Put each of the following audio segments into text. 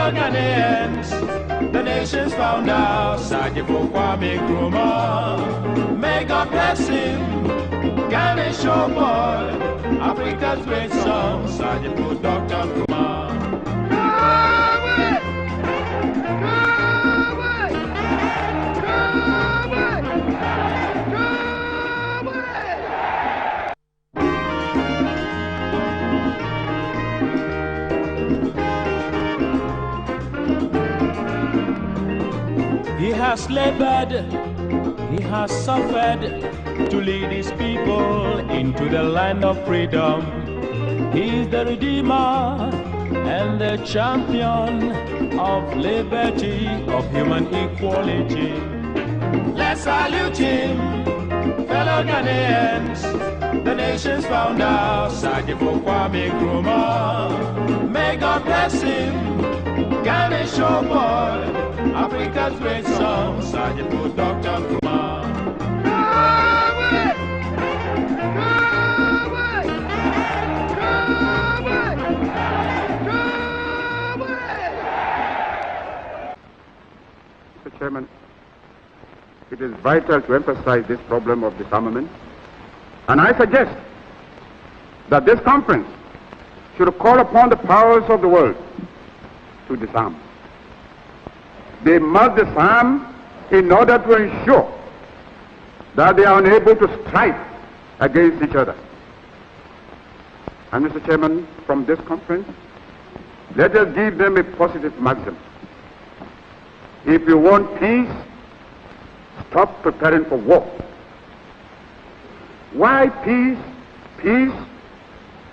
fellow Ghanaians, the nation's founder, Sergeant Kwame Nkrumah. May God bless him, Ghana showboy, Africa's great song, Sergeant Dr. Nkrumah. He has labored, he has suffered to lead his people into the land of freedom. He is the Redeemer and the champion of liberty, of human equality. Let's salute him, fellow Ghanaians, the nation's founder, Sergeant Kwame Nkrumah. May God bless him, Ghana showboy, Africa's great song, Sergeant Dr. Nkrumah. Mr. Chairman, it is vital to emphasize this problem of disarmament, and I suggest that this conference should call upon the powers of the world to disarm. They must disarm in order to ensure that they are unable to strike against each other. And Mr. Chairman, from this conference, let us give them a positive maxim. If you want peace, stop preparing for war. Why peace, peace,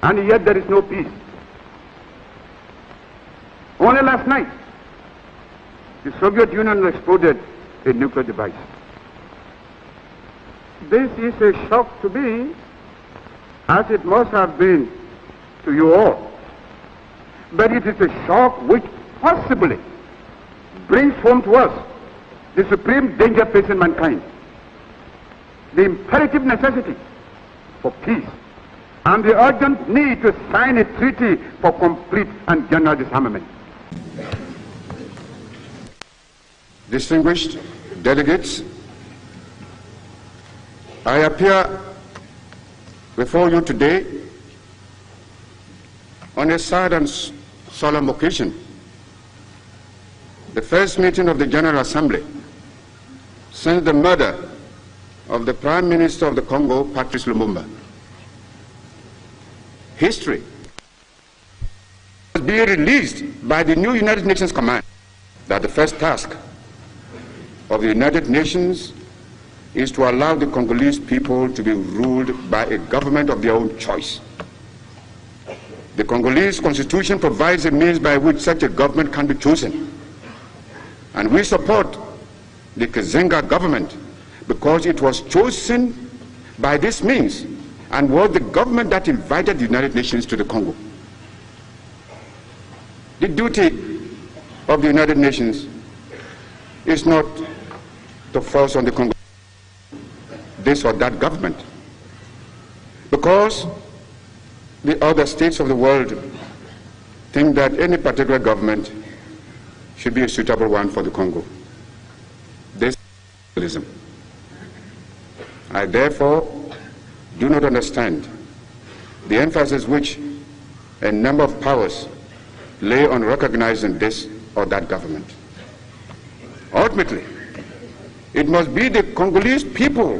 and yet there is no peace? Only last night, the Soviet Union exploded a nuclear device. This is a shock to me, as it must have been to you all. But it is a shock which possibly brings home to us the supreme danger facing mankind, the imperative necessity for peace, and the urgent need to sign a treaty for complete and general disarmament. Distinguished delegates, I appear before you today on a sad and solemn occasion, the first meeting of the General Assembly since the murder of the Prime Minister of the Congo, Patrice Lumumba. History must be released by the new United Nations Command that the first task of the United Nations is to allow the Congolese people to be ruled by a government of their own choice. The Congolese constitution provides a means by which such a government can be chosen. And we support the Kazenga government because it was chosen by this means and was the government that invited the United Nations to the Congo. The duty of the United Nations is not to force on the Congo this or that government, because the other states of the world think that any particular government should be a suitable one for the Congo. This is nationalism. I therefore do not understand the emphasis which a number of powers lay on recognizing this or that government. Ultimately, it must be the Congolese people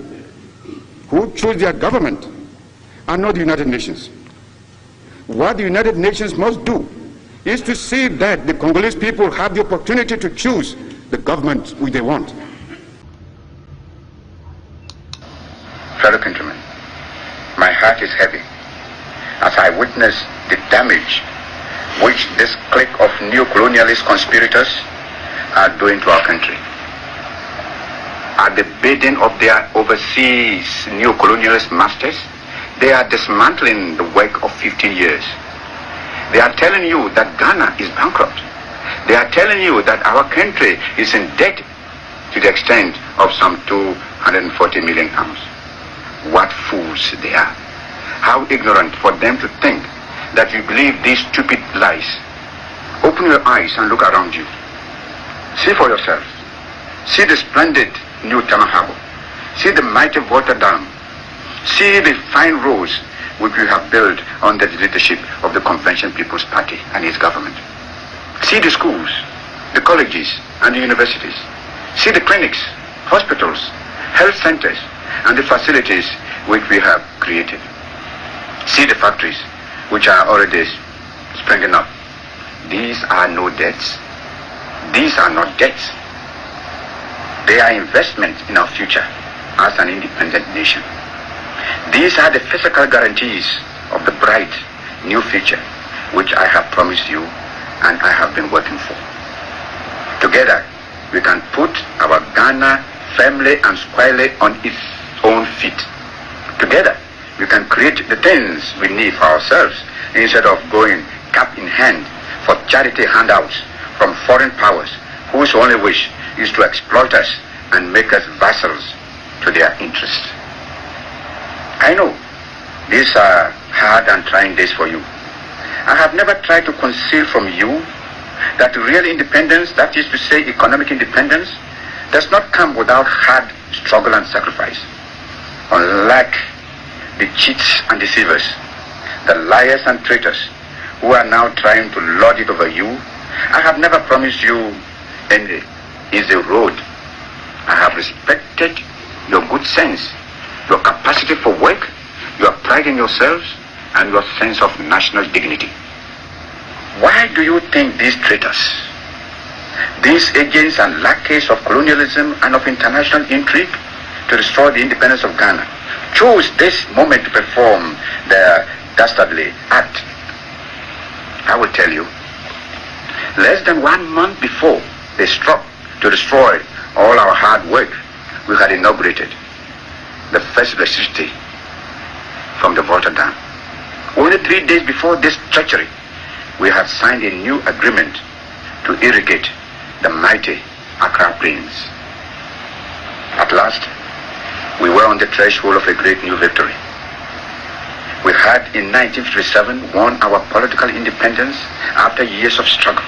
who choose their government and not the United Nations. What the United Nations must do is to see that the Congolese people have the opportunity to choose the government which they want. Fellow countrymen, my heart is heavy as I witness the damage which this clique of neo-colonialist conspirators are doing to our country. At the bidding of their overseas neo-colonialist masters, they are dismantling the work of 15 years. They are telling you that Ghana is bankrupt. They are telling you that our country is in debt to the extent of some 240 million pounds. What fools they are. How ignorant for them to think that you believe these stupid lies Open your eyes and look around you. See for yourself. See the splendid new Tama Harbor. See the mighty Volta Dam. See the fine roads which we have built under the leadership of the Convention People's Party and its government. See the schools, the colleges, and the universities. See the clinics, hospitals, health centers, and the facilities which we have created. See the factories which are already springing up. These are no debts. These are not debts. They are investments in our future as an independent nation. These are the physical guarantees of the bright new future which I have promised you and I have been working for. Together, we can put our Ghana firmly and squarely on its own feet. Together, we can create the things we need for ourselves instead of going cap in hand for charity handouts from foreign powers whose only wish is to exploit us and make us vassals to their interests. I know these are hard and trying days for you. I have never tried to conceal from you that real independence, that is to say economic independence, does not come without hard struggle and sacrifice. Unlike the cheats and deceivers, the liars and traitors who are now trying to lord it over you, I have never promised you any easy road. I have respected your good sense, your capacity for work, your pride in yourselves, and your sense of national dignity. Why do you think these traitors, these agents and lackeys of colonialism and of international intrigue to destroy the independence of Ghana, chose this moment to perform their dastardly act? I will tell you, less than 1 month before they struck to destroy all our hard work, we had inaugurated the first electricity from the Volta Dam. Only 3 days before this treachery, we had signed a new agreement to irrigate the mighty Accra Plains. At last, we were on the threshold of a great new victory. We had in 1957 won our political independence after years of struggle.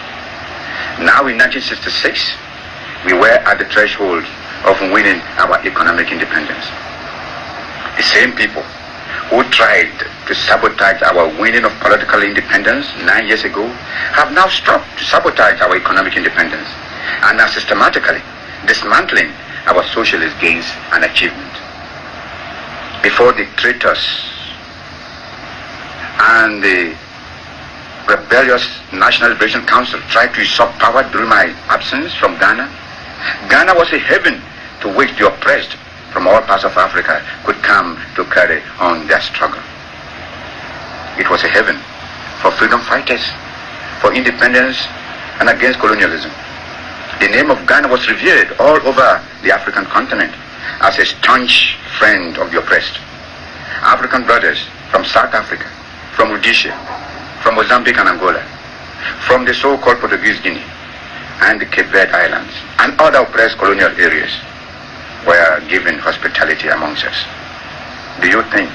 Now in 1966, we were at the threshold of winning our economic independence. The same people who tried to sabotage our winning of political independence 9 years ago have now struck to sabotage our economic independence and are systematically dismantling our socialist gains and achievement. Before the traitors and the rebellious National Liberation Council tried to usurp power during my absence from Ghana, Ghana was a haven to which the oppressed from all parts of Africa could come to carry on their struggle. It was a haven for freedom fighters, for independence and against colonialism. The name of Ghana was revered all over the African continent as a staunch friend of the oppressed. African brothers from South Africa, from Rhodesia, from Mozambique and Angola, from the so-called Portuguese Guinea and the Cape Verde Islands and other oppressed colonial areas were given hospitality amongst us. Do you think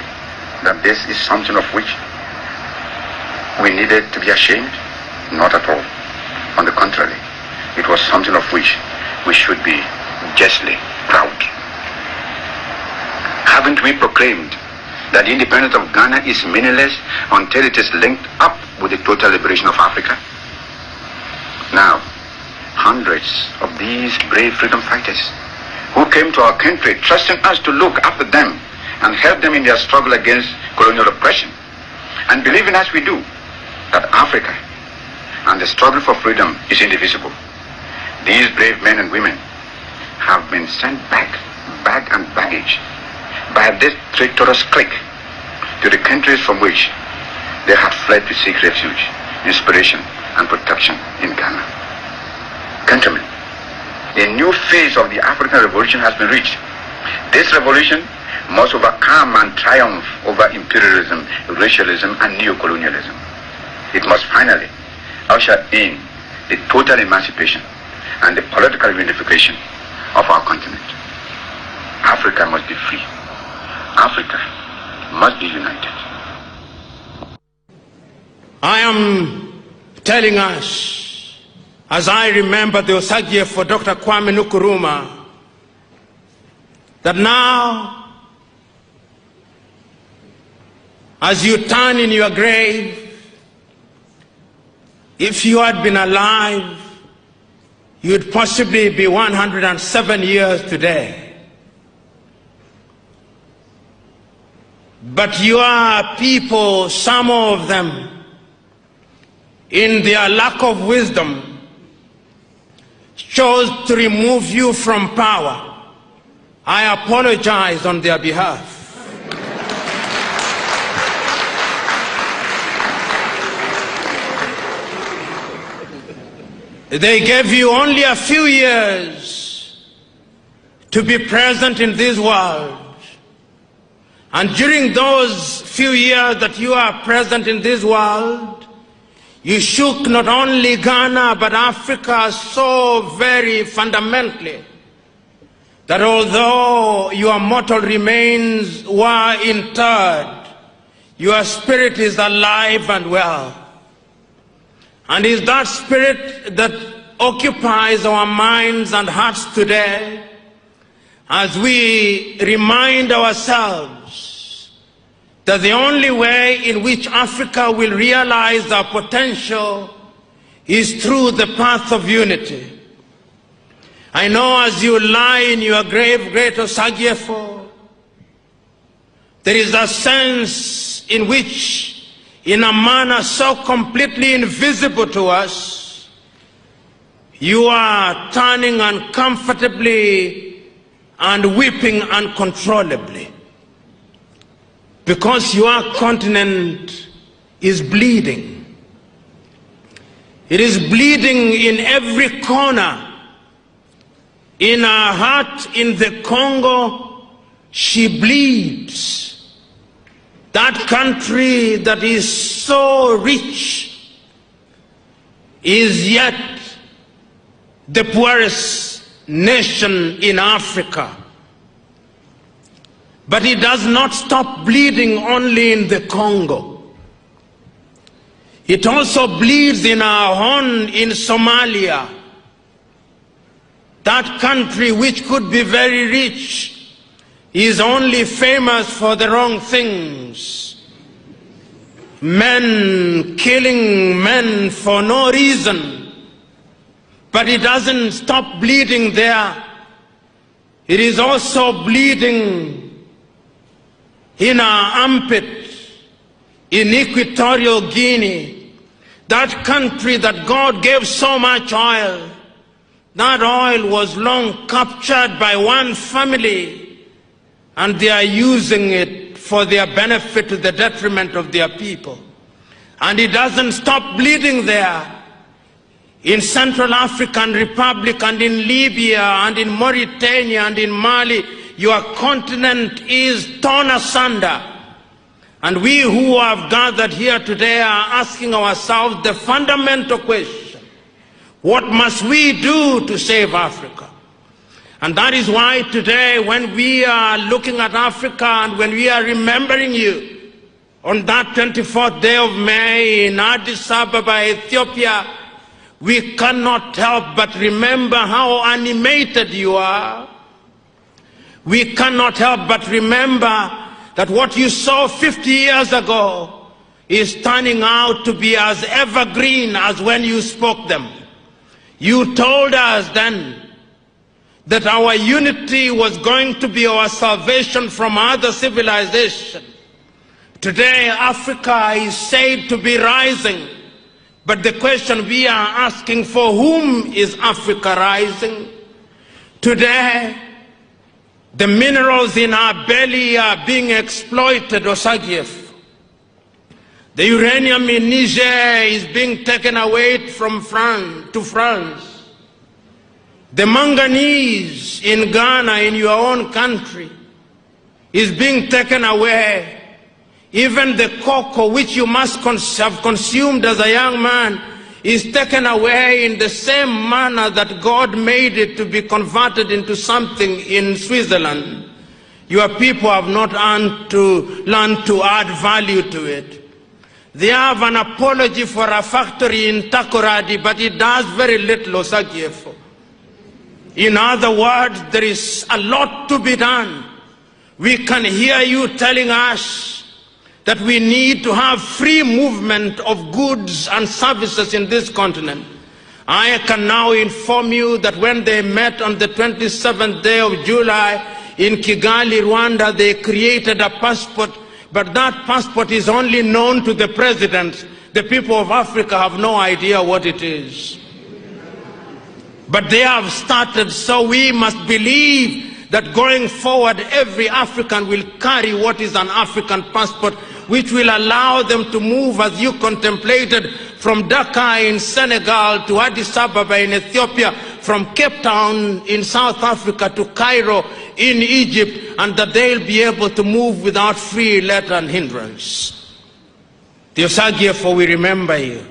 that this is something of which we needed to be ashamed? Not at all. On the contrary, it was something of which we should be justly proud. Haven't we proclaimed that the independence of Ghana is meaningless until it is linked up with the total liberation of Africa? Now, hundreds of these brave freedom fighters who came to our country trusting us to look after them and help them in their struggle against colonial oppression, and believing as we do that Africa and the struggle for freedom is indivisible. These brave men and women have been sent back, bag and baggage, by this traitorous clique to the countries from which they had fled to seek refuge, inspiration and protection in Ghana. Countrymen, a new phase of the African Revolution has been reached. This revolution must overcome and triumph over imperialism, racialism, and neocolonialism. It must finally usher in the total emancipation and the political unification of our continent. Africa must be free. Africa must be united. I am telling us as I remember the Osagie for Dr. Kwame Nkrumah, that now, as you turn in your grave, if you had been alive, you'd possibly be 107 years today. But your people, some of them, in their lack of wisdom, chose to remove you from power. I apologize on their behalf. They gave you only a few years to be present in this world. And during those few years that you are present in this world, you shook not only Ghana but Africa so very fundamentally that although your mortal remains were interred, your spirit is alive and well. And it's that spirit that occupies our minds and hearts today as we remind ourselves that the only way in which Africa will realize our potential is through the path of unity. I know as you lie in your grave, great Osagyefo, there is a sense in which, in a manner so completely invisible to us, you are turning uncomfortably and weeping uncontrollably because your continent is bleeding. It is bleeding in every corner. In our heart, in the Congo, she bleeds. That country that is so rich is yet the poorest nation in Africa. But it does not stop bleeding only in the Congo. It also bleeds in our Horn in Somalia. That country which could be very rich is only famous for the wrong things. Men killing men for no reason. But it doesn't stop bleeding there. It is also bleeding in our armpit, in Equatorial Guinea, that country that God gave so much oil. That oil was long captured by one family, and they are using it for their benefit to the detriment of their people. And it doesn't stop bleeding there. In Central African Republic and in Libya and in Mauritania and in Mali, your continent is torn asunder. And we who have gathered here today are asking ourselves the fundamental question: what must we do to save Africa? And that is why today, when we are looking at Africa and when we are remembering you on that 24th day of May in Addis Ababa, Ethiopia, we cannot help but remember how animated you are. We cannot help but remember that what you saw 50 years ago is turning out to be as evergreen as when you spoke them. You told us then that our unity was going to be our salvation from other civilization. Today, Africa is said to be rising, but the question we are asking, for whom is Africa rising? Today, the minerals in our belly are being exploited, Osagyefo. The uranium in Niger is being taken away from France to France. The manganese in Ghana, in your own country, is being taken away. Even the cocoa which you must have consumed as a young man is taken away in the same manner that God made it to be converted into something in Switzerland. Your people have not learned to add value to it. They have an apology for a factory in Takoradi, but it does very little, Osagyefo. In other words, there is a lot to be done. We can hear you telling us that we need to have free movement of goods and services in this continent. I can now inform you that when they met on the 27th day of July in Kigali, Rwanda, they created a passport, but that passport is only known to the president. The people of Africa have no idea what it is. But they have started, so we must believe that going forward, every African will carry what is an African passport, which will allow them to move, as you contemplated, from Dakar in Senegal to Addis Ababa in Ethiopia, from Cape Town in South Africa to Cairo in Egypt, and that they'll be able to move without free let and hindrance. The Osagyefo, we remember you.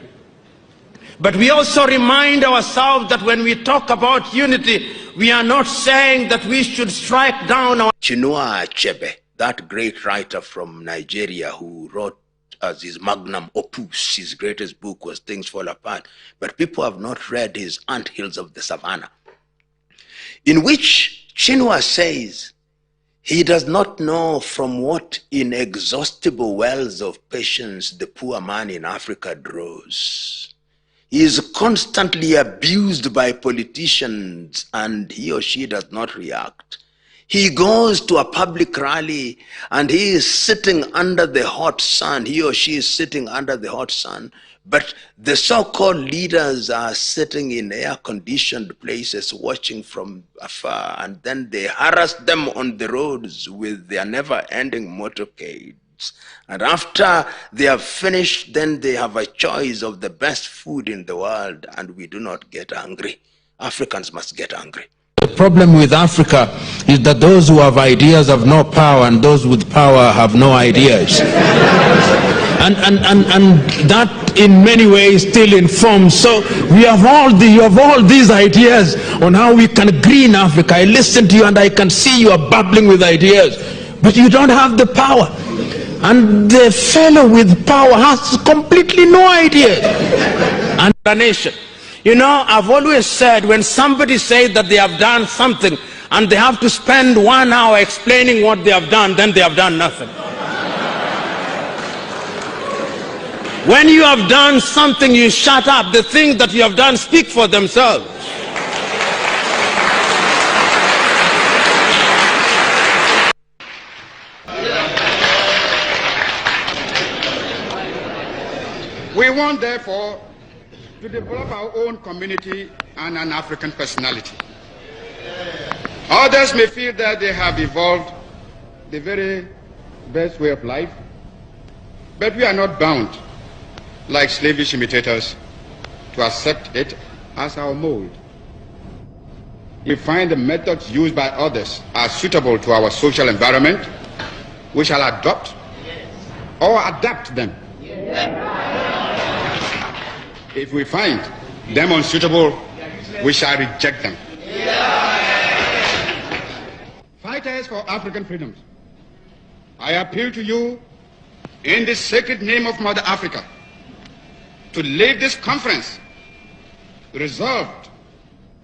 But we also remind ourselves that when we talk about unity, we are not saying that we should strike down our... Chinua Achebe, that great writer from Nigeria who wrote as his magnum opus, his greatest book was Things Fall Apart, but people have not read his Anthills of the Savannah, in which Chinua says he does not know from what inexhaustible wells of patience the poor man in Africa draws. He is constantly abused by politicians and he or she does not react. He goes to a public rally and he is sitting under the hot sun, he or she is sitting under the hot sun, but the so-called leaders are sitting in air-conditioned places watching from afar, and then they harass them on the roads with their never-ending motorcades. And after they have finished, then they have a choice of the best food in the world, and we do not get angry. Africans must get angry. The problem with Africa is that those who have ideas have no power, and those with power have no ideas. and that in many ways still informs. So you have all these ideas on how we can green Africa. I listen to you and I can see you are babbling with ideas, but you don't have the power. And the fellow with power has completely no idea. And the nation. You know, I've always said when somebody says that they have done something and they have to spend 1 hour explaining what they have done, then they have done nothing. When you have done something, you shut up. The things that you have done speak for themselves. We want, therefore, to develop our own community and an African personality. Others may feel that they have evolved the very best way of life, but we are not bound, like slavish imitators, to accept it as our mode. If we find the methods used by others are suitable to our social environment, we shall adopt or adapt them. If we find them unsuitable, we shall reject them. Fighters for African freedoms, I appeal to you in the sacred name of Mother Africa to leave this conference resolved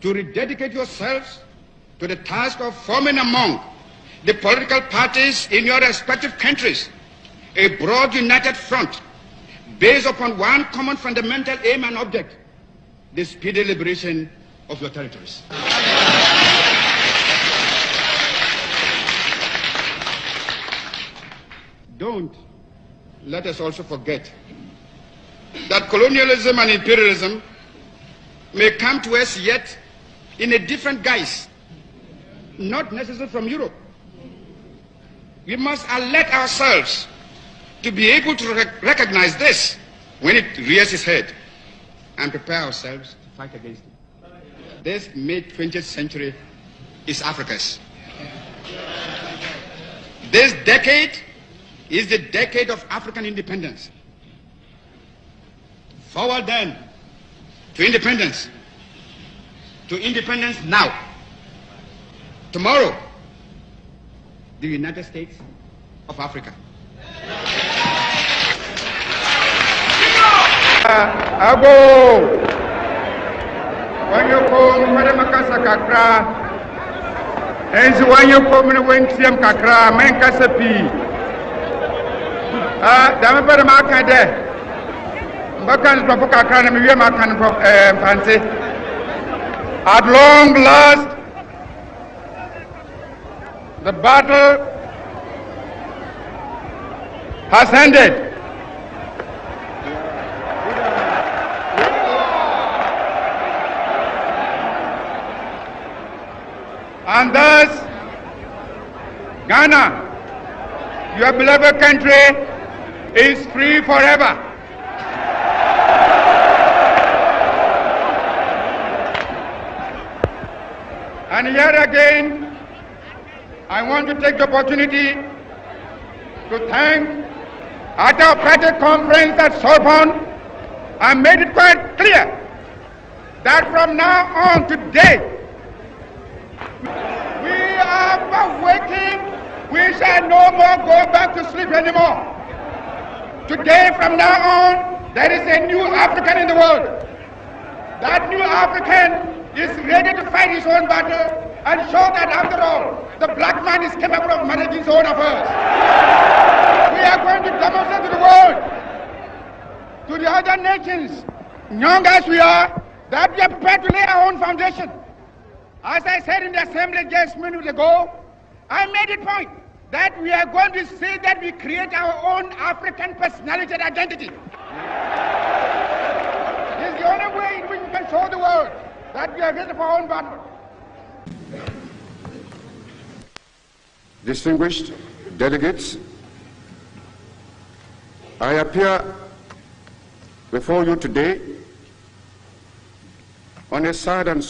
to rededicate yourselves to the task of forming among the political parties in your respective countries a broad united front based upon one common fundamental aim and object, the speedy liberation of your territories. Don't let us also forget that colonialism and imperialism may come to us yet in a different guise, not necessarily from Europe. We must alert ourselves to be able to recognize this when it rears its head and prepare ourselves to fight against it. This mid-20th century is Africa's. This decade is the decade of African independence. Forward then to independence now. Tomorrow, the United States of Africa. Abo! When you come, Madam Makasa Kakra, and when you come in Wintiam Kakra, Mankasapi. Damabara Makade, Bakan Kakra, and Makan Fancy. At long last, the battle has ended. And thus, Ghana, your beloved country, is free forever. And here again, I want to take the opportunity to thank at our party conference at Sorbonne. I made it quite clear that from now on today, we are waking. We shall no more go back to sleep anymore. Today, from now on, there is a new African in the world. That new African is ready to fight his own battle and show that after all, the black man is capable of managing his own affairs. We are going to demonstrate to the world, to the other nations, young as we are, that we are prepared to lay our own foundation. As I said in the assembly just minutes ago, I made it point that we are going to say that we create our own African personality and identity. This is the only way in which we can show the world that we are ready for our own battle. Distinguished delegates, I appear before you today on a sad and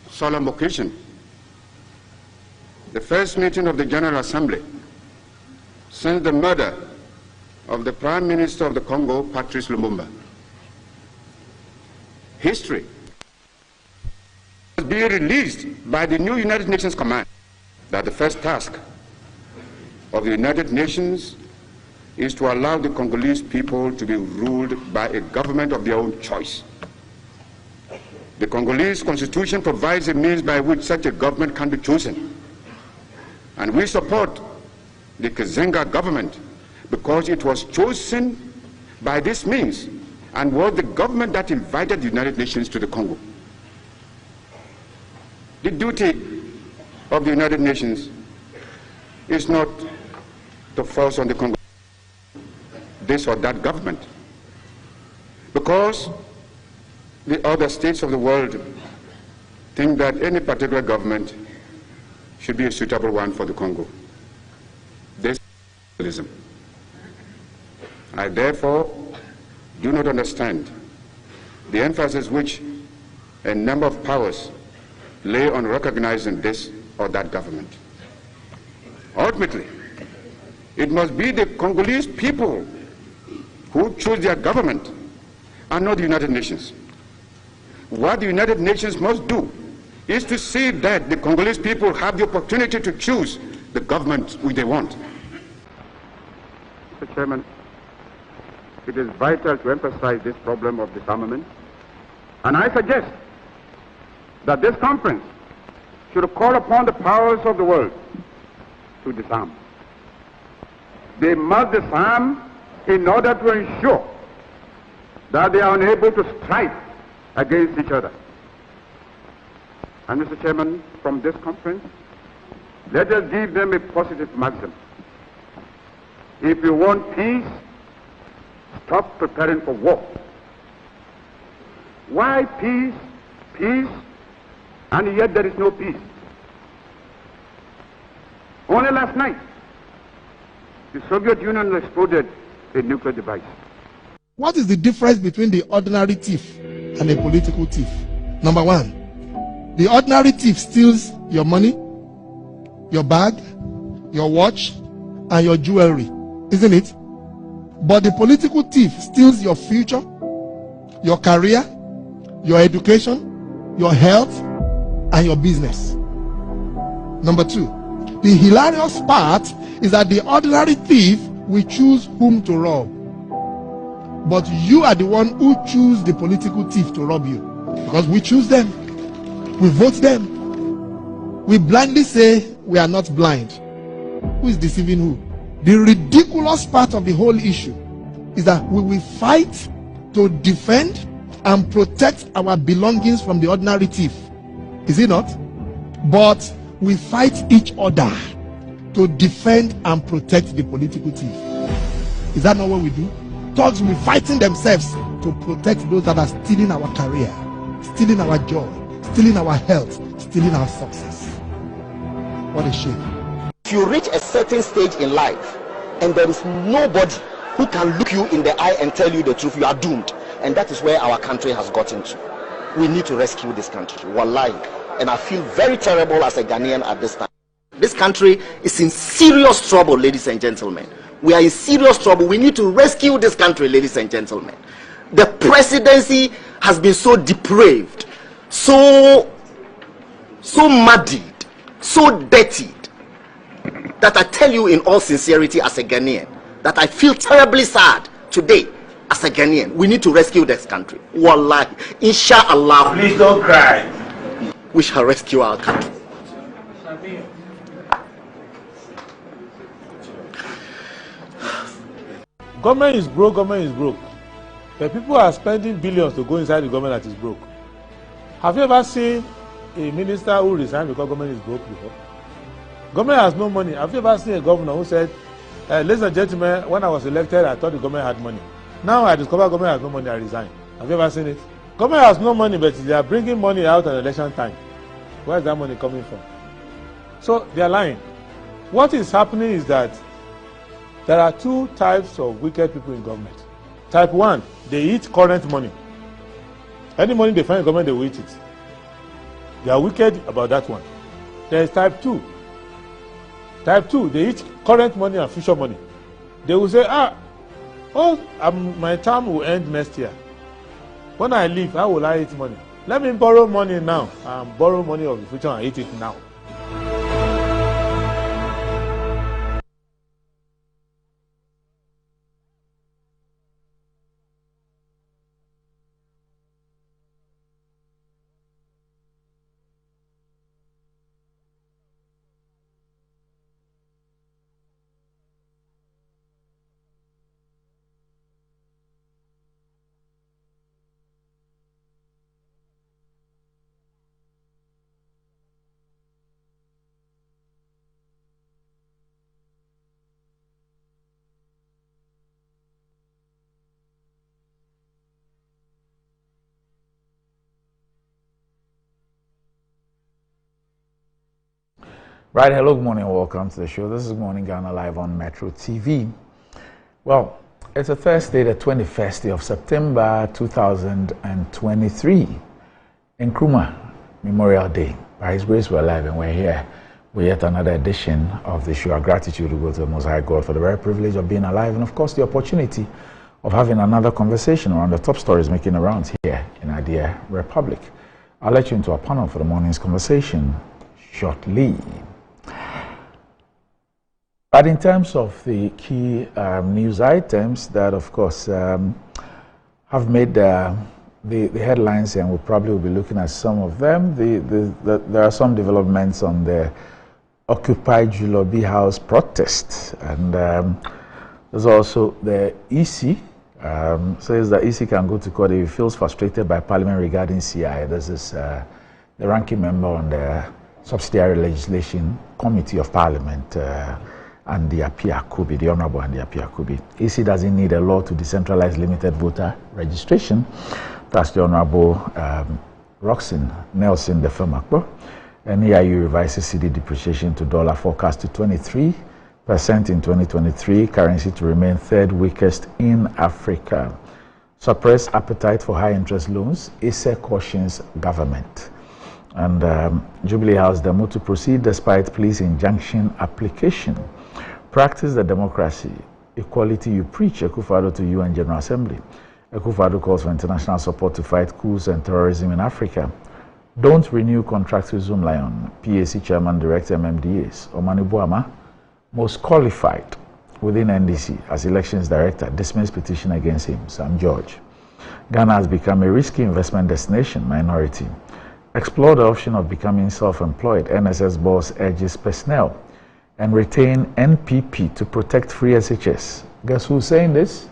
solemn occasion, the first meeting of the General Assembly since the murder of the Prime Minister of the Congo, Patrice Lumumba. History must be released by the new United Nations Command that the first task of the United Nations is to allow the Congolese people to be ruled by a government of their own choice. The Congolese constitution provides a means by which such a government can be chosen. And we support the Kazenga government because it was chosen by this means and was the government that invited the United Nations to the Congo. The duty of the United Nations is not to force on the Congo this or that government, because the other states of the world think that any particular government should be a suitable one for the Congo. This is nationalism. I therefore do not understand the emphasis which a number of powers lay on recognizing this or that government. Ultimately, it must be the Congolese people who choose their government and not the United Nations. What the United Nations must do is to see that the Congolese people have the opportunity to choose the government which they want. Mr. Chairman, it is vital to emphasize this problem of disarmament, and I suggest that this conference should call upon the powers of the world to disarm. They must disarm in order to ensure that they are unable to strike against each other. And Mr. Chairman, from this conference, let us give them a positive maxim. If you want peace, stop preparing for war. Why peace, peace, and yet there is no peace? Only last night, the Soviet Union exploded a nuclear device. What is the difference between the ordinary thief and a political thief? Number one, the ordinary thief steals your money, your bag, your watch, and your jewelry, isn't it? But the political thief steals your future, your career, your education, your health, and your business. Number two, the hilarious part is that the ordinary thief will choose whom to rob. But you are the one who choose the political thief to rob you. Because we choose them. We vote them. We blindly say we are not blind. Who is deceiving who? The ridiculous part of the whole issue is that we will fight to defend and protect our belongings from the ordinary thief. Is it not? But we fight each other to defend and protect the political thief. Is that not what we do? Thugs will be fighting themselves to protect those that are stealing our career, stealing our joy, stealing our health, stealing our success. What a shame. If you reach a certain stage in life and there is nobody who can look you in the eye and tell you the truth, you are doomed. And that is where our country has gotten to. We need to rescue this country. Wallahi. And I feel very terrible as a Ghanaian at this time. This country is in serious trouble, ladies and gentlemen. We are in serious trouble. We need to rescue this country, ladies and gentlemen. The presidency has been so depraved, so muddied, so dirtied, that I tell you in all sincerity as a Ghanaian, that I feel terribly sad today as a Ghanaian. We need to rescue this country. Wallahi, inshallah. Please don't cry. We shall rescue our country. Government is broke, government is broke. The people are spending billions to go inside the government that is broke. Have you ever seen a minister who resigned because government is broke before? Government has no money. Have you ever seen a governor who said, ladies and gentlemen, when I was elected, I thought the government had money. Now I discover government has no money, I resign. Have you ever seen it? Government has no money, but they are bringing money out at election time. Where is that money coming from? So they are lying. What is happening is that there are two types of wicked people in government. Type 1, they eat current money. Any money they find in government, they will eat it. They are wicked about that one. There is type 2. Type 2, they eat current money and future money. They will say, my term will end next year. When I leave, how will I eat money? Let me borrow money now and borrow money of the future and eat it now. Right, hello, good morning, welcome to the show. This is Morning Ghana Live on Metro TV. Well, it's a Thursday, the 21st day of September 2023. Nkrumah Memorial Day. By His grace, we're alive and we're here with yet another edition of the show. Our gratitude will go to the Most High God for the very privilege of being alive and, of course, the opportunity of having another conversation around the top stories making the rounds here in our dear Republic. I'll let you into our panel for the morning's conversation shortly. But in terms of the key news items that, of course, have made the headlines, and we'll probably be looking at some of them. There are some developments on the Occupy Julobi House protest, and there's also the EC says that EC can go to court if he feels frustrated by Parliament regarding CI. This is the ranking member on the Subsidiary Legislation Committee of Parliament. And the Apia Kubi, the Honorable and the Apia Kubi. EC doesn't need a law to decentralize limited voter registration. That's the Honorable Roxanne Nelson, the Femakbo. And EIU revises cedi depreciation to dollar forecast to 23% in 2023, currency to remain third weakest in Africa. Suppress appetite for high interest loans, ASE cautions government. And Jubilee House demo to proceed despite police injunction application. Practice the democracy, equality you preach, Akufo-Addo to UN General Assembly. Akufo-Addo calls for international support to fight coups and terrorism in Africa. Don't renew contracts with Zoomlion. PAC Chairman Director MMDAs. Omani Boama, most qualified. within NDC as elections director dismissed petition against him, Sam George. Ghana has become a risky investment destination, minority. Explore the option of becoming self-employed, NSS boss urges personnel, and retain NPP to protect free SHS. Guess who's saying this?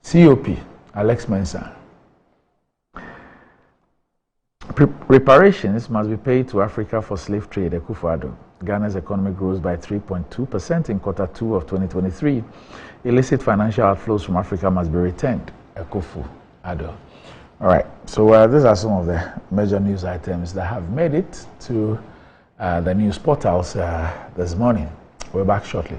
COP, Alex Mensah. Reparations must be paid to Africa for slave trade, Akufo-Addo. Ghana's economy grows by 3.2% in Q2 of 2023. Illicit financial outflows from Africa must be returned, Akufo-Addo. All right, so these are some of the major news items that have made it to the news portals this morning. We're back shortly.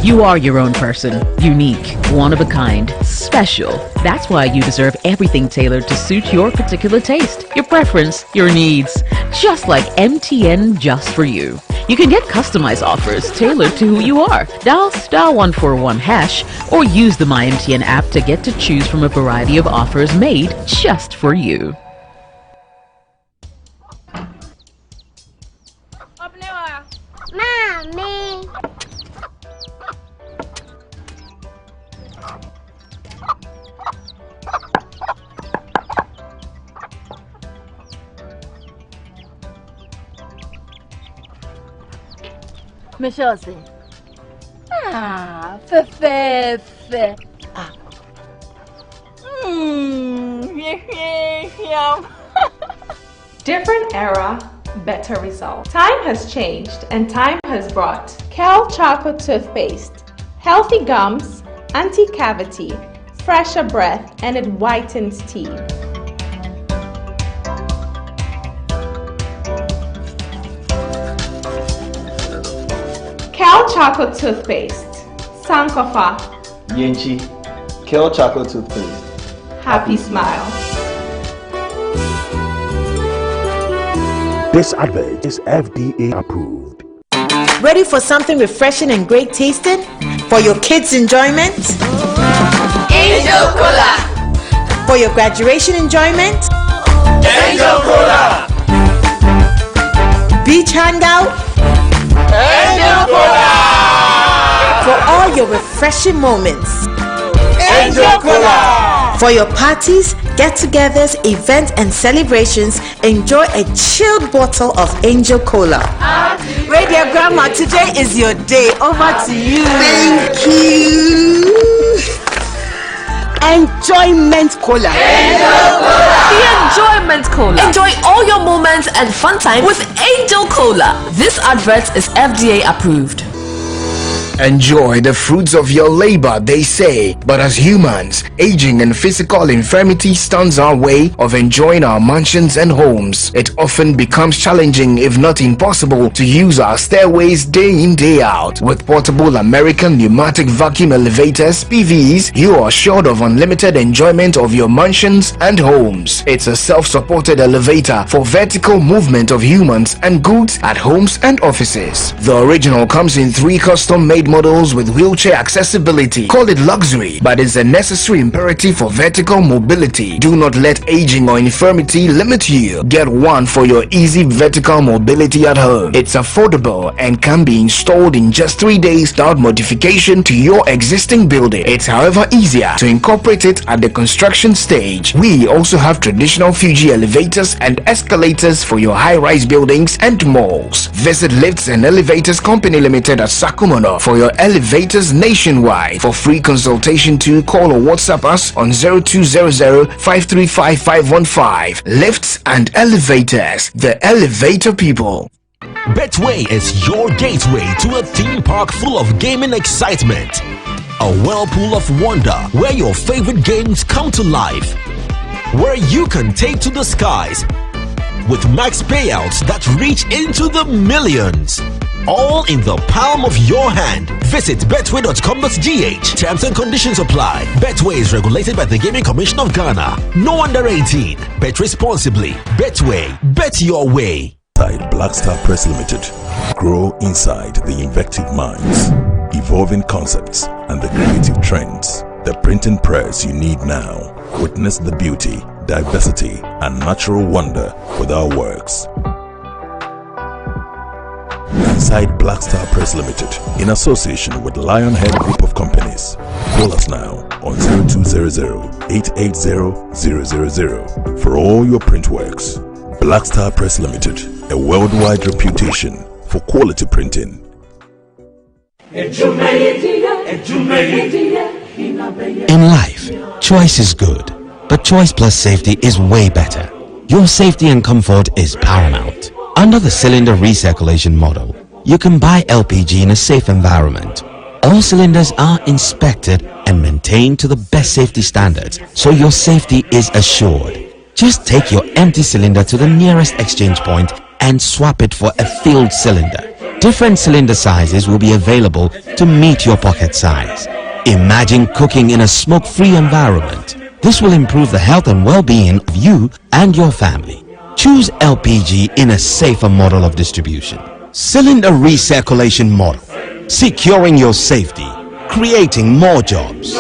You are your own person, unique, one of a kind, special. That's why you deserve everything tailored to suit your particular taste, your preference, your needs. Just like MTN Just For You. You can get customized offers tailored to who you are. Dial *141# or use the MyMTN app to get to choose from a variety of offers made just for you. Mommy! Michelle, fe. Different era, better result. Time has changed and time has brought Kel Choco Toothpaste. Healthy gums, anti-cavity, fresher breath, and it whitens teeth. Kel Choco Toothpaste. Sankofa. Yenchi. Kel Choco Toothpaste. Happy smile. This advert is FDA approved. Ready for something refreshing and great tasting? For your kids' enjoyment? Angel Cola. For your graduation enjoyment? Angel Cola. Beach hangout? Angel Cola. For all your refreshing moments? Angel Cola. For your parties, get-togethers, events, and celebrations, enjoy a chilled bottle of Angel Cola. Radio Grandma, today is your day. Over to you. Thank you. Enjoyment Cola. Angel Cola. The Enjoyment Cola. Enjoy all your moments and fun time with Angel Cola. This advert is FDA approved. Enjoy the fruits of your labor, they say, but as humans, aging and physical infirmity stands our way of enjoying our mansions and homes. It often becomes challenging, if not impossible, to use our stairways day in, day out. With portable American pneumatic vacuum elevators, PVs, you are assured of unlimited enjoyment of your mansions and homes. It's a self-supported elevator for vertical movement of humans and goods at homes and offices. The original comes in 3 custom-made models with wheelchair accessibility. Call it luxury, but it's a necessary imperative for vertical mobility. Do not let aging or infirmity limit you. Get one for your easy vertical mobility at home. It's affordable and can be installed in just 3 days without modification to your existing building. It's however easier to incorporate it at the construction stage. We also have traditional Fuji elevators and escalators for your high-rise buildings and malls. Visit Lifts and Elevators Company Limited at Sakumono for your elevators nationwide. For free consultation to call or WhatsApp us on 0200-535-515. Lifts and Elevators, the elevator people. Betway is your gateway to a theme park full of gaming excitement. A whirlpool of wonder where your favorite games come to life. Where you can take to the skies with max payouts that reach into the millions. All in the palm of your hand. Visit betway.com.gh. Terms and conditions apply. Betway is regulated by the Gaming Commission of Ghana. No under 18. Bet responsibly. Betway. Bet your way. Black Star Press Limited. Grow inside the inventive minds, evolving concepts, and the creative trends. The printing press you need now. Witness the beauty, diversity, and natural wonder with our works. Inside Black Star Press Limited, in association with Lionhead Group of Companies. Call us now on 0200-880-000 for all your print works. Black Star Press Limited, a worldwide reputation for quality printing. In life, choice is good, but choice plus safety is way better. Your safety and comfort is paramount. Under the cylinder recirculation model, you can buy LPG in a safe environment. All cylinders are inspected and maintained to the best safety standards, so your safety is assured. Just take your empty cylinder to the nearest exchange point and swap it for a filled cylinder. Different cylinder sizes will be available to meet your pocket size. Imagine cooking in a smoke-free environment. This will improve the health and well-being of you and your family. Choose LPG in a safer model of distribution. Cylinder recirculation model. Securing your safety. Creating more jobs.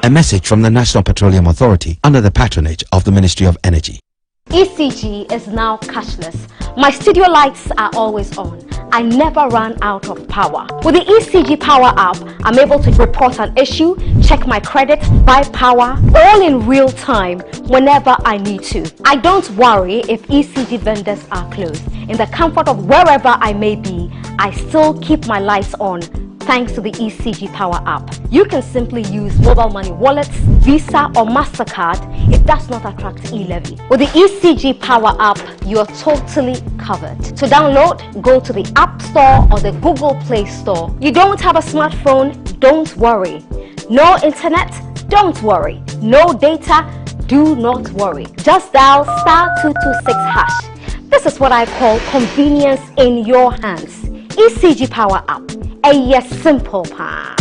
A message from the National Petroleum Authority under the patronage of the Ministry of Energy. ECG is now cashless. My studio lights are always on. I never run out of power. With the ECG Power app, I'm able to report an issue, check my credit, buy power, all in real time whenever I need to. I don't worry if ECG vendors are closed. In the comfort of wherever I may be, I still keep my lights on thanks to the ECG Power app. You can simply use mobile money wallets, Visa or MasterCard. It does not attract e-levy. With the ECG Power app, you're totally covered. To download, go to the App Store or the Google Play Store. You don't have a smartphone? Don't worry. No internet? Don't worry. No data? Do not worry. Just dial *226#. This is what I call convenience in your hands. ECG Power app. A yes, simple pa.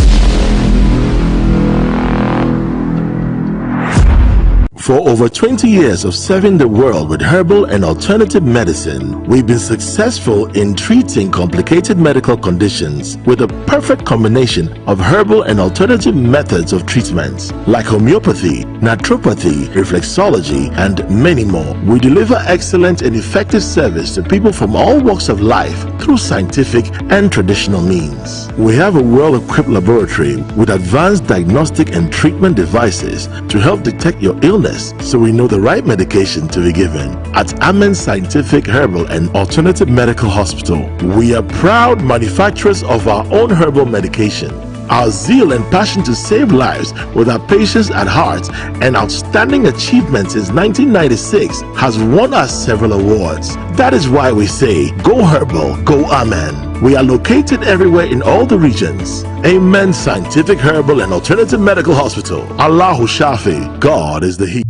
For over 20 years of serving the world with herbal and alternative medicine, we've been successful in treating complicated medical conditions with a perfect combination of herbal and alternative methods of treatment like homeopathy, naturopathy, reflexology, and many more. We deliver excellent and effective service to people from all walks of life through scientific and traditional means. We have a well-equipped laboratory with advanced diagnostic and treatment devices to help detect your illness, so we know the right medication to be given. At Amen Scientific Herbal and Alternative Medical Hospital, we are proud manufacturers of our own herbal medication. Our zeal and passion to save lives with our patients at heart and outstanding achievements since 1996 has won us several awards. That is why we say, go herbal, go Amen. We are located everywhere in all the regions. Amen Scientific Herbal and Alternative Medical Hospital. Allahu Shafi. God is the He.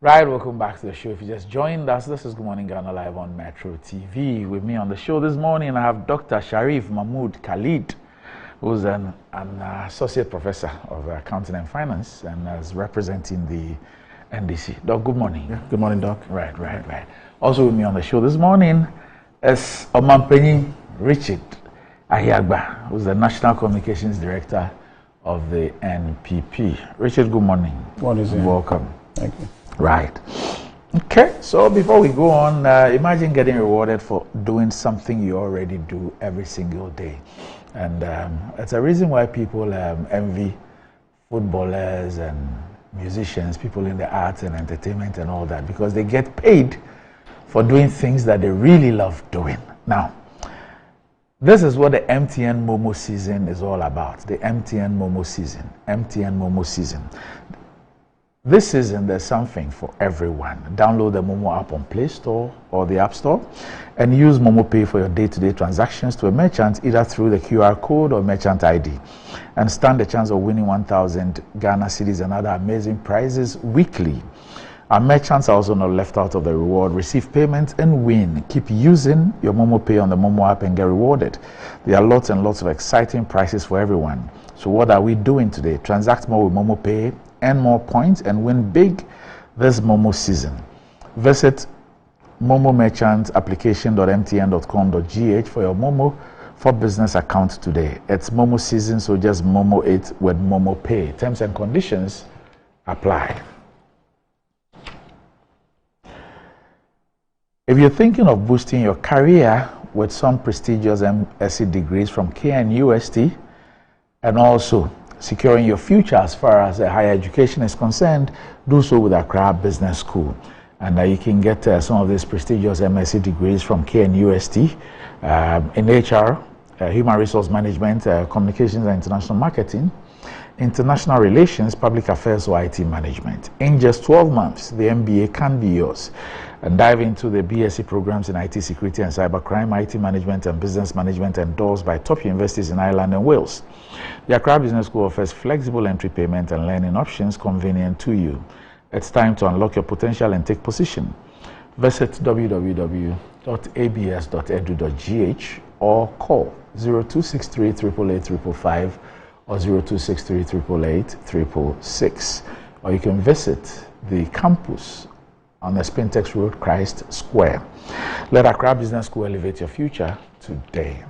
Right, welcome back to the show. If you just joined us, this is Good Morning Ghana Live on Metro TV. With me on the show this morning, I have Dr. Sharif Mahmood Khalid, who's an associate professor of accounting and finance and is representing the NDC. Doc, good morning. Yeah, good morning, Doc. Right. Also with me on the show this morning is Omanpenny Richard Ayagba, who's the National Communications Director of the NPP. Richard, good morning. Welcome. Thank you. Right. Okay, so before we go on, imagine getting rewarded for doing something you already do every single day. And it's a reason why people envy footballers and musicians, people in the arts and entertainment and all that, because they get paid for doing things that they really love doing. Now, this is what the MTN Momo season is all about. The MTN Momo season. MTN Momo season. This season, there's something for everyone. Download the Momo app on Play Store or the App Store and use Momo Pay for your day-to-day transactions to a merchant, either through the QR code or merchant ID, and stand a chance of winning 1,000 Ghana cedis and other amazing prizes weekly. Our merchants are also not left out of the reward. Receive payments and win. Keep using your Momo Pay on the Momo app and get rewarded. There are lots and lots of exciting prizes for everyone. So what are we doing today? Transact more with Momo Pay, earn more points, and win big this Momo season. Visit Momo Merchant application.mtn.com.gh for your Momo for business account today. It's Momo season, so just Momo it with Momo Pay. Terms and conditions apply. If you're thinking of boosting your career with some prestigious MSc degrees from KNUST and also securing your future as far as higher education is concerned, do so with Accra Business School. And you can get some of these prestigious MSc degrees from KNUST in HR, Human Resource Management, Communications and International Marketing, International Relations, Public Affairs or IT Management. In just 12 months, the MBA can be yours. And dive into the BSc programs in IT Security and Cybercrime, IT Management and Business Management endorsed by top universities in Ireland and Wales. The Accra Business School offers flexible entry payment and learning options convenient to you. It's time to unlock your potential and take position. Visit www.abs.edu.gh or call 0263 888 555 or 0263 888 666. Or you can visit the campus on the Spintex Road, Christ Square. Let Accra Business School elevate your future today.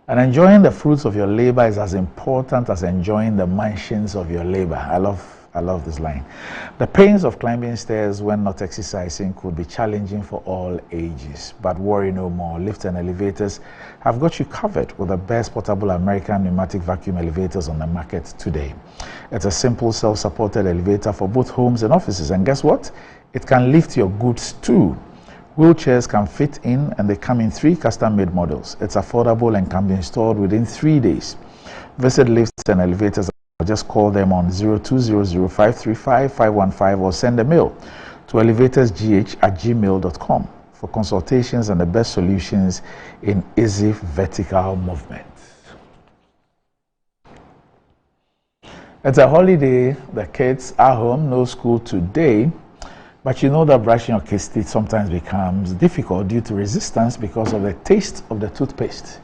And enjoying the fruits of your labor is as important as enjoying the mansions of your labor. I love this line. The pains of climbing stairs when not exercising could be challenging for all ages, but worry no more. Lifts and elevators have got you covered with the best portable American pneumatic vacuum elevators on the market today. It's a simple self-supported elevator for both homes and offices, and guess what? It can lift your goods too. Wheelchairs can fit in, and they come in 3 custom-made models. It's affordable and can be installed within 3 days. Visit Lifts and Elevators. Just call them on 0200-535-515 or send a mail to elevatorsgh@gmail.com for consultations and the best solutions in easy vertical movement. It's a holiday. The kids are home, no school today. But you know that brushing your kids' teeth sometimes becomes difficult due to resistance because of the taste of the toothpaste.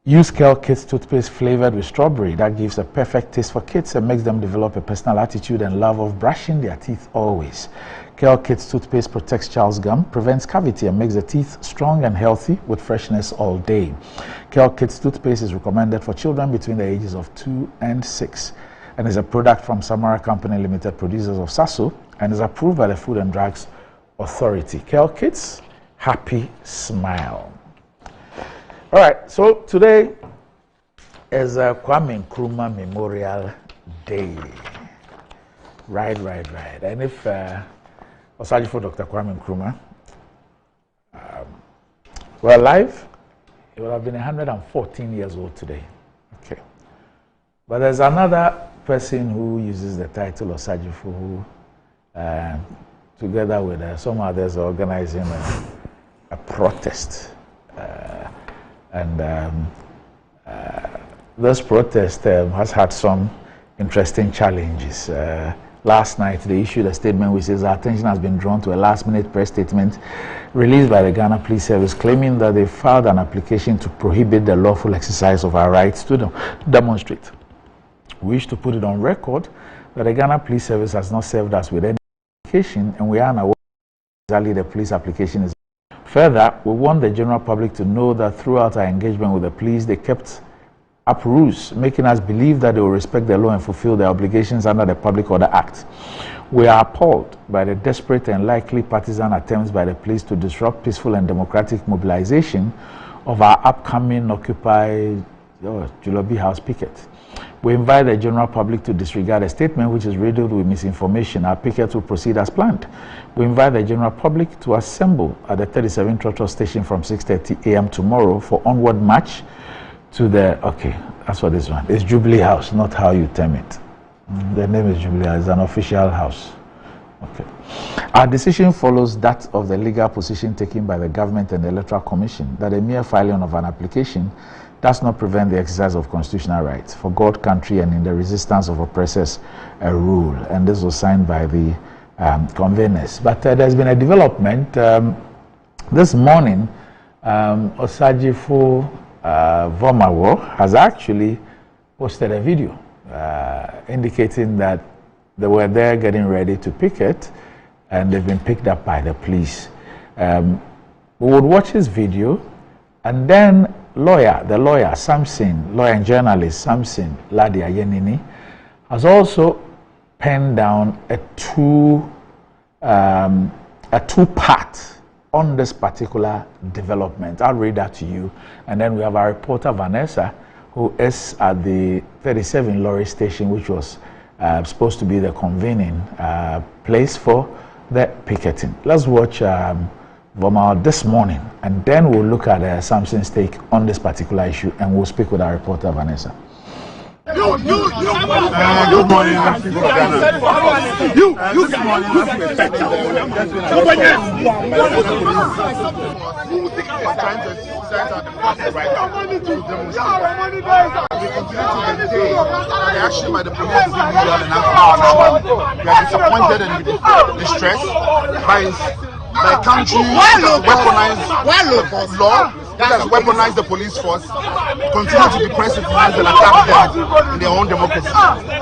Use Kel Kids toothpaste flavored with strawberry. That gives a perfect taste for kids and makes them develop a personal attitude and love of brushing their teeth always. Kel Kids toothpaste protects child's gum, prevents cavity, and makes the teeth strong and healthy with freshness all day. Kel Kids toothpaste is recommended for children between the ages of 2 and 6 and is a product from Samara Company Limited, producers of Sasso, and is approved by the Food and Drugs Authority. Kel Kids, happy smile. All right, so today is Kwame Nkrumah Memorial Day. Right. And if Osaji for Dr. Kwame Nkrumah were alive, he would have been 114 years old today. Okay. But there's another person who uses the title Osaji-Fo, who together with some others are organizing a protest. This protest has had some interesting challenges. Last night, they issued a statement which says our attention has been drawn to a last-minute press statement released by the Ghana Police Service claiming that they filed an application to prohibit the lawful exercise of our rights to demonstrate. We wish to put it on record that the Ghana Police Service has not served us with any application, and we are unaware exactly the police application is. Further, we want the general public to know that throughout our engagement with the police, they kept up rules, making us believe that they will respect the law and fulfill their obligations under the Public Order Act. We are appalled by the desperate and likely partisan attempts by the police to disrupt peaceful and democratic mobilization of our upcoming Occupy Juliobi House picket. We invite the general public to disregard a statement which is riddled with misinformation. Our picket will proceed as planned. We invite the general public to assemble at the 37 Trotro station from 6:30 a.m. tomorrow for onward march to the, okay, that's what this one. It's Jubilee House, not how you term it. The name is Jubilee House, it's an official house. Okay. Our decision follows that of the legal position taken by the government and the Electoral Commission that a mere filing of an application does not prevent the exercise of constitutional rights for God, country, and in the resistance of oppressors a rule. And this was signed by the conveners. But there's been a development. This morning, Osajifo Vomawo has actually posted a video indicating that they were there getting ready to picket and they've been picked up by the police. We would watch his video, and then the lawyer Samson, lawyer and journalist Samson Ladi Ayenini has also penned down a two-part on this particular development. I'll read that to you, and then we have our reporter Vanessa, who is at the 37 Lorry station, which was supposed to be the convening place for the picketing. Let's watch Vomawo this morning, and then we'll look at Samson's take on this particular issue, and we'll speak with our reporter Vanessa. Good morning, people of Ghana. This morning, trying to send out the process right now to demonstrate. We continue to maintain the action by the police is being done in our. We are disappointed and distressed by a country that has weaponized law, that has weaponized the police force, continue to depress citizens and attack them in their own democracy.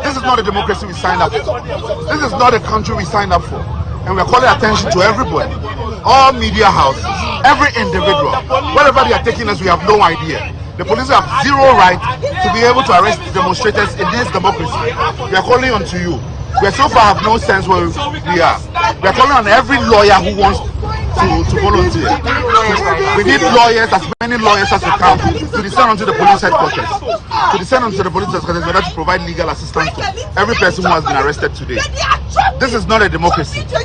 This is not a democracy we signed up for. This is not a country we signed up for. And we're calling attention to everybody, all media houses, every individual. Wherever they are taking us, we have no idea. The police have zero right to be able to arrest demonstrators in this democracy. We are calling on to you. We so far have no sense where we are. We are calling on every lawyer who wants to volunteer. We need lawyers, as many lawyers as we can, to descend onto the police headquarters. To descend onto the police headquarters in order to provide legal assistance to every person who has been arrested today. This is not a democracy. For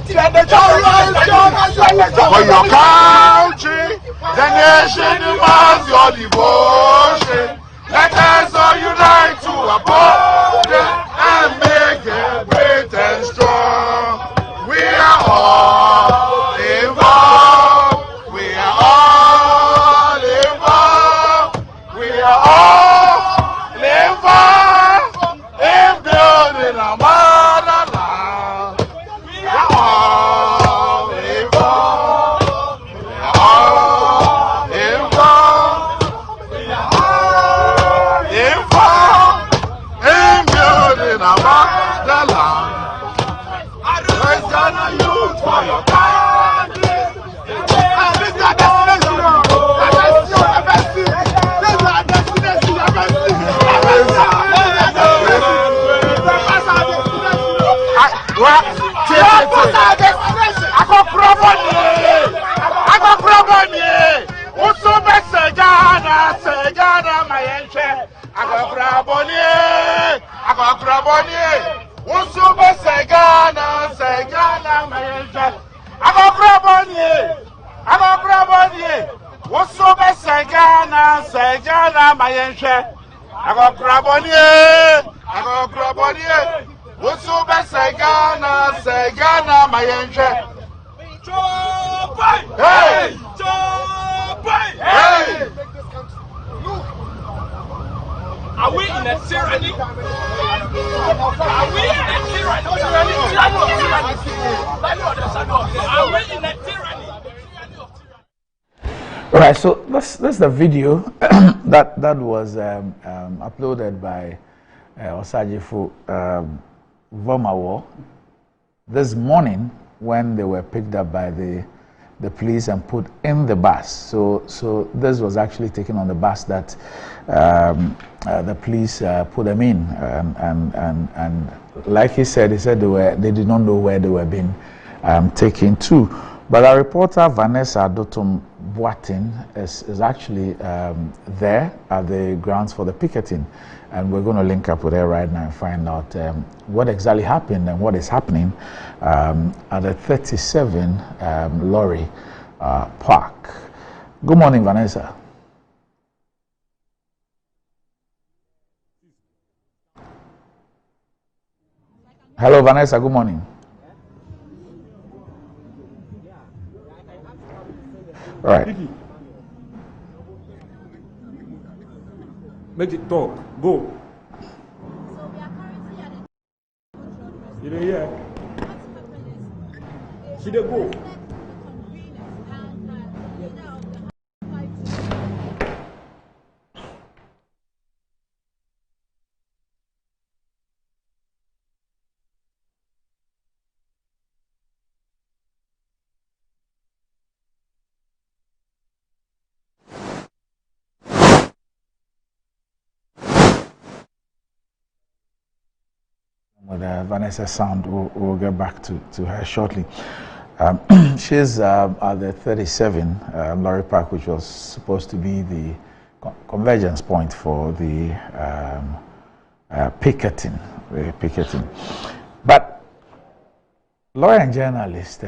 your country, the nation demands your devotion. Let us all unite to uphold it and make it great and strong. We are all involved. We are all involved. We are all involved in building our motherland. We are all involved. We are all involved. We are all involved in building our motherland. Let's gather youth for your country. This is our destination. Hey! Hey! Are we in a tyranny? Are we in a tyranny? Are we in a tyranny? All right, so that's the video that was uploaded by Osajifo Vomawo this morning when they were picked up by the the police and put in the bus. So this was actually taken on the bus that the police put them in, and like he said they did not know where they were being taken to. But our reporter Vanessa Dotum Boatin is actually there at the grounds for the picketing, and we're going to link up with her right now and find out what exactly happened and what is happening at the 37 Lorry Park. Good morning, Vanessa. Hello, Vanessa. Good morning. All right. Make it talk. Go. You know, yeah. Should they go? With Vanessa sound, we'll get back to her shortly. She's at the 37 Lorry Park, which was supposed to be the convergence point for the picketing. But lawyer and journalist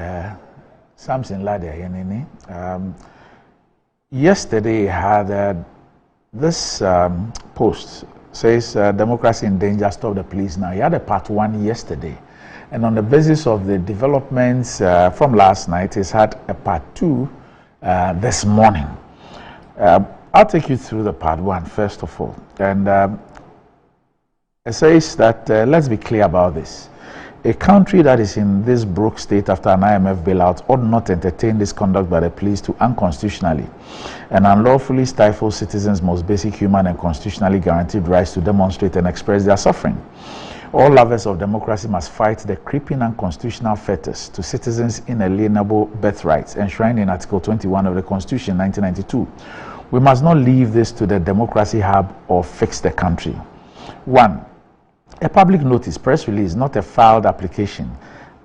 Samson Lade yesterday had this post. Says democracy in danger, stop the police now. He had a part 1 yesterday, and on the basis of the developments from last night, he's had a part 2 this morning. I'll take you through the part 1 first of all, and it says that let's be clear about this. A country that is in this broke state after an IMF bailout ought not entertain this conduct by the police to unconstitutionally and unlawfully stifle citizens' most basic human and constitutionally guaranteed rights to demonstrate and express their suffering. All lovers of democracy must fight the creeping unconstitutional fetters to citizens' inalienable birthrights enshrined in Article 21 of the Constitution 1992. We must not leave this to the democracy hub or fix the country. 1. A public notice, press release, not a filed application,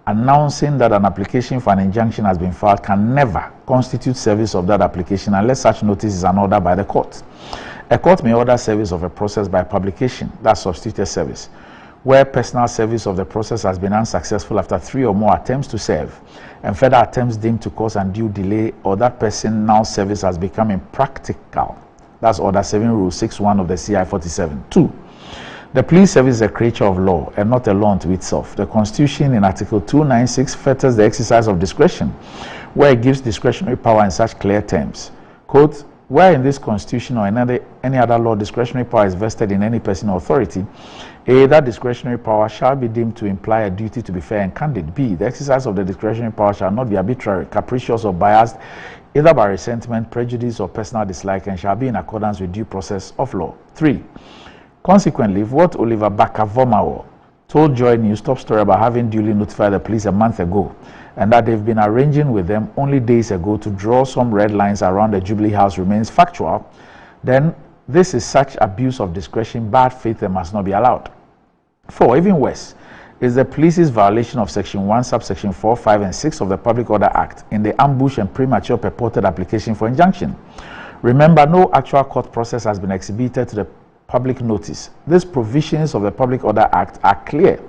announcing that an application for an injunction has been filed can never constitute service of that application unless such notice is an order by the court. A court may order service of a process by publication, that's substituted service, where personal service of the process has been unsuccessful after 3 or more attempts to serve, and further attempts deemed to cause undue delay, or that personal service has become impractical. That's Order 7 Rule 6.1 of the CI 47. 2. The police service is a creature of law and not a law unto itself. The Constitution in Article 296 fetters the exercise of discretion, where it gives discretionary power in such clear terms. Quote, where in this Constitution or in any other law discretionary power is vested in any person or authority, A, that discretionary power shall be deemed to imply a duty to be fair and candid. B, the exercise of the discretionary power shall not be arbitrary, capricious or biased, either by resentment, prejudice or personal dislike, and shall be in accordance with due process of law. 3. Consequently, if what Oliver Bakavomawo told Joy News top story about having duly notified the police a month ago, and that they've been arranging with them only days ago to draw some red lines around the Jubilee House remains factual, then this is such abuse of discretion, bad faith, and must not be allowed. 4. Even worse is the police's violation of Section 1, subsection 4, 5, and 6 of the Public Order Act in the ambush and premature purported application for injunction. Remember, no actual court process has been exhibited to the public notice. These provisions of the Public Order Act are clear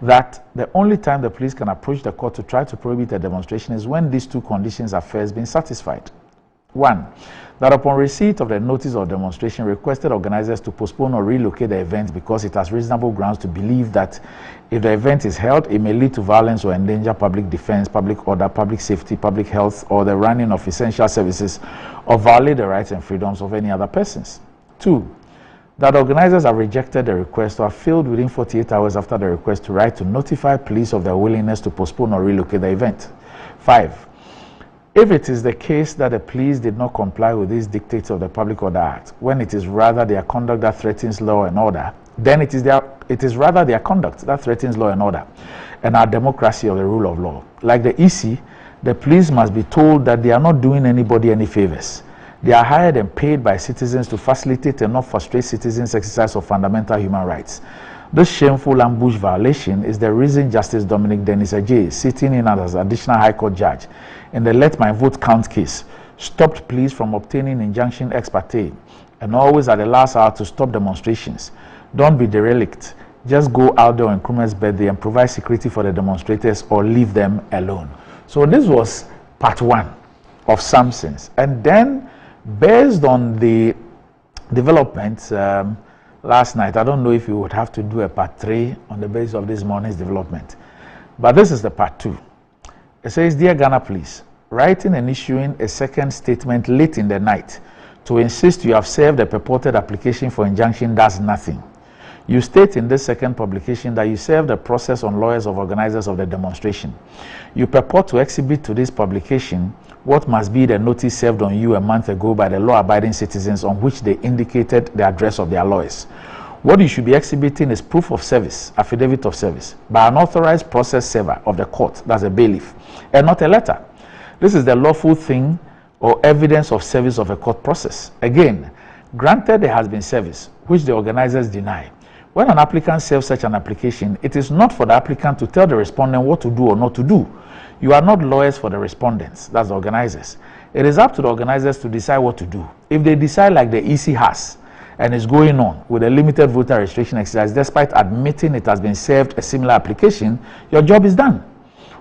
that the only time the police can approach the court to try to prohibit a demonstration is when these 2 conditions have first been satisfied. 1. That upon receipt of the notice of demonstration, requested organizers to postpone or relocate the event because it has reasonable grounds to believe that if the event is held, it may lead to violence or endanger public defense, public order, public safety, public health, or the running of essential services, or violate the rights and freedoms of any other persons. 2. That organizers have rejected the request or have failed within 48 hours after the request to write to notify police of their willingness to postpone or relocate the event. 5. If it is the case that the police did not comply with these dictates of the Public Order Act, when it is rather their conduct that threatens law and order, then it is rather their conduct that threatens law and order and our democracy or the rule of law. Like the EC, The police must be told that they are not doing anybody any favors. They are hired and paid by citizens to facilitate and not frustrate citizens' exercise of fundamental human rights. This shameful ambush violation is the reason Justice Dominic Dennis Ajay, sitting in as additional High Court judge in the Let My Vote Count case, stopped police from obtaining injunction ex parte and always at the last hour to stop demonstrations. Don't be derelict. Just go out there on Nkrumah's birthday and provide security for the demonstrators or leave them alone. So this was part 1 of Samson's. And then, based on the developments last night, I don't know if you would have to do a part 3 on the basis of this morning's development. But this is the part 2. It says, Dear Ghana Police, writing and issuing a second statement late in the night to insist you have served a purported application for injunction does nothing. You state in this second publication that you served a process on lawyers of organizers of the demonstration. You purport to exhibit to this publication what must be the notice served on you a month ago by the law-abiding citizens on which they indicated the address of their lawyers. What you should be exhibiting is proof of service, affidavit of service, by an authorized process server of the court, that's a bailiff, and not a letter. This is the lawful thing or evidence of service of a court process. Again, granted there has been service, which the organizers deny. When an applicant serves such an application, it is not for the applicant to tell the respondent what to do or not to do. You are not lawyers for the respondents, that's the organizers. It is up to the organizers to decide what to do. If they decide like the EC has, and is going on with a limited voter registration exercise, despite admitting it has been served a similar application, your job is done.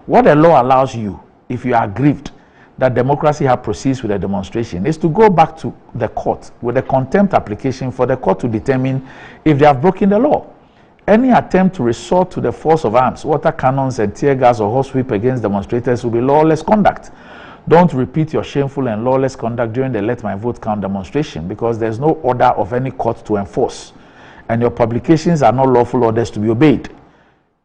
What the law allows you, if you are aggrieved that democracy have proceeds with a demonstration, is to go back to the court with a contempt application for the court to determine if they have broken the law. Any attempt to resort to the force of arms, water cannons and tear gas or horsewhip against demonstrators will be lawless conduct. Don't repeat your shameful and lawless conduct during the Let My Vote Count demonstration, because there's no order of any court to enforce, and your publications are not lawful orders to be obeyed.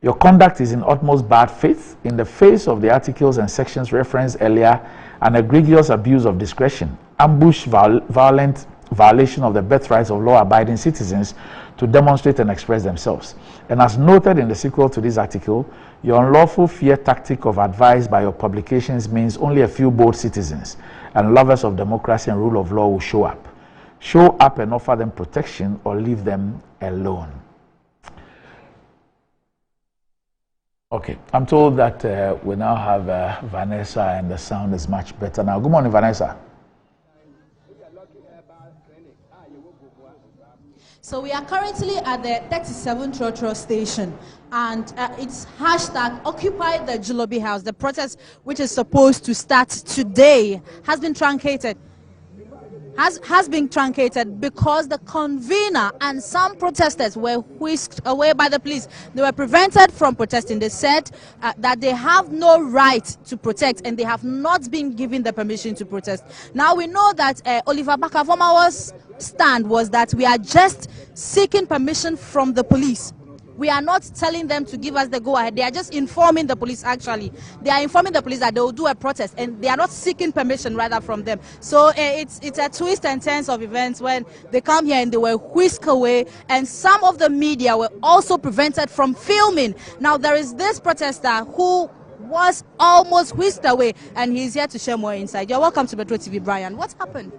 Your conduct is in utmost bad faith in the face of the articles and sections referenced earlier, an egregious abuse of discretion, ambush, violent violation of the birthrights of law-abiding citizens to demonstrate and express themselves. And as noted in the sequel to this article, your unlawful fear tactic of advice by your publications means only a few bold citizens and lovers of democracy and rule of law will show up. Show up and offer them protection or leave them alone. Okay, I'm told that we now have Vanessa and the sound is much better now. Good morning, Vanessa. So we are currently at the 37 Trotro station, and it's hashtag Occupy the Julobi House. The protest, which is supposed to start today, has been truncated. Has been truncated because the convener and some protesters were whisked away by the police. They were prevented from protesting. They said that they have no right to protest and they have not been given the permission to protest. Now we know that Oliver Baka-Vomawa's stand was that we are just seeking permission from the police. We are not telling them to give us the go-ahead. They are just informing the police, actually. They are informing the police that they will do a protest, and they are not seeking permission, rather, from them. So it's a twist and turns of events when they come here and they were whisked away, and some of the media were also prevented from filming. Now, there is this protester who was almost whisked away, and he's here to share more insight. You're welcome to Metro TV, Brian. What happened?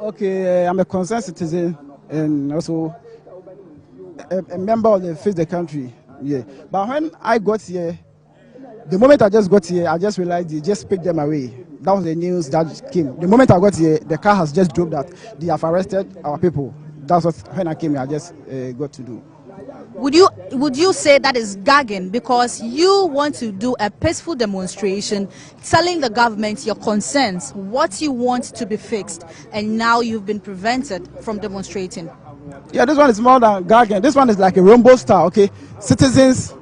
Okay, I'm a concerned citizen, and also a member of the Face the Country. Yeah. But when I got here, the moment I just got here, I just realized they just picked them away. That was the news that came. The moment I got here, the car has just drove that they have arrested our people. That's what, when I came here, I just got to do. Would you say that is gagging because you want to do a peaceful demonstration, telling the government your concerns, what you want to be fixed, and now you've been prevented from demonstrating? Yeah, this one is more than gagging. This one is like a rainbow star, okay? Citizens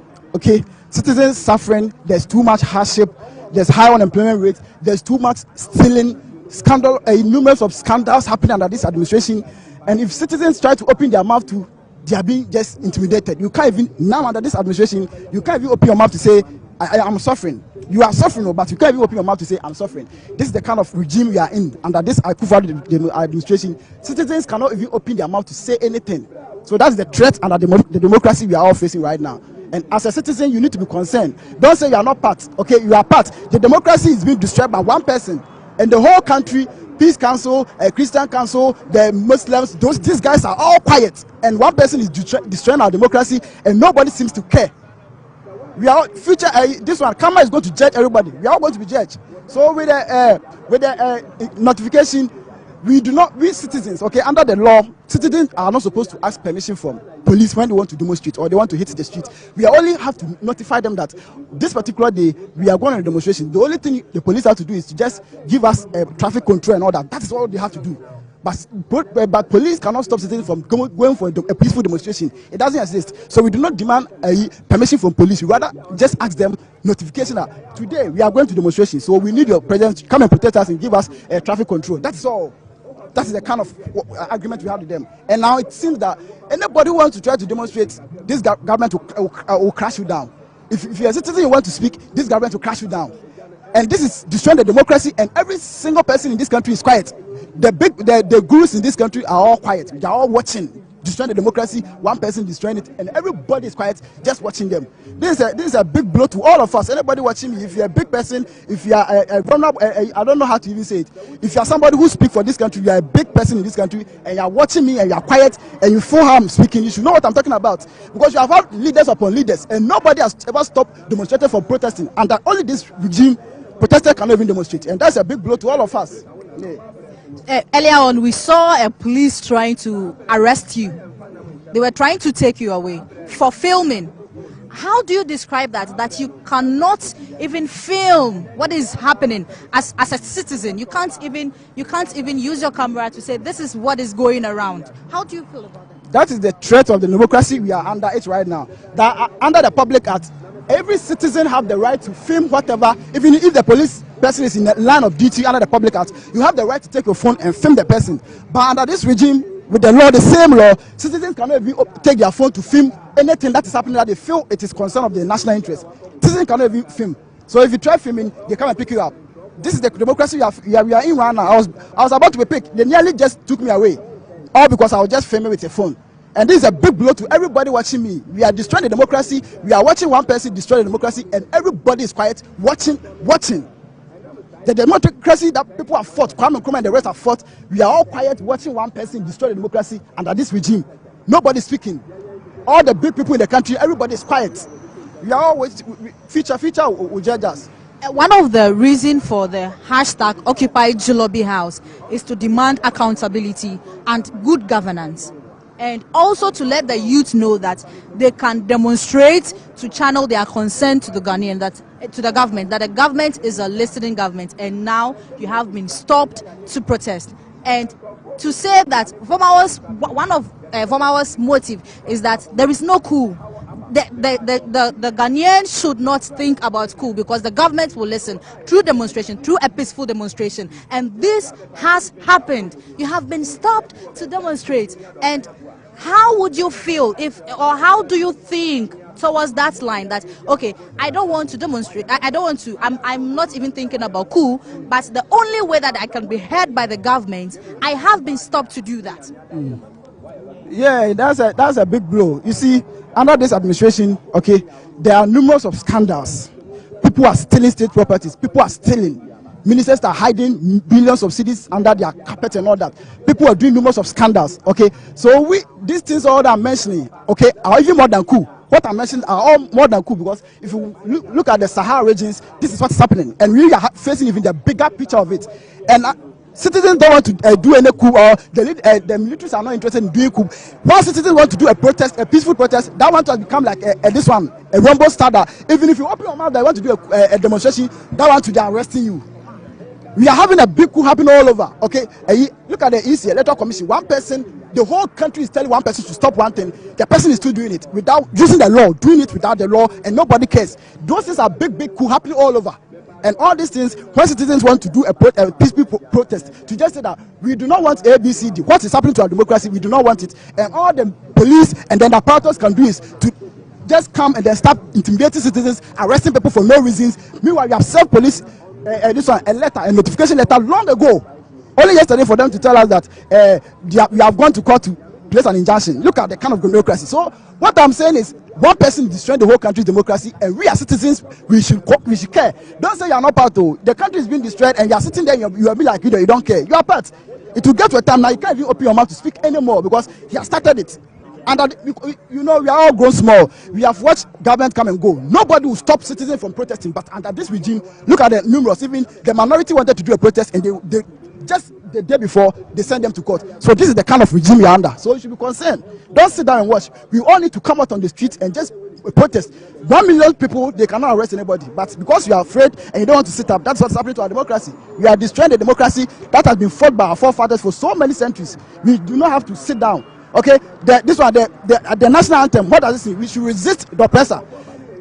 suffering. There's too much hardship. There's high unemployment rate. There's too much stealing, scandal, numerous of scandals happening under this administration. And if citizens try to open their mouth to, they are being just intimidated. You can't even, now under this administration, you can't even open your mouth to say, I'm suffering. You are suffering, but you can't even open your mouth to say, I'm suffering. This is the kind of regime we are in. Under this Akufo administration, citizens cannot even open their mouth to say anything. So that's the threat under the democracy we are all facing right now. And as a citizen, you need to be concerned. Don't say you are not part. Okay, you are part. The democracy is being destroyed by one person, and the whole country, Peace Council, Christian Council, the Muslims, these guys are all quiet, and one person is destroying our democracy, and nobody seems to care. We are future. This one, Kama is going to judge everybody. We are all going to be judged. So with the notification, we citizens, okay, under the law, citizens are not supposed to ask permission from police when they want to demonstrate or they want to hit the street. We only have to notify them that this particular day we are going on a demonstration. The only thing the police have to do is to just give us traffic control and all that. That is all they have to do. But police cannot stop citizens from going for a peaceful demonstration. It doesn't exist. So we do not demand permission from police. We rather just ask them notification that today we are going to demonstration. So we need your presence to come and protect us and give us traffic control. That's all. That is the kind of agreement we have with them. And now it seems that anybody who wants to try to demonstrate, this government will crash you down. If you're a citizen, you want to speak, this government will crash you down. And this is destroying the democracy, and every single person in this country is quiet. The gurus in this country are all quiet. They are all watching, destroying the democracy, one person destroying it, and everybody is quiet, just watching them. This is a big blow to all of us. Anybody watching me, if you're a big person, if you are a grown-up, I don't know how to even say it. If you are somebody who speaks for this country, you are a big person in this country, and you are watching me, and you are quiet, and you feel how I'm speaking, you should know what I'm talking about. Because you have had leaders upon leaders, and nobody has ever stopped demonstrating for protesting, and that only this regime, protesters cannot even demonstrate, and that's a big blow to all of us. Yeah. Earlier on, we saw a police trying to arrest you. They were trying to take you away for filming. How do you describe that? That you cannot even film what is happening as a citizen. You can't even use your camera to say this is what is going around. How do you feel about that? That is the threat of the democracy we are under it right now. That under the Public Act, every citizen have the right to film whatever, even if the police person is in the line of duty under the Public Act, you have the right to take your phone and film the person. But under this regime, with the law, the same law, citizens cannot even take their phone to film anything that is happening that they feel it is concern of the national interest. Citizens cannot even film. So if you try filming, they come and pick you up. This is the democracy we are in right now. I was about to be picked. They nearly just took me away, all because I was just filming with a phone. And this is a big blow to everybody watching me. We are destroying the democracy. We are watching one person destroy the democracy, and everybody is quiet, watching. The democracy that people have fought, Kwame Nkrumah and the rest have fought, we are all quiet, watching one person destroy the democracy under this regime. Nobody is speaking. All the big people in the country, everybody is quiet. We are always future will judge us. One of the reasons for the hashtag Occupy Jilobi House is to demand accountability and good governance, and also to let the youth know that they can demonstrate to channel their concern to the Ghanaian, to the government, that the government is a listening government, and now you have been stopped to protest. And to say that one of Vomawa's motive is that there is no coup. The Ghanaians should not think about coup, because the government will listen through demonstration, through a peaceful demonstration. And this has happened. You have been stopped to demonstrate. And how would you feel or how do you think towards that line that, okay, I don't want to demonstrate, I'm not even thinking about coup, but the only way that I can be heard by the government, I have been stopped to do that? Yeah, that's a big blow. You see, under this administration, okay, there are numerous of scandals. People are stealing state properties. People are stealing. Ministers are hiding billions of cedis under their carpet and all that. People are doing numerous of scandals. Okay, so these things all that I'm mentioning, okay, are even more than coup. What I mentioned are all more than coup, because if you look at the Sahara regions, this is what's happening, and we are facing even the bigger picture of it. And citizens don't want to do any coup, or the militaries are not interested in doing coup. Once citizens want to do a protest, a peaceful protest, that one to become like this one, a rumble starter. Even if you open your mouth that you want to do a demonstration, that one to be arresting you. We are having a big coup happening all over. Okay, look at the EC Electoral Commission. One person, the whole country is telling one person to stop one thing. The person is still doing it without using the law, doing it without the law, and nobody cares. Those things are big coup happening all over. And all these things, when citizens want to do a peaceful protest, to just say that we do not want ABCD, what is happening to our democracy, we do not want it. And all the police and then the apparatus can do is to just come and then start intimidating citizens, arresting people for no reasons. Meanwhile, we have self-police. A notification letter long ago, only yesterday, for them to tell us that we have gone to court to place an injunction. Look at the kind of democracy. So what I'm saying is, one person destroying the whole country's democracy, and we as citizens, we should care. Don't say you are not part of the country is being destroyed, and you are sitting there, you are be like you don't care. You are part. It will get to a time now you can't even open your mouth to speak anymore because he has started it. And that, you know, we are all grown small. We have watched government come and go. Nobody will stop citizens from protesting. But under this regime, look at the numerous. Even the minority wanted to do a protest, and they just the day before they sent them to court. So this is the kind of regime we are under. So you should be concerned. Don't sit down and watch. We all need to come out on the streets and just protest. 1 million people, they cannot arrest anybody. But because you are afraid and you don't want to sit up, that's what's happening to our democracy. We are destroying the democracy that has been fought by our forefathers for so many centuries. We do not have to sit down. Okay, this one, the national anthem, what does it say? We should resist the oppressor.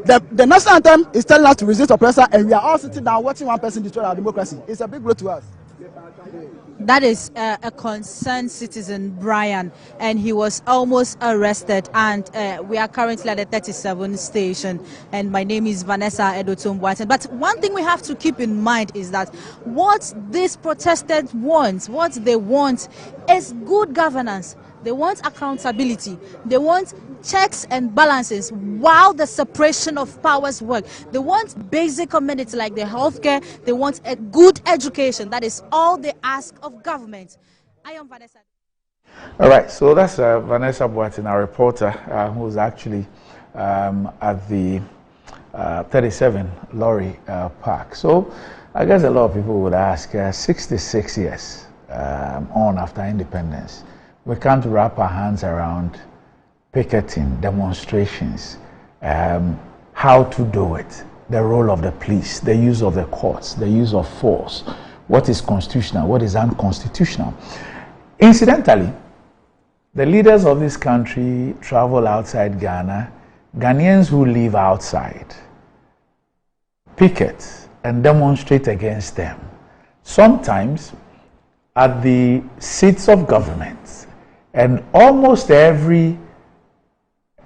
The national anthem is telling us to resist the oppressor, and we are all sitting down watching one person destroy our democracy. It's a big blow to us. That is a concerned citizen, Brian, and he was almost arrested. And we are currently at the 37 station, and my name is Vanessa Edotum-Boateng. But one thing we have to keep in mind is that what these protesters want, what they want is good governance. They want accountability. They want checks and balances while the separation of powers work. They want basic amenities like the healthcare. They want a good education. That is all they ask of government. I am Vanessa. All right, so that's Vanessa Boateng, our reporter, who's actually at the 37 Lorry Park. So I guess a lot of people would ask, 66 years on after independence, we can't wrap our hands around picketing, demonstrations, how to do it, the role of the police, the use of the courts, the use of force, what is constitutional, what is unconstitutional. Incidentally, the leaders of this country travel outside Ghana. Ghanaians who live outside picket and demonstrate against them, sometimes at the seats of government. And almost every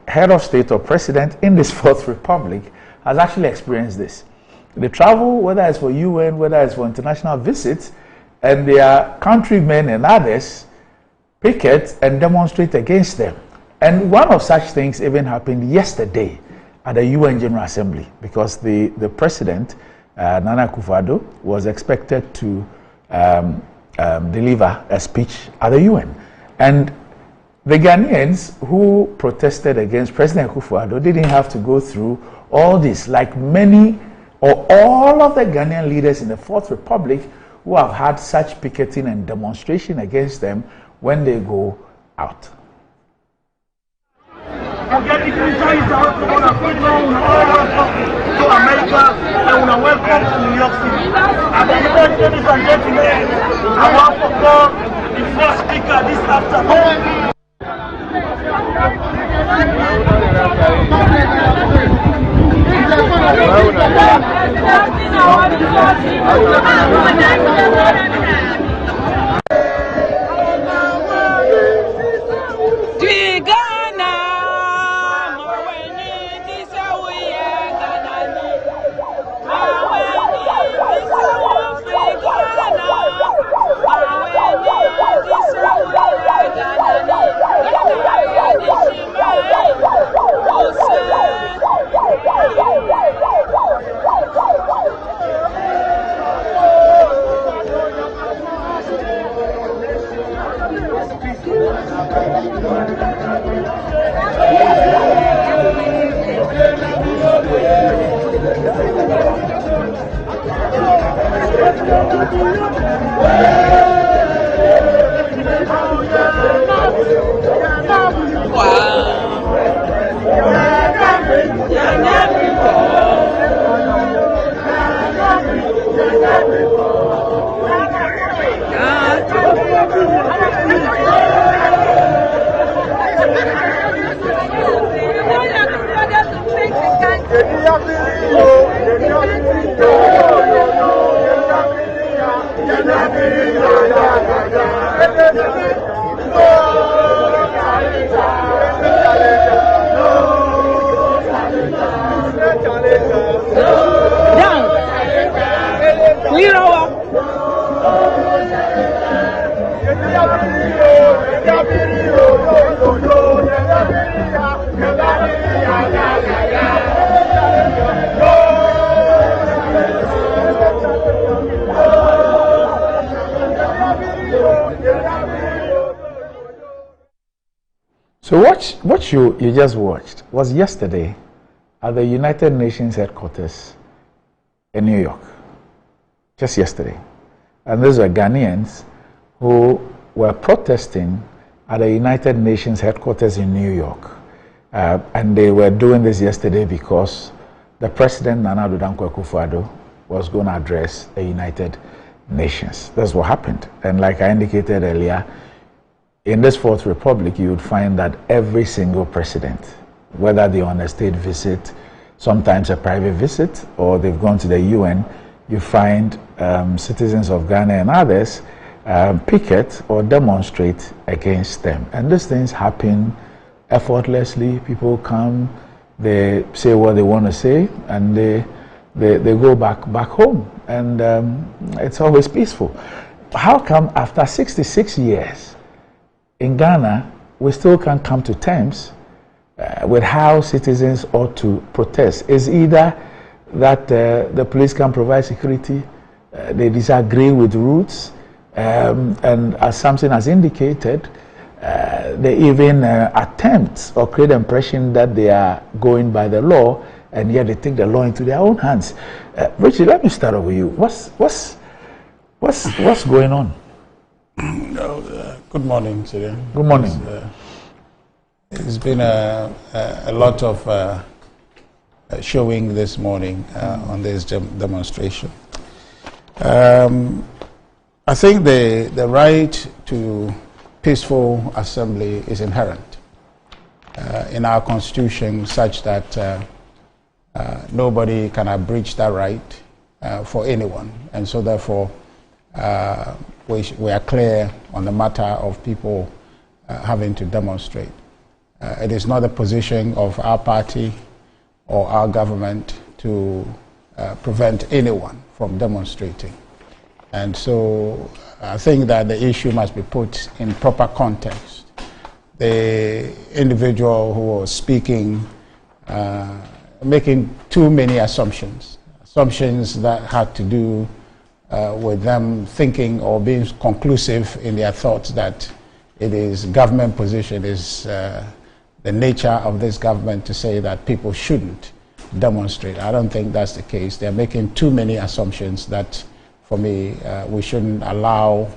head of state or president in this Fourth Republic has actually experienced this. They travel, whether it's for UN, whether it's for international visits, and their countrymen and others picket and demonstrate against them. And one of such things even happened yesterday at the UN General Assembly, because the president, Nana Akufo-Addo, was expected to deliver a speech at the UN. And the Ghanaians who protested against President Akufo-Addo didn't have to go through all this, like many or all of the Ghanaian leaders in the Fourth Republic who have had such picketing and demonstration against them when they go out. Welcome to New York City. Ladies and gentlemen, I want to call the first speaker this afternoon. Down. So what you just watched was yesterday at the United Nations headquarters in New York. Just yesterday. And those were Ghanaians who were protesting at the United Nations headquarters in New York. And they were doing this yesterday because the President, Nana Addo Dankwa Akufo-Addo, was going to address the United Nations. That's what happened. And like I indicated earlier, in this Fourth Republic, you would find that every single president, whether they're on a state visit, sometimes a private visit, or they've gone to the UN, you find citizens of Ghana and others picket or demonstrate against them. And these things happen effortlessly. People come, they say what they want to say, and they go back home. And it's always peaceful. How come after 66 years in Ghana, we still can't come to terms with how citizens ought to protest? It's either that the police can provide security, they disagree with routes, and as Samson has indicated, they even attempt or create the impression that they are going by the law, and yet they take the law into their own hands. Richie, let me start off with you. What's going on? Good morning, Syria. Good morning. It's been a lot of showing this morning on this demonstration. I think the right to peaceful assembly is inherent in our constitution, such that nobody can abridge that right for anyone, and so therefore we are clear on the matter of people having to demonstrate. It is not the position of our party or our government to prevent anyone from demonstrating. And so I think that the issue must be put in proper context. The individual who was speaking, making too many assumptions that had to do with them thinking or being conclusive in their thoughts that it is government position, is the nature of this government to say that people shouldn't demonstrate. I don't think that's the case. They're making too many assumptions that, for me, we shouldn't allow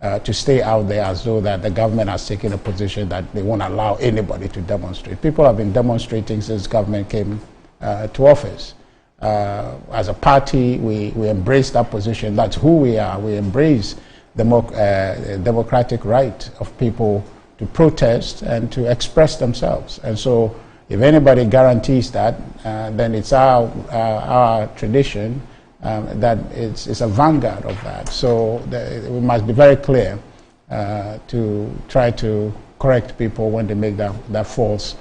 to stay out there as though that the government has taken a position that they won't allow anybody to demonstrate. People have been demonstrating since government came to office. As a party, we embrace that position. That's who we are. We embrace the democratic right of people to protest and to express themselves. And so if anybody guarantees that, then it's our tradition that it's a vanguard of that. So we must be very clear to try to correct people when they make that false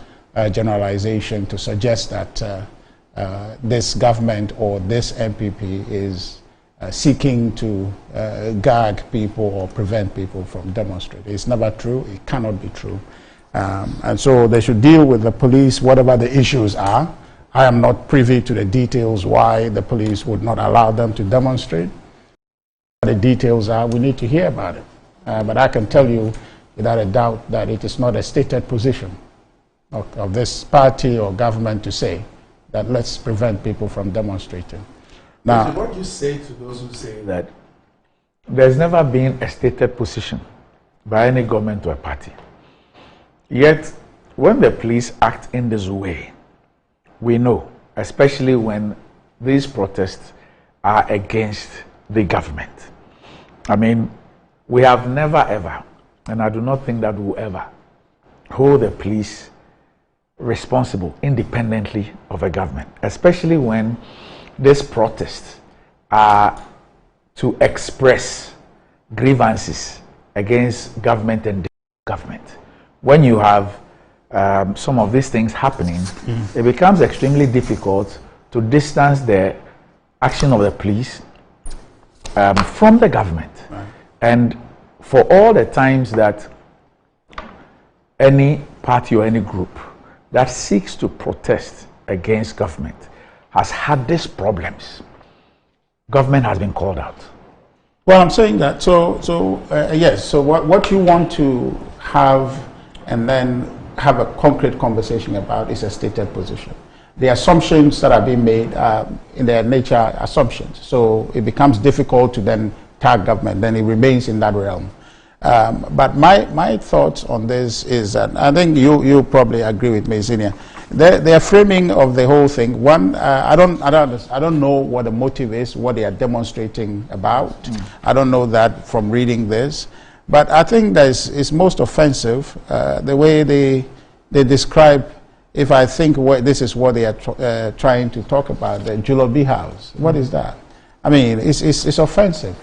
generalization to suggest that this government or this MPP is seeking to gag people or prevent people from demonstrating. It's never true. It cannot be true. And so they should deal with the police, whatever the issues are. I am not privy to the details why the police would not allow them to demonstrate. The details are, we need to hear about it. But I can tell you without a doubt that it is not a stated position of this party or government to say that let's prevent people from demonstrating. Now, what do you say to those who say that there's never been a stated position by any government or a party? Yet, when the police act in this way, we know, especially when these protests are against the government. I mean, we have never ever, and I do not think that we will ever, hold the police responsible independently of a government, especially when these protests are to express grievances against government and government. When you have some of these things happening, it becomes extremely difficult to distance the action of the police from the government. Right. And for all the times that any party or any group that seeks to protest against government has had these problems, government has been called out. Well, I'm saying that. Yes. So what you want to have, and then have a concrete conversation about is a stated position. The assumptions that are being made are in their nature assumptions, so it becomes difficult to then tag government, then it remains in that realm. But my thoughts on this is that I think you probably agree with me, Zinia. Their framing of the whole thing. One, I don't know what the motive is, what they are demonstrating about. I don't know that from reading this, but I think that is most offensive the way they describe. If I think this is what they are trying to talk about, the Julobi House. What is that? I mean, it's offensive.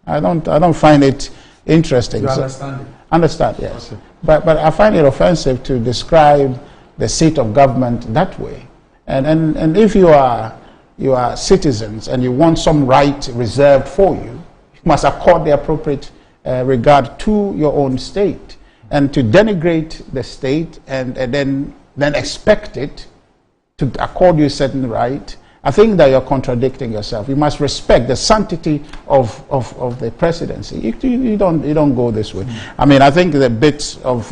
I don't find it interesting. You understand it? Understand, yes. Okay. But I find it offensive to describe the seat of government that way. And if you are citizens and you want some right reserved for you, you must accord the appropriate regard to your own state. And to denigrate the state and then expect it to accord you a certain right, I think that you're contradicting yourself. You must respect the sanctity of the presidency. You don't go this way. I mean, I think the bit of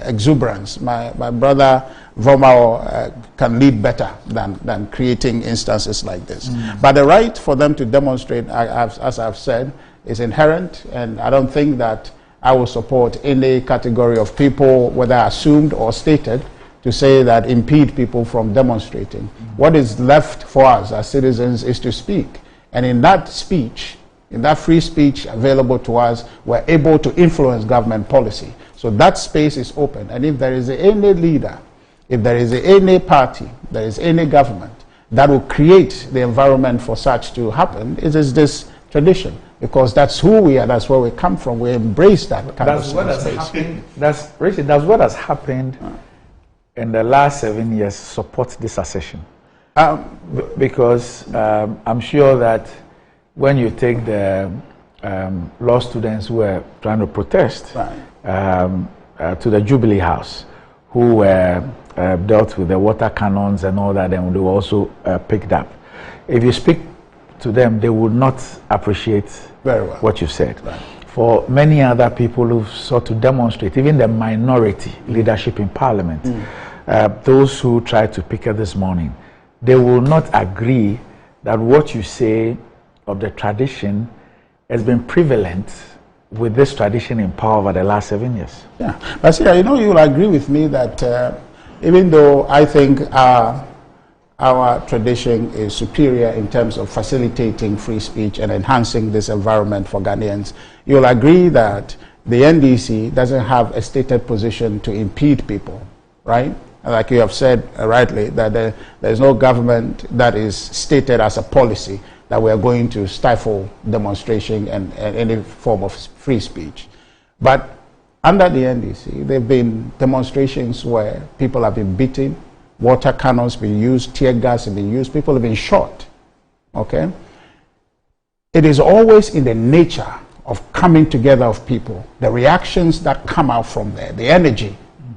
exuberance, my brother Vomao can lead better than creating instances like this. But the right for them to demonstrate, as I've said, is inherent, and I don't think that I will support any category of people, whether assumed or stated, to say that impede people from demonstrating. What is left for us as citizens is to speak. And in that speech, in that free speech available to us, we're able to influence government policy. So that space is open. And if there is any leader, if there is any party, there is any government that will create the environment for such to happen, it is this tradition. Because that's who we are, that's where we come from. We embrace that kind of space. That's what has happened in the last 7 years. Support this accession. Because I'm sure that when you take the law students who were trying to protest to the Jubilee House, who were dealt with the water cannons and all that, and they were also picked up. If you speak to them, they would not appreciate very well what you said. Right. For many other people who sought to demonstrate, even the minority leadership in parliament, those who tried to picket this morning, they will not agree that what you say of the tradition has been prevalent with this tradition in power over the last 7 years. Yeah, but see, you know, you will agree with me that even though I think our tradition is superior in terms of facilitating free speech and enhancing this environment for Ghanaians, you'll agree that the NDC doesn't have a stated position to impede people, right? Like you have said rightly, that there's no government that is stated as a policy that we are going to stifle demonstration and any form of free speech. But under the NDC, there have been demonstrations where people have been beaten, water cannons been used, tear gas have been used, people have been shot, okay? It is always in the nature of coming together of people, the reactions that come out from there, the energy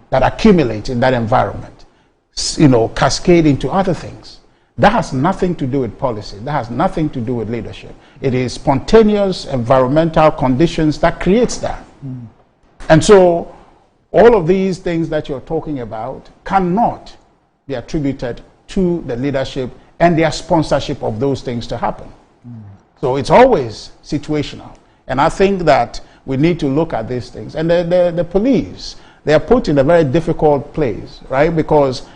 that accumulates in that environment, you know, cascade into other things. That has nothing to do with policy. That has nothing to do with leadership. It is spontaneous environmental conditions that creates that. And so all of these things that you're talking about cannot be attributed to the leadership and their sponsorship of those things to happen. So it's always situational. And I think that we need to look at these things. And the police, they are put in a very difficult place, right? Because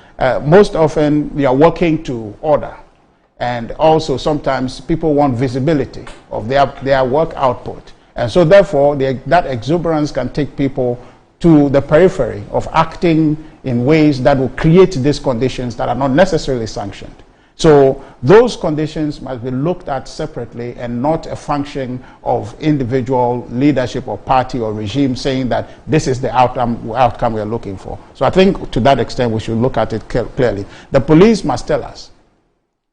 most often they are working to order. And also sometimes people want visibility of their work output. And so therefore, that exuberance can take people to the periphery of acting in ways that will create these conditions that are not necessarily sanctioned. So those conditions must be looked at separately and not a function of individual leadership or party or regime saying that this is the outcome we are looking for. So I think to that extent we should look at it clearly. The police must tell us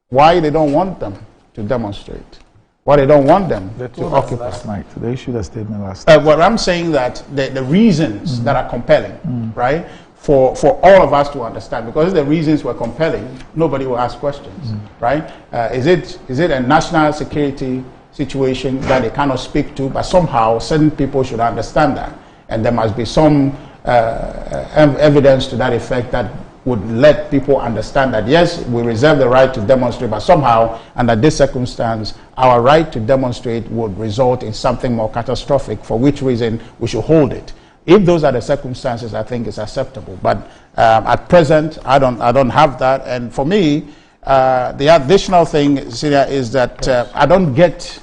why they don't want them to demonstrate, why they don't want them to occupy. Last night, they issued a statement last night. Well, I'm saying that the reasons that are compelling, right? For all of us to understand, because if the reasons were compelling, nobody will ask questions, right? Is it a national security situation that they cannot speak to, but somehow certain people should understand that, and there must be some evidence to that effect that would let people understand that, yes, we reserve the right to demonstrate, but somehow, under this circumstance, our right to demonstrate would result in something more catastrophic, for which reason we should hold it. If those are the circumstances, I think it's acceptable. But at present, I don't have that. And for me, the additional thing, Syria, is that I don't get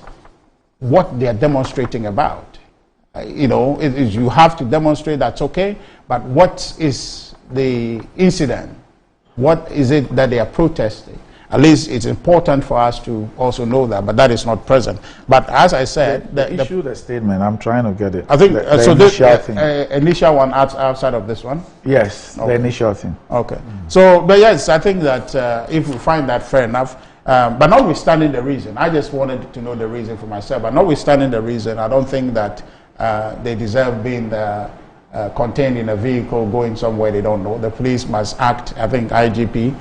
what they are demonstrating about. You have to demonstrate, that's okay, but what is the incident? What is it that they are protesting? At least it's important for us to also know that, but that is not present. But as I said, they issued a statement. I'm trying to get it. I think the so. Initial thing. Initial one outside of this one. Yes, okay. The initial thing. Okay. So, but yes, I think that if we find that fair enough, but notwithstanding the reason, I just wanted to know the reason for myself. But notwithstanding the reason, I don't think that they deserve being contained in a vehicle going somewhere they don't know. The police must act. I think IGP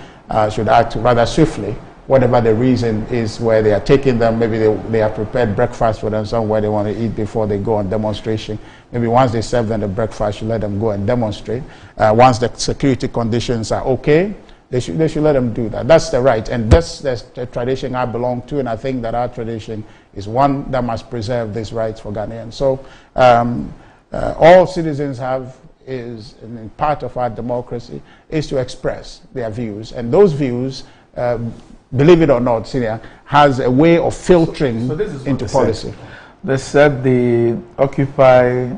should act rather swiftly, whatever the reason is where they are taking them. Maybe they have prepared breakfast for them somewhere they want to eat before they go on demonstration. Maybe once they serve them the breakfast, you let them go and demonstrate. Once the security conditions are okay, they should let them do that. That's the right, and that's the tradition I belong to, and I think that our tradition is one that must preserve these rights for Ghanaians. So all citizens have is, and part of our democracy, is to express their views, and those views, believe it or not, Syria has a way of filtering into policy. They said the Occupy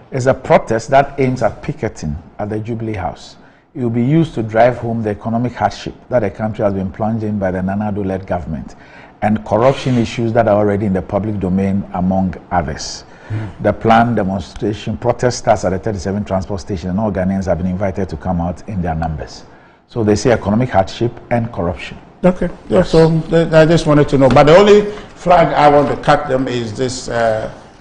is a protest that aims at picketing at the Jubilee House. It will be used to drive home the economic hardship that the country has been plunged in by the Nana Addo-led government and corruption issues that are already in the public domain, among others. The planned demonstration protest starts at the 37 transport station, and all Ghanaians have been invited to come out in their numbers. So they say economic hardship and corruption. Okay, yeah, so I just wanted to know. But the only flag I want to cut them is this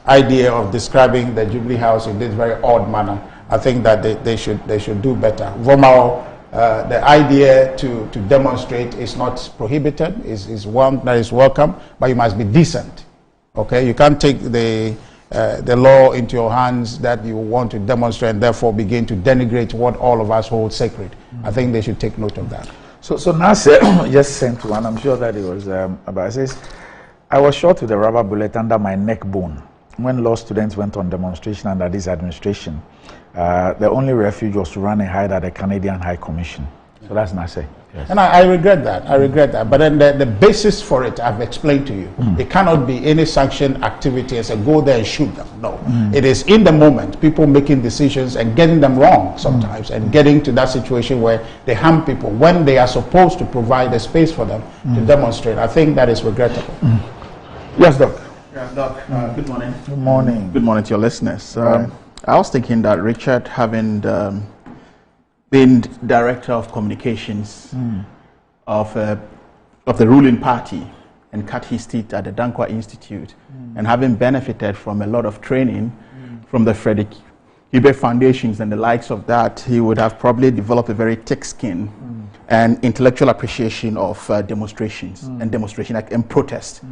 idea of describing the Jubilee House in this very odd manner. I think that they should do better. Vomao, the idea to demonstrate is not prohibited, is one that is welcome, but you must be decent. Okay, you can't take the law into your hands that you want to demonstrate and therefore begin to denigrate what all of us hold sacred. I think they should take note of that. So Nasser just sent one, I'm sure that it was about, it says, I was shot with a rubber bullet under my neck bone when law students went on demonstration under this administration. The only refuge was to run and hide at the Canadian High Commission. So that's Nasser. Yes. And I regret that. I regret that. But then the basis for it, I've explained to you. It cannot be any sanctioned activity and say, go there and shoot them. No. It is in the moment, people making decisions and getting them wrong sometimes and getting to that situation where they harm people when they are supposed to provide a space for them to demonstrate. I think that is regrettable. Yes, Doc. Yeah, Doc, good morning. Good morning. Good morning to your listeners. I was thinking that Richard, having been director of communications of the ruling party and cut his teeth at the Dankwa Institute, and having benefited from a lot of training from the Frederick Ebert Foundations and the likes of that, he would have probably developed a very thick skin and intellectual appreciation of demonstrations and protest.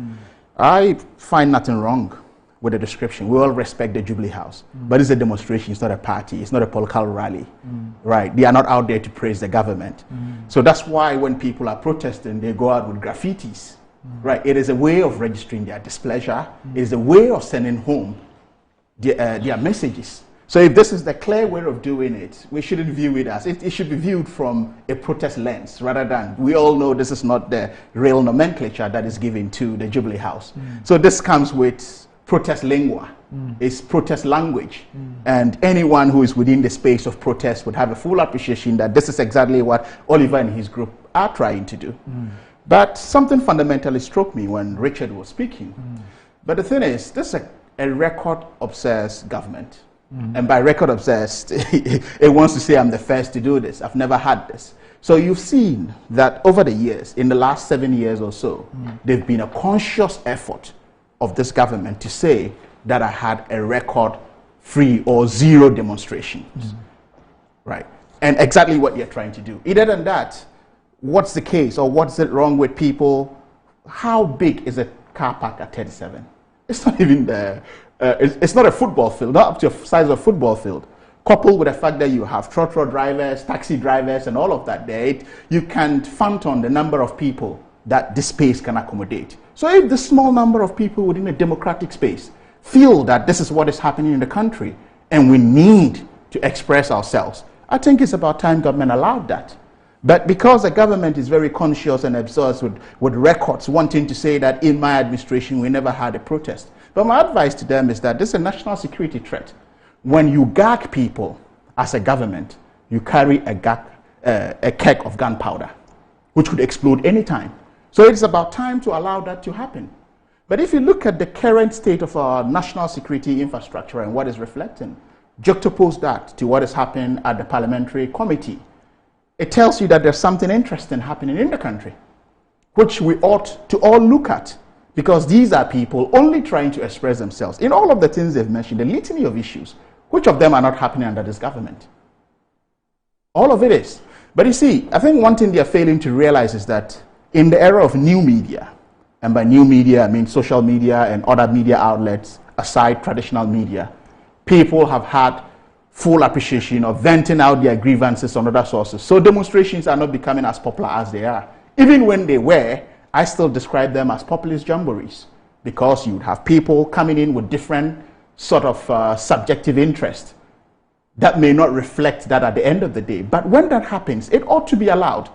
I find nothing wrong with the description. We all respect the Jubilee House, but it's a demonstration, it's not a party, it's not a political rally, right? They are not out there to praise the government. So that's why when people are protesting, they go out with graffitis, right? It is a way of registering their displeasure. It is a way of sending home their messages. So if this is the clear way of doing it, we shouldn't view it as, it should be viewed from a protest lens rather than, we all know this is not the real nomenclature that is given to the Jubilee House. So this comes with protest lingua, is protest language. And anyone who is within the space of protest would have a full appreciation that this is exactly what Oliver and his group are trying to do. But something fundamentally struck me when Richard was speaking. But the thing is, this is a record-obsessed government. And by record-obsessed, it wants to say I'm the first to do this. I've never had this. So you've seen that over the years, in the last 7 years or so, there's been a conscious effort of this government to say that I had a record-free or zero demonstrations, right? And exactly what you're trying to do. Other than that, what's the case or what's it wrong with people? How big is a car park at 37? It's not even there. It's not a football field, not up to the size of a football field. coupled with the fact that you have trotro drivers, taxi drivers, and all of that there, you can phantom the number of people that this space can accommodate. So if the small number of people within a democratic space feel that this is what is happening in the country and we need to express ourselves, I think it's about time government allowed that. But because the government is very conscious and obsessed with records, wanting to say that in my administration we never had a protest. But my advice to them is that this is a national security threat. When you gag people as a government, you carry a keg of gunpowder, which could explode anytime. So it's about time to allow that to happen. But if you look at the current state of our national security infrastructure and what is reflecting, juxtapose that to what is happening at the parliamentary committee, it tells you that there's something interesting happening in the country, which we ought to all look at, because these are people only trying to express themselves. In all of the things they've mentioned, the litany of issues, which of them are not happening under this government? All of it is. But you see, I think one thing they are failing to realize is that in the era of new media, and by new media I mean social media and other media outlets aside traditional media, people have had full appreciation of venting out their grievances on other sources. So demonstrations are not becoming as popular as they are. Even when they were, I still describe them as populist jamborees, because you'd have people coming in with different sort of subjective interest that may not reflect that at the end of the day. But when that happens, it ought to be allowed.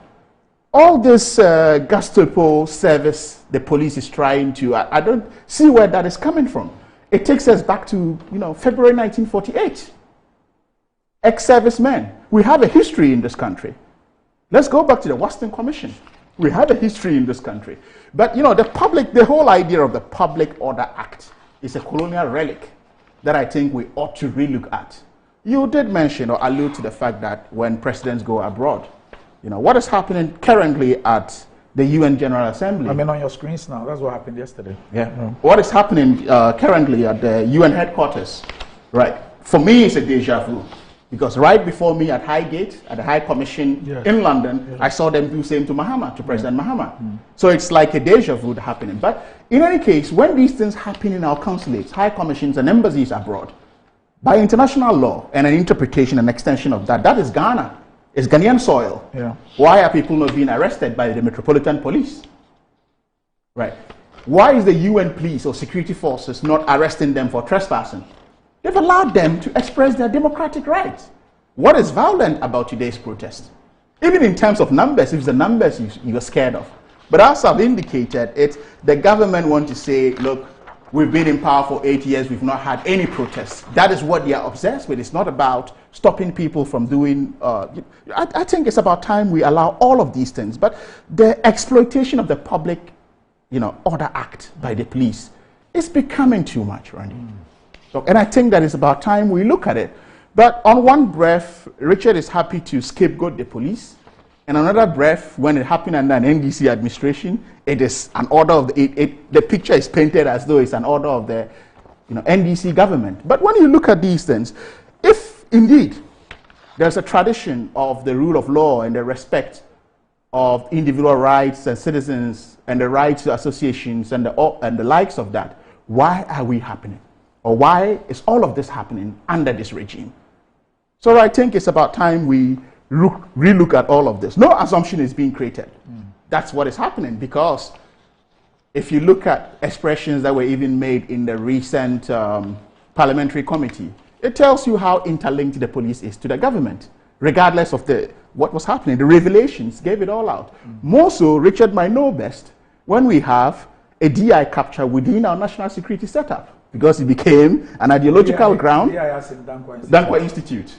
All this Gestapo service the police is trying to, I don't see where that is coming from. It takes us back to, February 1948. Ex-servicemen. We have a history in this country. Let's go back to the Western Commission. We have a history in this country. But, the whole idea of the Public Order Act is a colonial relic that I think we ought to relook at. You did mention or allude to the fact that when presidents go abroad, what is happening currently at the UN General Assembly. I mean, on your screens now. That's what happened yesterday. Yeah. What is happening currently at the UN headquarters, right? For me, it's a deja vu. Because right before me at Highgate, at the High Commission in London, I saw them do the same to Mahama, to President Mahama. So it's like a deja vu happening. But in any case, when these things happen in our consulates, high commissions and embassies abroad, by international law and an interpretation and extension of that, that is Ghana. It's Ghanaian soil. Yeah. Why are people not being arrested by the Metropolitan Police? Right. Why is the UN police or security forces not arresting them for trespassing? They've allowed them to express their democratic rights. What is violent about today's protest? Even in terms of numbers, it's the numbers you're scared of. But as I've indicated, the government want to say, look, we've been in power for 8 years, we've not had any protests. That is what they are obsessed with. It's not about stopping people from doing, I think it's about time we allow all of these things. But the exploitation of the Public Order Act by the police is becoming too much, Randy. And I think that it's about time we look at it. But on one breath, Richard is happy to scapegoat the police. And another breath, when it happened under an NDC administration, it is an order of the picture is painted as though it's an order of the NDC government. But when you look at these things, if indeed there's a tradition of the rule of law and the respect of individual rights and citizens and the rights to associations and the likes of that, why are we happening? Or why is all of this happening under this regime? So I think it's about time we relook at all of this. No assumption is being created. That's what is happening, because if you look at expressions that were even made in the recent parliamentary committee, it tells you how interlinked the police is to the government, regardless of what was happening. The revelations gave it all out. More so, Richard might know best, when we have a DI capture within our national security setup, because it became an ideological ground. DIS in Dankwa Institute.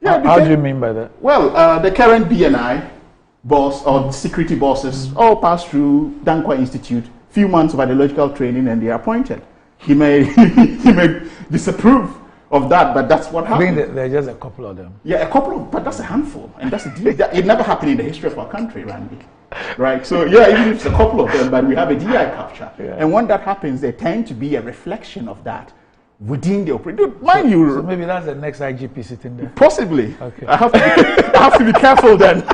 Yeah, how do you mean by that? Well, the current BNI boss or security bosses all pass through Dankwa Institute, few months of ideological training, and they are appointed. He may disapprove of that, but that's what happened. I think there are just a couple of them. Yeah, a couple of, but that's a handful, and that's it never happened in the history of our country, Randy. Right, so yeah, even if it's a couple of them, but we have a DI capture. Yeah. And when that happens, they tend to be a reflection of that within the operation. Mind you. So maybe that's the next IGP sitting there. Possibly. Okay. I have to be careful then.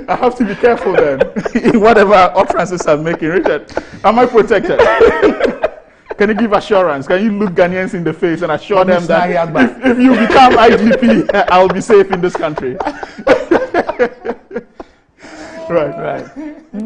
I have to be careful then in whatever utterances I'm making, Richard. Am I protected? Can you give assurance? Can you look Ghanaians in the face and assure them that if you become IGP, I'll be safe in this country? Right.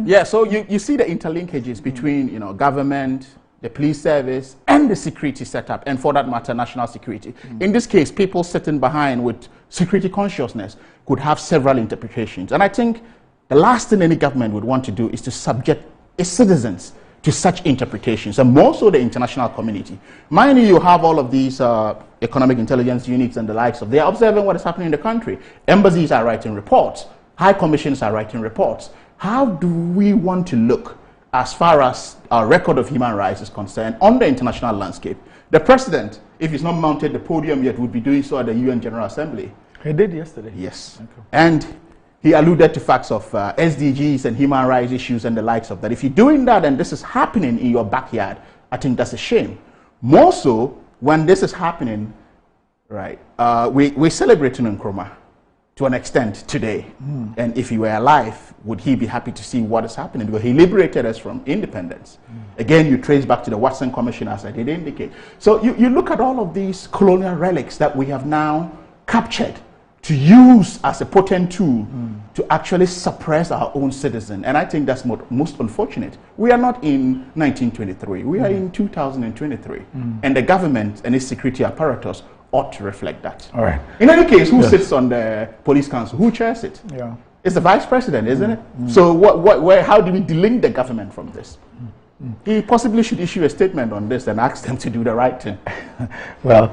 Yeah, so you see the interlinkages between, government, the police service, and the security setup, and for that matter, national security. In this case, people sitting behind with security consciousness could have several interpretations. And I think the last thing any government would want to do is to subject its citizens to such interpretations, and more so the international community. Mind you have all of these economic intelligence units and the likes of, they are observing what is happening in the country. Embassies are writing reports. High commissions are writing reports. How do we want to look as far as our record of human rights is concerned on the international landscape? The president, if he's not mounted the podium yet, would be doing so at the UN General Assembly. He did yesterday. Yes. Okay. And he alluded to facts of SDGs and human rights issues and the likes of that. If you're doing that and this is happening in your backyard, I think that's a shame. More so when this is happening, right, we're celebrating Nkrumah to an extent today. And if he were alive, would he be happy to see what is happening? Because he liberated us from independence. Again, you trace back to the Watson Commission, as I did indicate. So you look at all of these colonial relics that we have now captured to use as a potent tool to actually suppress our own citizen. And I think that's most unfortunate. We are not in 1923. We are in 2023. And the government and its security apparatus ought to reflect that. All right. In any case, who sits on the police council? Who chairs it? Yeah. It's the vice president, isn't it? So how do we delink the government from this? He possibly should issue a statement on this and ask them to do the right thing. Well,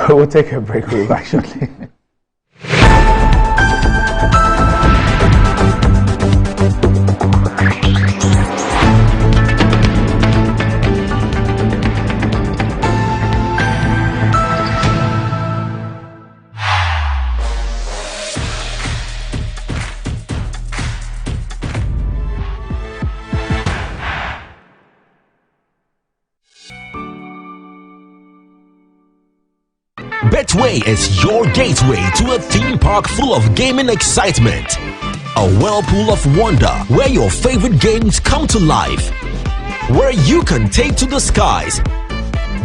we'll take a break. We'll actually. Betway is your gateway to a theme park full of gaming excitement. A whirlpool of wonder where your favorite games come to life. Where you can take to the skies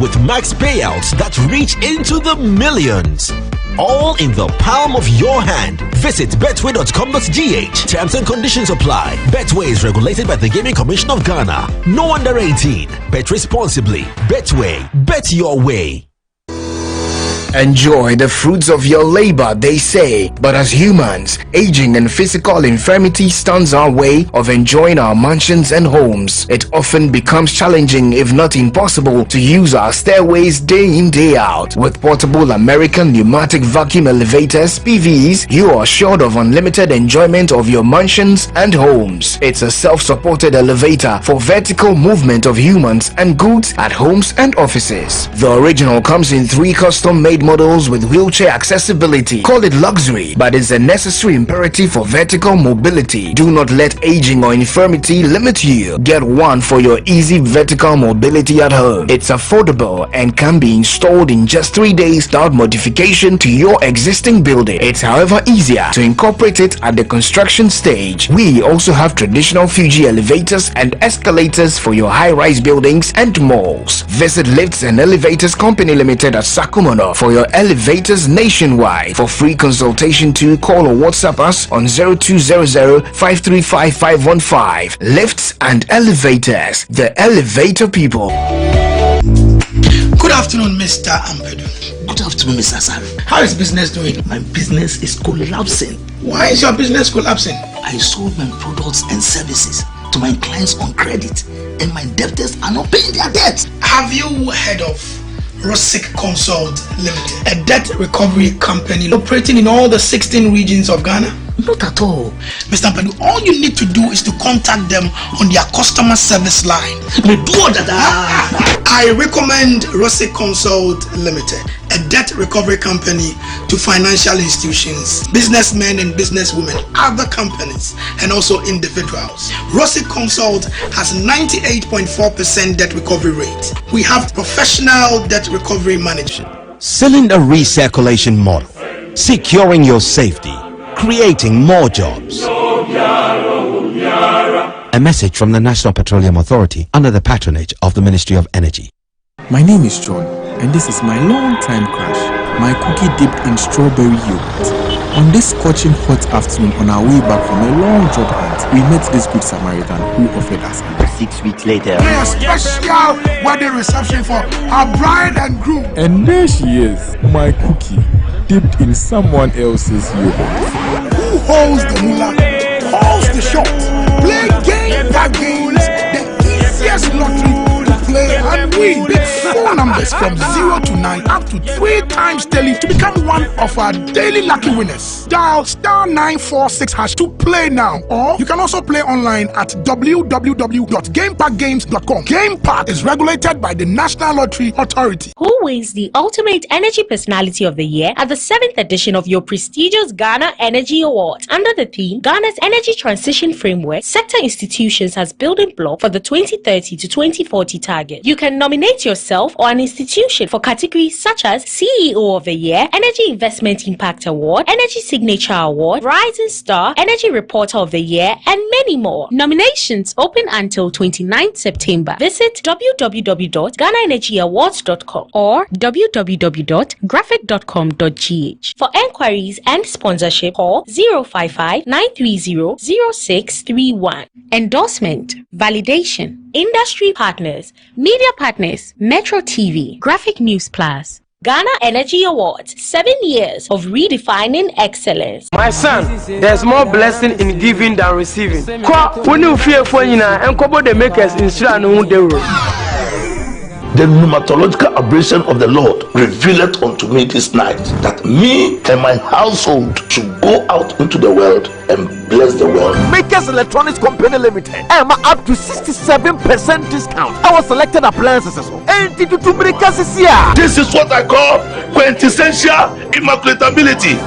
with max payouts that reach into the millions. All in the palm of your hand. Visit betway.com.gh. Terms and conditions apply. Betway is regulated by the Gaming Commission of Ghana. No under 18. Bet responsibly. Betway. Bet your way. Enjoy the fruits of your labor, they say, but as humans, aging and physical infirmity stands our way of enjoying our mansions and homes. It often becomes challenging, if not impossible, to use our stairways day in, day out. With portable American pneumatic vacuum elevators, PVs, you are assured of unlimited enjoyment of your mansions and homes. It's a self-supported elevator for vertical movement of humans and goods at homes and offices. The original comes in 3 custom-made models with wheelchair accessibility. Call it luxury, but it's a necessary imperative for vertical mobility. Do not let aging or infirmity limit you. Get one for your easy vertical mobility at home. It's affordable and can be installed in just 3 days without modification to your existing building. It's however easier to incorporate it at the construction stage. We also have traditional Fuji elevators and escalators for your high-rise buildings and malls. Visit Lifts and Elevators Company Limited at Sakumono for your elevators nationwide. For free consultation to call or WhatsApp us on 0200-535-515. Lifts and Elevators, the elevator people. Good afternoon, Mr. Ampedu. Good afternoon, Mr. Asare. How is business doing? My business is collapsing. Why is your business collapsing? I sold my products and services to my clients on credit, and my debtors are not paying their debts. Have you heard of Rosic Consult Limited, a debt recovery company operating in all the 16 regions of Ghana? Not at all. Mr. Ampedu, all you need to do is to contact them on their customer service line. I recommend Rosic Consult Limited, a debt recovery company to financial institutions, businessmen and businesswomen, other companies, and also individuals. Rosic Consult has 98.4% debt recovery rate. We have professional debt recovery management. Cylinder recirculation model, securing your safety, creating more jobs. A message from the National Petroleum Authority under the patronage of the Ministry of Energy. My name is John, and this is my long-time crush, my cookie dipped in strawberry yogurt. On this scorching hot afternoon on our way back from a long job hunt, we met this good Samaritan who offered us 6 weeks later. A special wedding reception for our bride and groom. And there she is, my cookie, dipped in someone else's yogurt. Who holds the moolah, holds the shot. Play game by games, the easiest lottery to play and win. Pick 4 numbers from 0 to 9 up to 3 times daily to become one of our daily lucky winners. Dial *946# to play now, or you can also play online at www.gamepackgames.com. Game Park is regulated by the National Lottery Authority. Who wins the Ultimate Energy Personality of the Year at the 7th edition of your prestigious Ghana Energy Awards? Under the theme, Ghana's Energy Transition Framework, Sector Institutions as Building Block for the 2030 to 2040 target. You can nominate yourself or an institution for categories such as CEO of the Year, Energy Investment Impact Award, Energy Signature Award, Rising Star, Energy Reporter of the Year, and many more. Nominations open until 29th September. Visit www.GhanaEnergyAwards.com or www.graphic.com.gh. For enquiries and sponsorship, call 055-930-0631. Endorsement, validation, industry partners, media partners, Metro TV, Graphic News Plus. Ghana Energy Awards, 7 years of redefining excellence. My son, there's more blessing in giving than receiving. When you fear for you now, and couple the makers in The pneumatological abrasion of the Lord revealed unto me this night that me and my household should go out into the world and bless the world. Makers Electronics Company Limited, up to 67% discount. Our selected appliances. This is what I call quintessential immaculatability.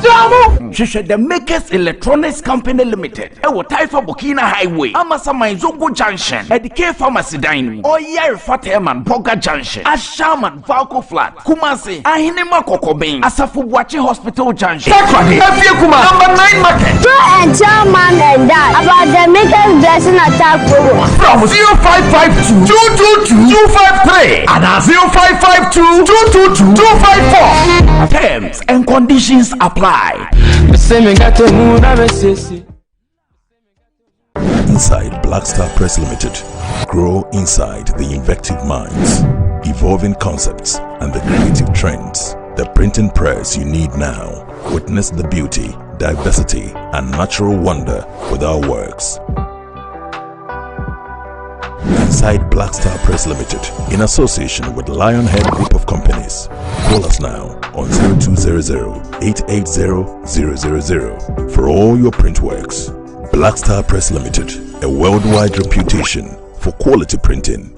The Makers Electronics Company Limited. Taifa Burkina Highway, Amasama Zongo Junction, at the K Pharmacy Dining, or Yer Fateman Boga Junction, Ashaman Valco Flat, Kumasi, Ahinema Kokobin, Asafuwachi Hospital Junction. Number 9 Market. Chairman and that about the Makers Blessing Attack program from 0552 222 253 and 0552 222 254. Terms and conditions apply. Inside Blackstar Press Limited, grow inside the invective minds, evolving concepts and the creative trends. The printing press you need now. Witness the beauty, diversity, and natural wonder with our works. Inside Blackstar Press Limited, in association with Lionhead Group of Companies. Call us now on 0200-880-000 for all your print works. Blackstar Press Limited, a worldwide reputation for quality printing.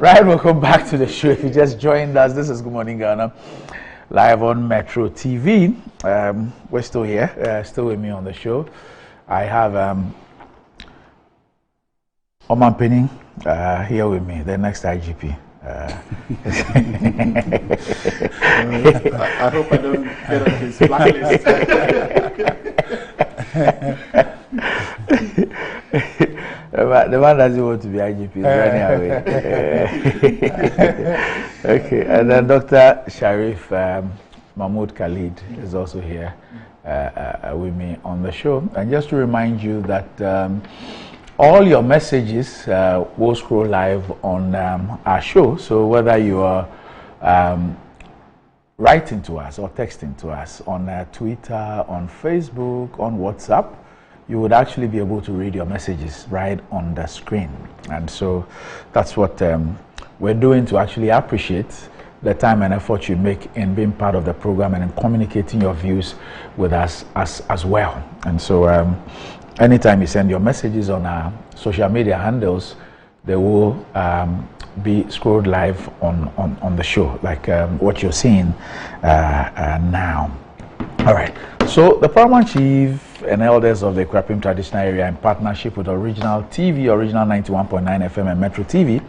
Right, welcome back to the show. If you just joined us, this is Good Morning Ghana, live on Metro TV. We're still here, still with me on the show. I have Oman Penning here with me, the next IGP. I hope I don't get on his blacklist. The man doesn't want to be IGP. Running away. Okay, and then Dr. Sharif Mahmoud Khalid is also here with me on the show. And just to remind you that all your messages will scroll live on our show. So whether you are writing to us or texting to us on Twitter, on Facebook, on WhatsApp, you would actually be able to read your messages right on the screen. And so that's what we're doing to actually appreciate the time and effort you make in being part of the program and in communicating your views with us as well. And so anytime you send your messages on our social media handles, they will be scrolled live on the show, like what you're seeing now. All right, so the Paramount Chief and elders of the Kwapim traditional area, in partnership with Original TV, Original 91.9 FM and Metro TV,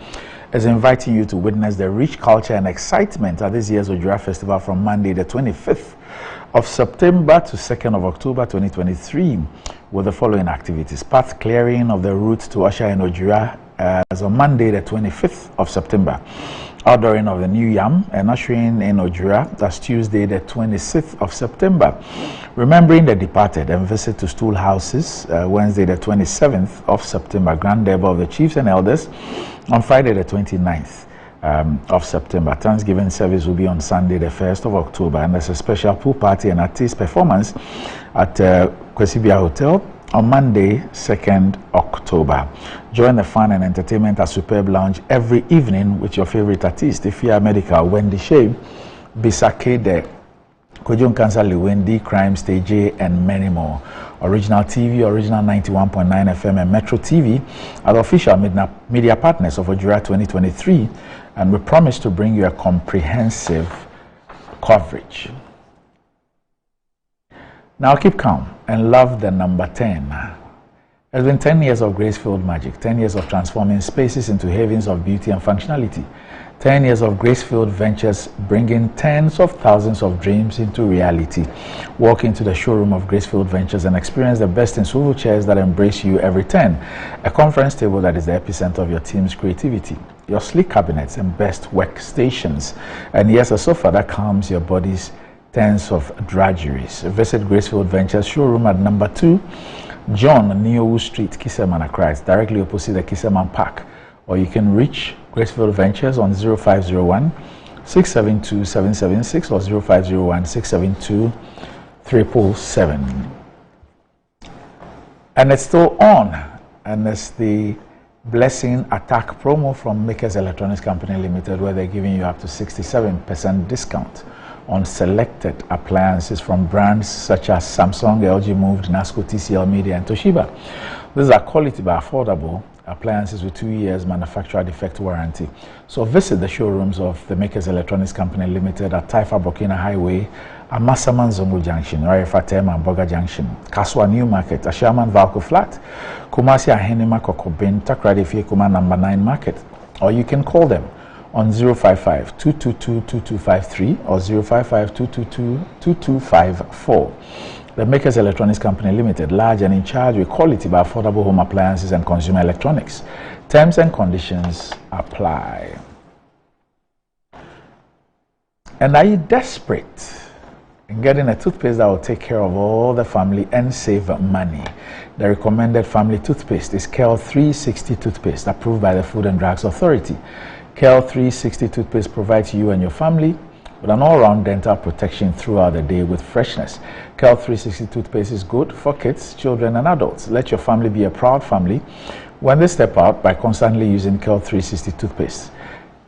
is inviting you to witness the rich culture and excitement at this year's Ojura Festival from Monday the 25th of September to 2nd of October 2023 with the following activities. Path clearing of the route to usher in Ojura as on Monday the 25th of September. Outdooring of the new yam and ushering in Ojura, that's Tuesday the 26th of September. Remembering the departed and visit to stool houses, Wednesday the 27th of September. Grand Debut of the Chiefs and Elders on Friday the 29th of September. Thanksgiving service will be on Sunday the 1st of October, and there's a special pool party and artist performance at Kwesibia Hotel on Monday 2nd October. Join the fun and entertainment at Superb Lounge every evening with your favorite artist, Ifia Medical, Wendy Shea, Bisake De, Kojon Cancer, Wendy, Crime Stage A, and many more. Original TV, Original 91.9 FM and Metro TV are the official media partners of Ojura 2023, and we promise to bring you a comprehensive coverage. Now keep calm and love the number 10. It's been 10 years of grace-filled magic, 10 years of transforming spaces into havens of beauty and functionality, 10 years of grace-filled ventures bringing tens of thousands of dreams into reality. Walk into the showroom of Grace-Filled Ventures and experience the best in swivel chairs that embrace you every turn, a conference table that is the epicenter of your team's creativity, your sleek cabinets and best workstations, and yes, a sofa that calms your body's tens of drudgeries. Visit Grace-Filled Ventures showroom at number 2 John Neowu Street, Kiseman, Accra. It's directly opposite the Kiseman Park. Or you can reach Grace-Filled Ventures on 0501 672 776 or 0501 672 777. And it's still on, and it's the Blessing Attack promo from Makers Electronics Company Limited, where they're giving you up to 67% discount on selected appliances from brands such as Samsung, LG Moved, NASCO, TCL Media, and Toshiba. These are quality but affordable appliances with 2 years manufacturer defect warranty. So visit the showrooms of the Makers Electronics Company Limited at Taifa Burkina Highway, Amasaman Zongo Junction, Raifa Tema Boga Junction, Kaswa New Market, Ashaman Valco Flat, Kumasi Ahenema Kokobin, Takrady Fiekuma number 9 Market. Or you can call them on 055-222-2253 or 055-222-2254. The Makers Electronics Company Limited, large and in charge with quality but affordable home appliances and consumer electronics. Terms and conditions apply. And are you desperate in getting a toothpaste that will take care of all the family and save money? The recommended family toothpaste is KEL 360 toothpaste, approved by the Food and Drugs Authority. KEL 360 toothpaste provides you and your family with an all-round dental protection throughout the day with freshness. KEL 360 toothpaste is good for kids, children, and adults. Let your family be a proud family when they step out by constantly using KEL 360 toothpaste.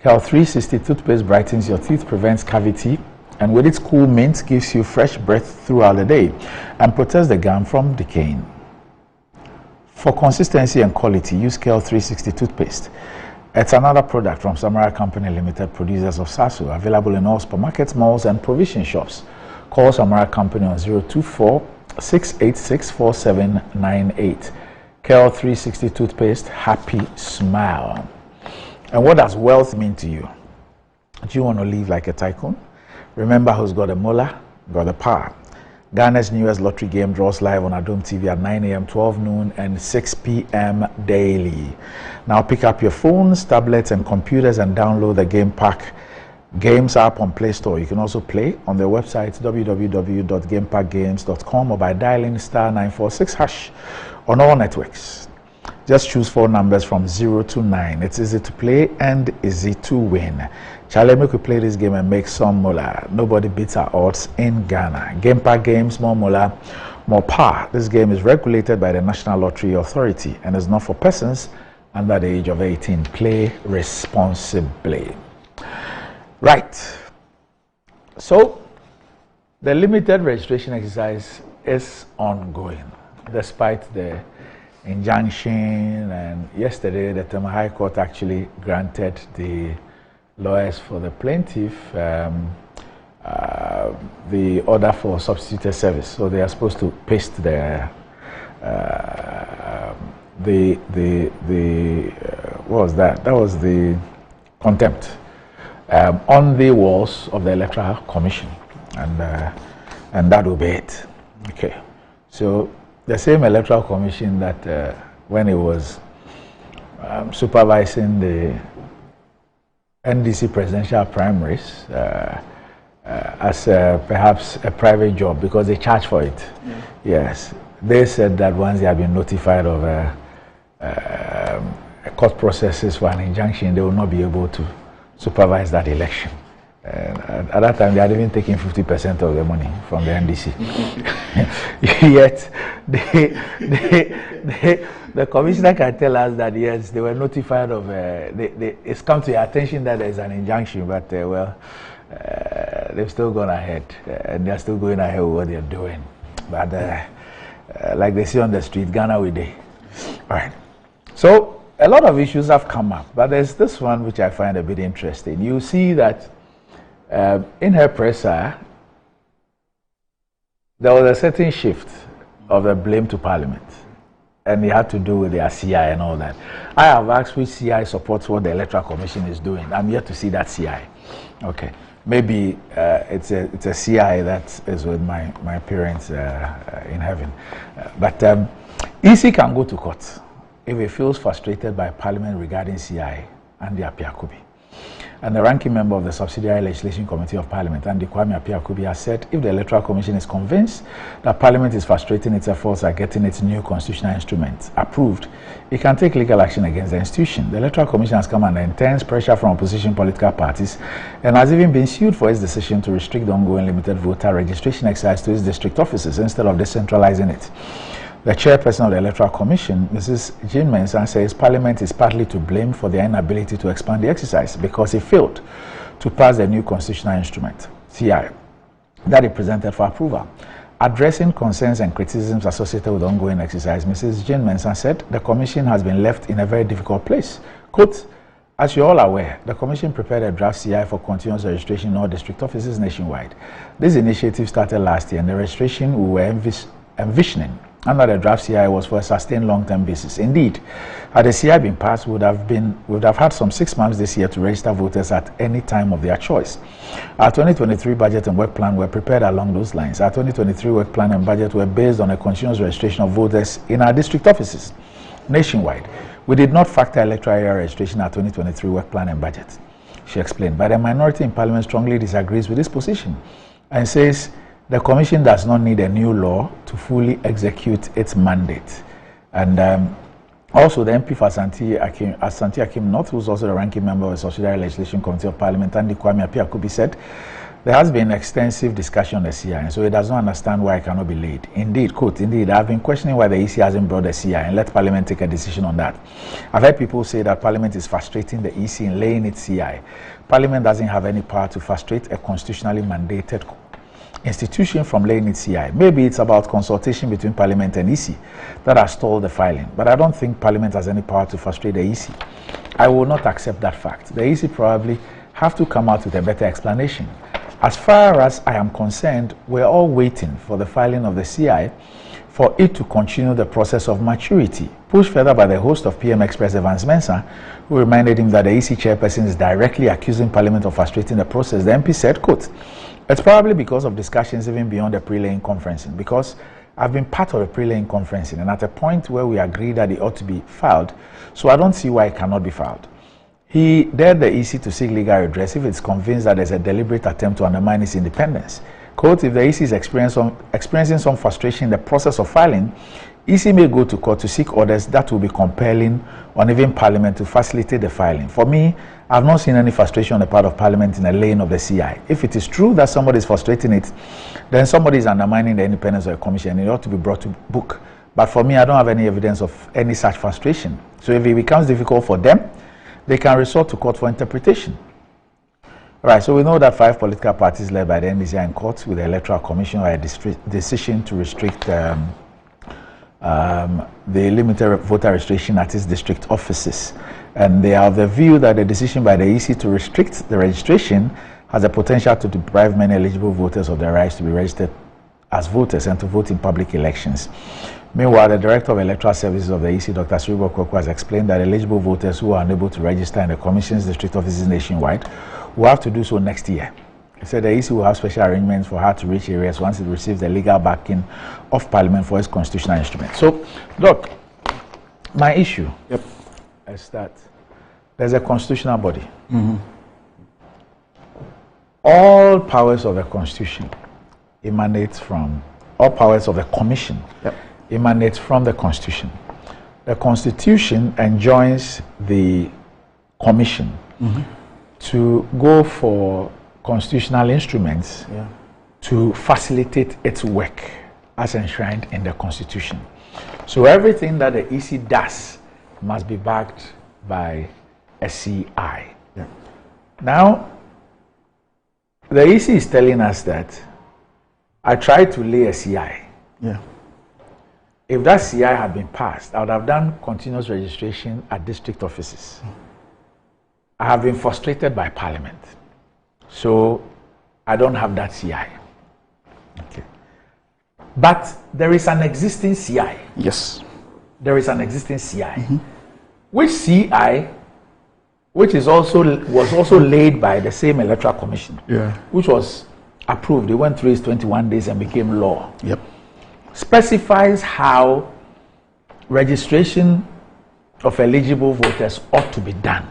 KEL 360 toothpaste brightens your teeth, prevents cavity, and with its cool mint gives you fresh breath throughout the day and protects the gum from decaying. For consistency and quality, use KEL 360 toothpaste. It's another product from Samurai Company Limited, producers of Sasu, available in all supermarkets, malls, and provision shops. Call Samurai Company on 024-686-4798. KEL 360 toothpaste, happy smile. And what does wealth mean to you? Do you want to live like a tycoon? Remember who's got a molar, got the power. Ghana's newest lottery game draws live on Adom TV at 9 a.m., 12 noon, and 6 p.m. daily. Now pick up your phones, tablets, and computers and download the Game Pack Games app on Play Store. You can also play on their website www.gamepackgames.com or by dialing *946# on all networks. Just choose 4 numbers from 0 to 9. It's easy to play and easy to win. Charlie, make we play this game and make some moolah. Nobody beats our odds in Ghana. Game Pack Games, more moolah, more power. This game is regulated by the National Lottery Authority and is not for persons under the age of 18. Play responsibly. Right. So, the limited registration exercise is ongoing, despite the injunction, and yesterday the Tema High Court actually granted the lawyers for the plaintiff the order for substituted service. So they are supposed to paste the what was that? That was the contempt on the walls of the Electoral Commission, and that will be it. Okay, so the same Electoral Commission that when it was supervising the NDC presidential primaries as perhaps a private job because they charge for it. Yes, they said that once they have been notified of court processes for an injunction, they will not be able to supervise that election. At that time, they had even taken 50% of the money from the NDC. Yet, the commissioner can tell us that yes, they were notified of. It's come to your attention that there is an injunction, but they've still gone ahead, and they're still going ahead with what they're doing. But like they say on the street, Ghana we day. All right. So a lot of issues have come up, but there's this one which I find a bit interesting. You see that in her presser, there was a certain shift of the blame to Parliament, and it had to do with their CI and all that. I have asked which CI supports what the Electoral Commission is doing. I'm yet to see that CI. Okay, maybe it's a CI that is with my parents in heaven. But EC can go to court if it feels frustrated by Parliament regarding CI and the Apiakubi. And the ranking member of the Subsidiary Legislation Committee of Parliament, Andy Kwame Apiakubi, has said if the Electoral Commission is convinced that Parliament is frustrating its efforts at getting its new constitutional instruments approved, it can take legal action against the institution. The Electoral Commission has come under intense pressure from opposition political parties and has even been sued for its decision to restrict the ongoing limited voter registration exercise to its district offices instead of decentralizing it. The chairperson of the Electoral Commission, Mrs. Jean Mensah, says Parliament is partly to blame for their inability to expand the exercise because it failed to pass the new constitutional instrument, CI, that it presented for approval. Addressing concerns and criticisms associated with the ongoing exercise, Mrs. Jean Mensah said the Commission has been left in a very difficult place. Quote, as you're all aware, the Commission prepared a draft CI for continuous registration in all district offices nationwide. This initiative started last year, and the registration we were envisioning under the draft CI was for a sustained long-term basis. Indeed, had the CI been passed, we would have had some 6 months this year to register voters at any time of their choice. Our 2023 budget and work plan were prepared along those lines. Our 2023 work plan and budget were based on a continuous registration of voters in our district offices nationwide. We did not factor electoral area registration in our 2023 work plan and budget, she explained. But the minority in Parliament strongly disagrees with this position and says the Commission does not need a new law to fully execute its mandate. And also the MP for Asante Akim North, who is also the ranking member of the Subsidiary Legislation Committee of Parliament, Andy Kwame Apiakubi, said there has been extensive discussion on the CI, and so he does not understand why it cannot be laid. Indeed, quote, indeed, I have been questioning why the EC hasn't brought the CI and let Parliament take a decision on that. I've heard people say that Parliament is frustrating the EC in laying its CI. Parliament doesn't have any power to frustrate a constitutionally mandated institution from laying its CI. Maybe it's about consultation between Parliament and EC that has stalled the filing, but I don't think Parliament has any power to frustrate the EC. I will not accept that fact. The EC probably have to come out with a better explanation. As far as I am concerned, we're all waiting for the filing of the CI for it to continue the process of maturity, pushed further by the host of PM Express, Evans Mensah, who reminded him that the EC chairperson is directly accusing Parliament of frustrating the process. The MP said, quote, it's probably because of discussions even beyond the pre-laying conferencing, because I've been part of the pre-laying conferencing and at a point where we agreed that it ought to be filed, so I don't see why it cannot be filed. He dared the EC to seek legal redress if it's convinced that there's a deliberate attempt to undermine its independence. Quote, if the EC is experiencing some frustration in the process of filing, EC may go to court to seek orders that will be compelling on even Parliament to facilitate the filing. For me, I've not seen any frustration on the part of Parliament in the laying of the CI. If it is true that somebody is frustrating it, then somebody is undermining the independence of the Commission. It ought to be brought to book. But for me, I don't have any evidence of any such frustration. So if it becomes difficult for them, they can resort to court for interpretation. Right, so we know that 5 political parties led by the NDC are in court with the Electoral Commission on a decision to restrict the limited voter registration at its district offices. And they are of the view that the decision by the EC to restrict the registration has the potential to deprive many eligible voters of their rights to be registered as voters and to vote in public elections. Meanwhile, the Director of Electoral Services of the EC, Dr. Sribo Koko, has explained that eligible voters who are unable to register in the Commission's district offices nationwide will have to do so next year. He said the EC will have special arrangements for hard to reach areas once it receives the legal backing of Parliament for its constitutional instrument. So, look, my issue is that there's a constitutional body. All powers of the Constitution emanate from, all powers of the Commission emanate from the Constitution. The Constitution enjoins the Commission to go for constitutional instruments to facilitate its work as enshrined in the Constitution. So everything that the EC does must be backed by a CI. Now, the EC is telling us that I tried to lay a CI. If that CI had been passed, I would have done continuous registration at district offices. I have been frustrated by Parliament. So I don't have that CI. But there is an existing CI. There is an existing CI. Which CI, which is was also laid by the same Electoral Commission, which was approved. It went through its 21 days and became law. Specifies how registration of eligible voters ought to be done.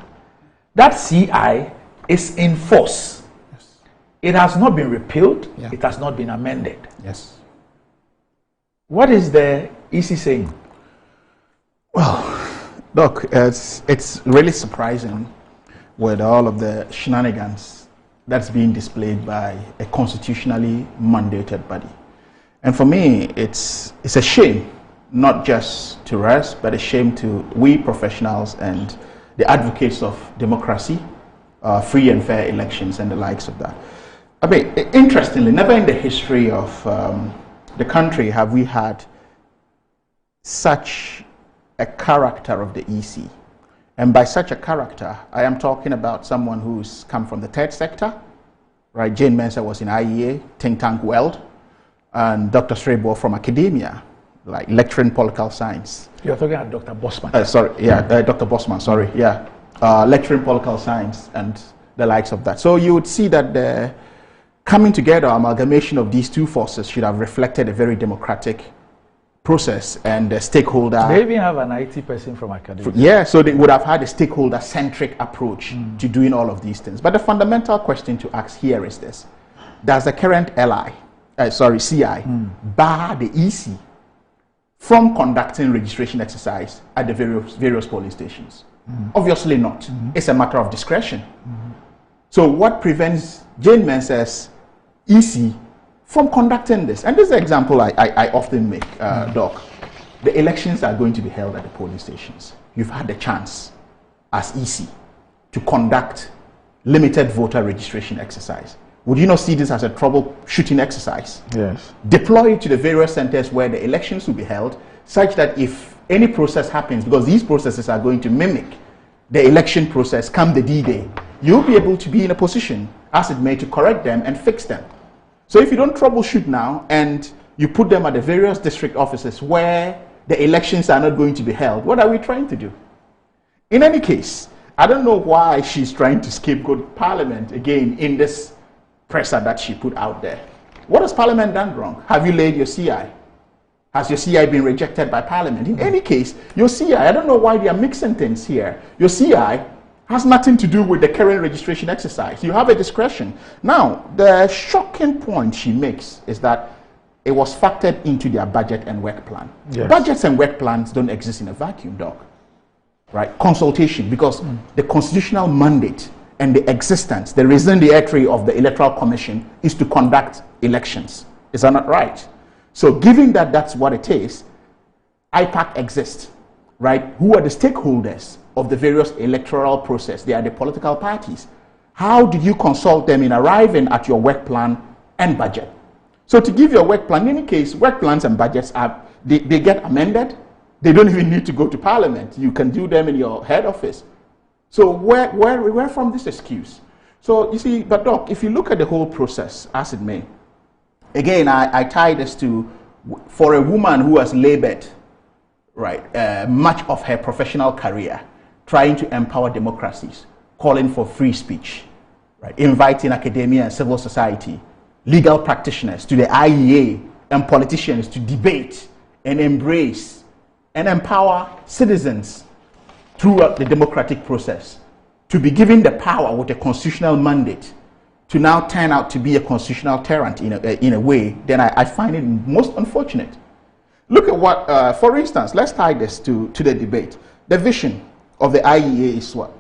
That CI is in force. It has not been repealed. It has not been amended. What is the EC saying? Well, look, it's really surprising with all of the shenanigans that's being displayed by a constitutionally mandated body. And for me, it's a shame, not just to us, but a shame to we professionals and the advocates of democracy, free and fair elections and the likes of that. I mean, interestingly, never in the history of the country have we had such a character of the EC. And by such a character, I am talking about someone who's come from the third sector, right? Jane Mensah was in IEA, think tank world, and Dr. Sribo from academia, like lecturing political science. You're talking about Dr. Bosman. Dr. Bosman, lecturing political science and the likes of that. So you would see that the coming together, amalgamation of these two forces should have reflected a very democratic process and the stakeholder. They even have an IT person from academia. So they would have had a stakeholder-centric approach to doing all of these things. But the fundamental question to ask here is this: does the current CI bar the EC from conducting registration exercise at the various polling stations? Obviously not. It's a matter of discretion. So what prevents Jane Mensah's EC from conducting this? And this is an example I often make, Doc. The elections are going to be held at the polling stations. You've had the chance as EC to conduct limited voter registration exercise. Would you not see this as a troubleshooting exercise? Deploy it to the various centers where the elections will be held, such that if any process happens, because these processes are going to mimic the election process come the D-Day, you'll be able to be in a position, as it may, to correct them and fix them. So if you don't troubleshoot now and you put them at the various district offices where the elections are not going to be held, what are we trying to do? In any case, I don't know why she's trying to scapegoat Parliament again in this presser that she put out there. What has Parliament done wrong? Have you laid your CI? Has your CI been rejected by Parliament? In any case, your CI, I don't know why they are mixing things here. Your CI has nothing to do with the current registration exercise. You have a discretion. Now, the shocking point she makes is that it was factored into their budget and work plan. Budgets and work plans don't exist in a vacuum, Doc. Right? Consultation, because the constitutional mandate and the existence, the reason the entry of the Electoral Commission is to conduct elections. Is that not right? So given that that's what it is, IPAC exists, right? Who are the stakeholders of the various electoral process? They are the political parties. how do you consult them in arriving at your work plan and budget? So to give you a work plan, in any case, work plans and budgets they get amended. They don't even need to go to Parliament. You can do them in your head office. So where from this excuse? So you see, but Doc, if you look at the whole process, as it may, again, I tie this to, for a woman who has labored, right, much of her professional career, trying to empower democracies, calling for free speech, right, inviting academia and civil society, legal practitioners to the IEA and politicians to debate and embrace and empower citizens throughout the democratic process, to be given the power with a constitutional mandate to now turn out to be a constitutional tyrant in a way, then I find it most unfortunate. Look at what, for instance, let's tie this to the debate. The vision of the IEA is what?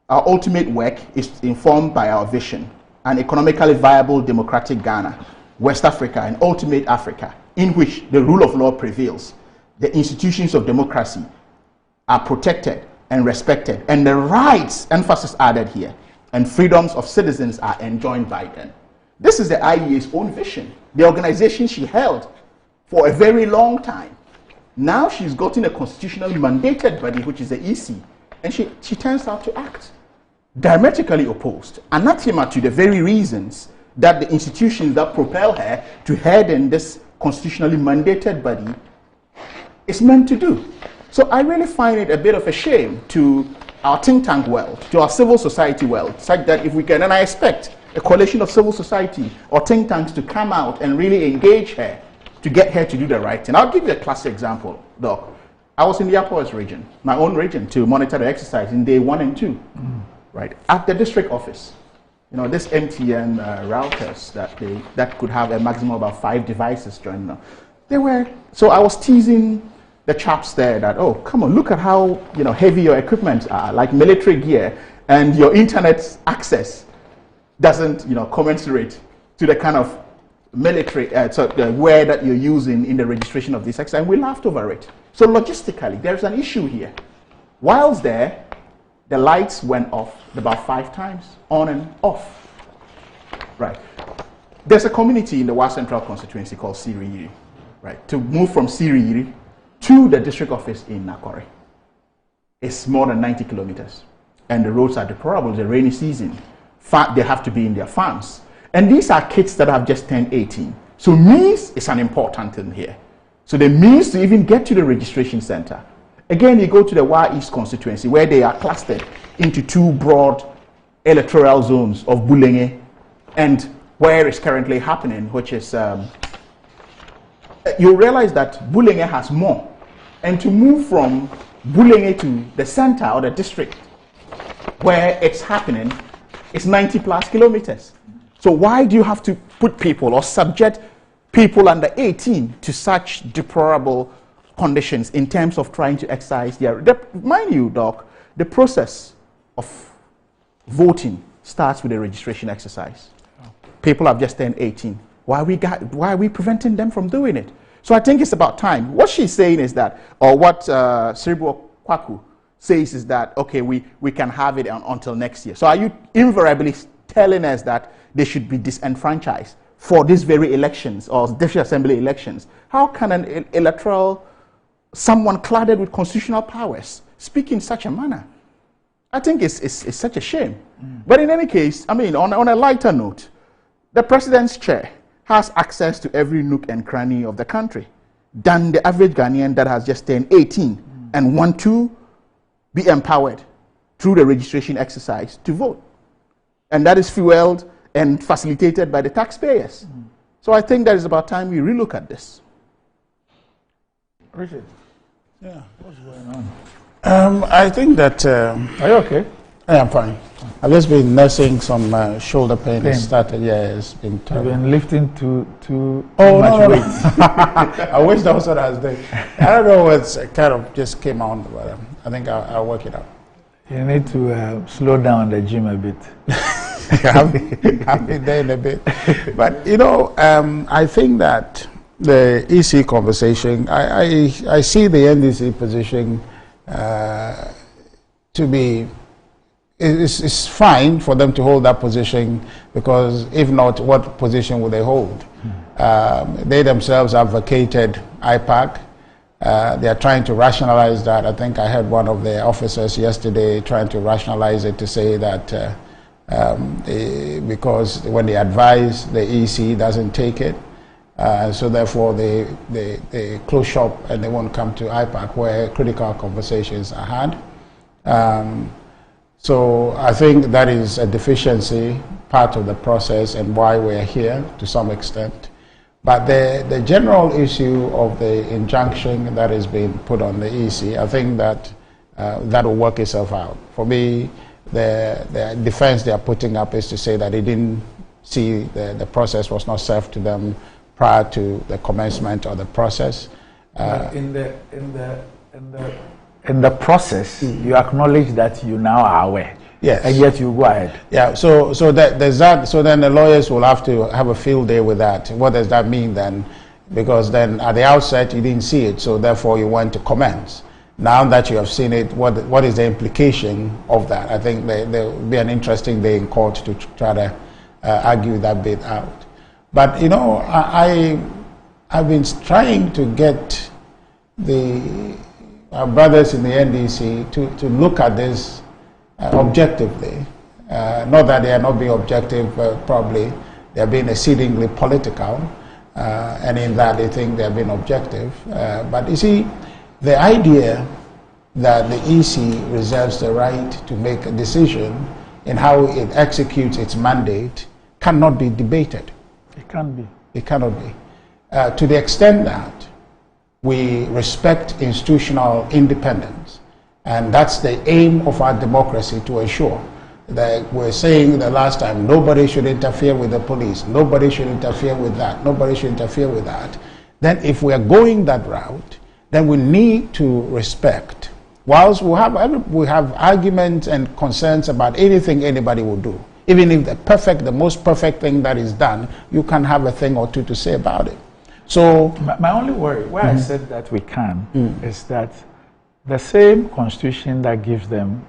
Our ultimate work is informed by our vision, an economically viable democratic Ghana, West Africa, and ultimate Africa, in which the rule of law prevails, the institutions of democracy are protected and respected, and the rights, emphasis added here, and freedoms of citizens are enjoined by them. This is the IEA's own vision, the organization she held for a very long time. Now she's gotten a constitutionally mandated body, which is the EC, and she turns out to act diametrically opposed, anathema to the very reasons that the institutions that propel her to head in this constitutionally mandated body is meant to do. So I really find it a bit of a shame to our think tank world, to our civil society world, such that if we can, and I expect a coalition of civil society or think tanks to come out and really engage her to get her to do the right thing. I'll give you a classic example, Doc. I was in the Upper West region, my own region, to monitor the exercise in day 1 and 2, right, at the district office. You know, this MTN routers that could have a maximum of about 5 devices joining them. So I was teasing the chaps there that, oh, come on, look at how, you know, heavy your equipment are, like military gear, and your internet access doesn't, you know, commensurate to the kind of military wear that you're using in the registration of this exercise, and we laughed over it. So logistically, there's an issue here. Whilst there, the lights went off about 5 times, on and off. Right. There's a community in the West Central constituency called Siriri, right? To move from Siriri to the district office in Nakore, it's more than 90 kilometers. And the roads are deplorable. It's a rainy season. They have to be in their farms. And these are kids that have just turned 18. So means is an important thing here. So the means to even get to the registration center. Again, you go to the Wa East constituency where they are clustered into 2 broad electoral zones of Bulenge and where it's currently happening, which is, you realize that Bulenge has more. And to move from Bulenge to the center or the district where it's happening is 90 plus kilometers. So why do you have to put people or subject people under 18 to such deplorable conditions in terms of trying to exercise their... Mind you, Doc, the process of voting starts with a registration exercise. People have just turned 18. Why are we preventing them from doing it? So I think it's about time. What she's saying is that, or what Siribo Kwaku says is that, okay, we can have it until next year. So are you invariably telling us that they should be disenfranchised for these very elections or district assembly elections? How can an electoral, someone cladded with constitutional powers, speak in such a manner? I think it's such a shame. But in any case, I mean, on a lighter note, the president's chair has access to every nook and cranny of the country than the average Ghanaian that has just turned 18 and want to be empowered through the registration exercise to vote. And that is fueled and facilitated by the taxpayers. So I think that is about time we relook at this. Richard. Yeah, what's going on? I think that... Are you okay? Yeah, I'm fine. I've just been nursing some shoulder pain. It started, yeah, it's been terrible. You've been lifting too much weight. I wish that was what I was doing. I don't know what's kind of just came on, but I think I'll work it out. You need to slow down the gym a bit. I've been there in a bit. But, you know, I think that the EC conversation, I see the NDC position to be it's fine for them to hold that position, because if not, what position would they hold? They themselves have vacated IPAC. They are trying to rationalize that. I think I heard one of the officers yesterday trying to rationalize it to say that because when they advise, the EC doesn't take it. So therefore they close shop and they won't come to IPAC where critical conversations are had. So I think that is a deficiency, part of the process, and why we're here to some extent. But the general issue of the injunction that is being put on the EC, I think that that will work itself out. For me, the defense they are putting up is to say that they didn't see the process was not served to them prior to the commencement of the process. In the process, you acknowledge that you now are aware. Yes. And yet you go ahead. Yeah, so there's that. So then the lawyers will have to have a field day with that. What does that mean then? Because then at the outset you didn't see it, so therefore you went to commence. Now that you have seen it, what is the implication of that? I think there will be an interesting day in court to try to argue that bit out. But you know, I've been trying to get our brothers in the NDC to look at this objectively. Not that they are not being objective, probably they are being exceedingly political, and in that they think they are being objective. But you see, the idea that the EC reserves the right to make a decision in how it executes its mandate cannot be debated. It can't be. It cannot be. To the extent that we respect institutional independence, and that's the aim of our democracy, to ensure that we're saying the last time, nobody should interfere with the police, nobody should interfere with that, nobody should interfere with that. Then if we are going that route, then we need to respect, whilst we have arguments and concerns about anything anybody will do. Even if the most perfect thing that is done, you can have a thing or two to say about it. So my only worry, why I said that we can, is that the same constitution that gives them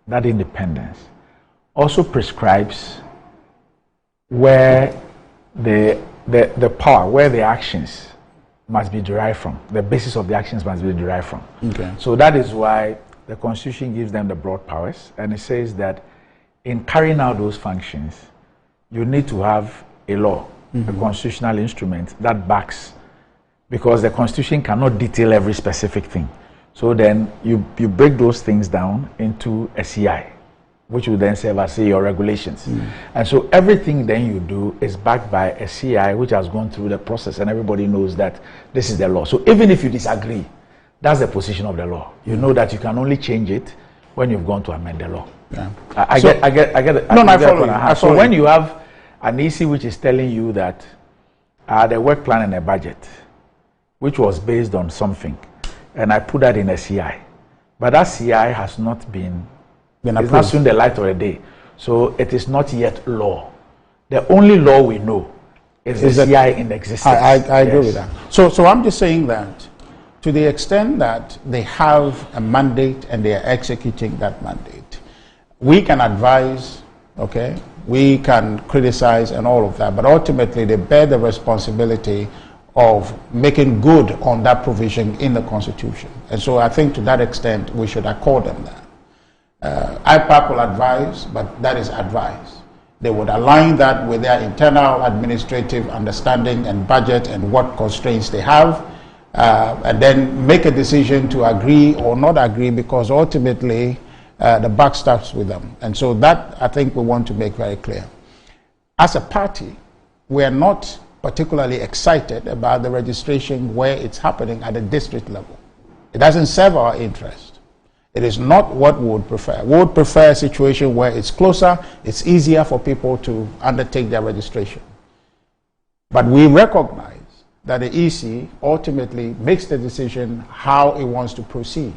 that independence also prescribes where the power, where the actions must be derived from. The basis of the actions must be derived from. Okay. So that is why the constitution gives them the broad powers, and it says that in carrying out those functions, you need to have a law, a constitutional instrument that backs, because the constitution cannot detail every specific thing. So then you break those things down into a CI, which will then serve as, say, your regulations. And so everything then you do is backed by a CI which has gone through the process, and everybody knows that this is the law. So even if you disagree, that's the position of the law. You know that you can only change it when you've gone to amend the law. Yeah. I get it. No, I follow you. So when you have an EC which is telling you that the work plan and a budget, which was based on something, and I put that in a CI, but that CI has not been it's not seen the light of the day, so it is not yet law. The only law we know is the CI in existence. I agree with that. So I'm just saying that to the extent that they have a mandate and they are executing that mandate, we can advise, okay, we can criticize and all of that, but ultimately they bear the responsibility of making good on that provision in the Constitution. And so I think to that extent we should accord them that. IPAC will advise, but that is advice. They would align that with their internal administrative understanding and budget and what constraints they have, and then make a decision to agree or not agree, because ultimately the buck stops with them. And so that, I think, we want to make very clear. As a party, we are not particularly excited about the registration where it's happening at the district level. It doesn't serve our interest. It is not what we would prefer. We would prefer a situation where it's closer, it's easier for people to undertake their registration. But we recognize that the EC ultimately makes the decision how it wants to proceed.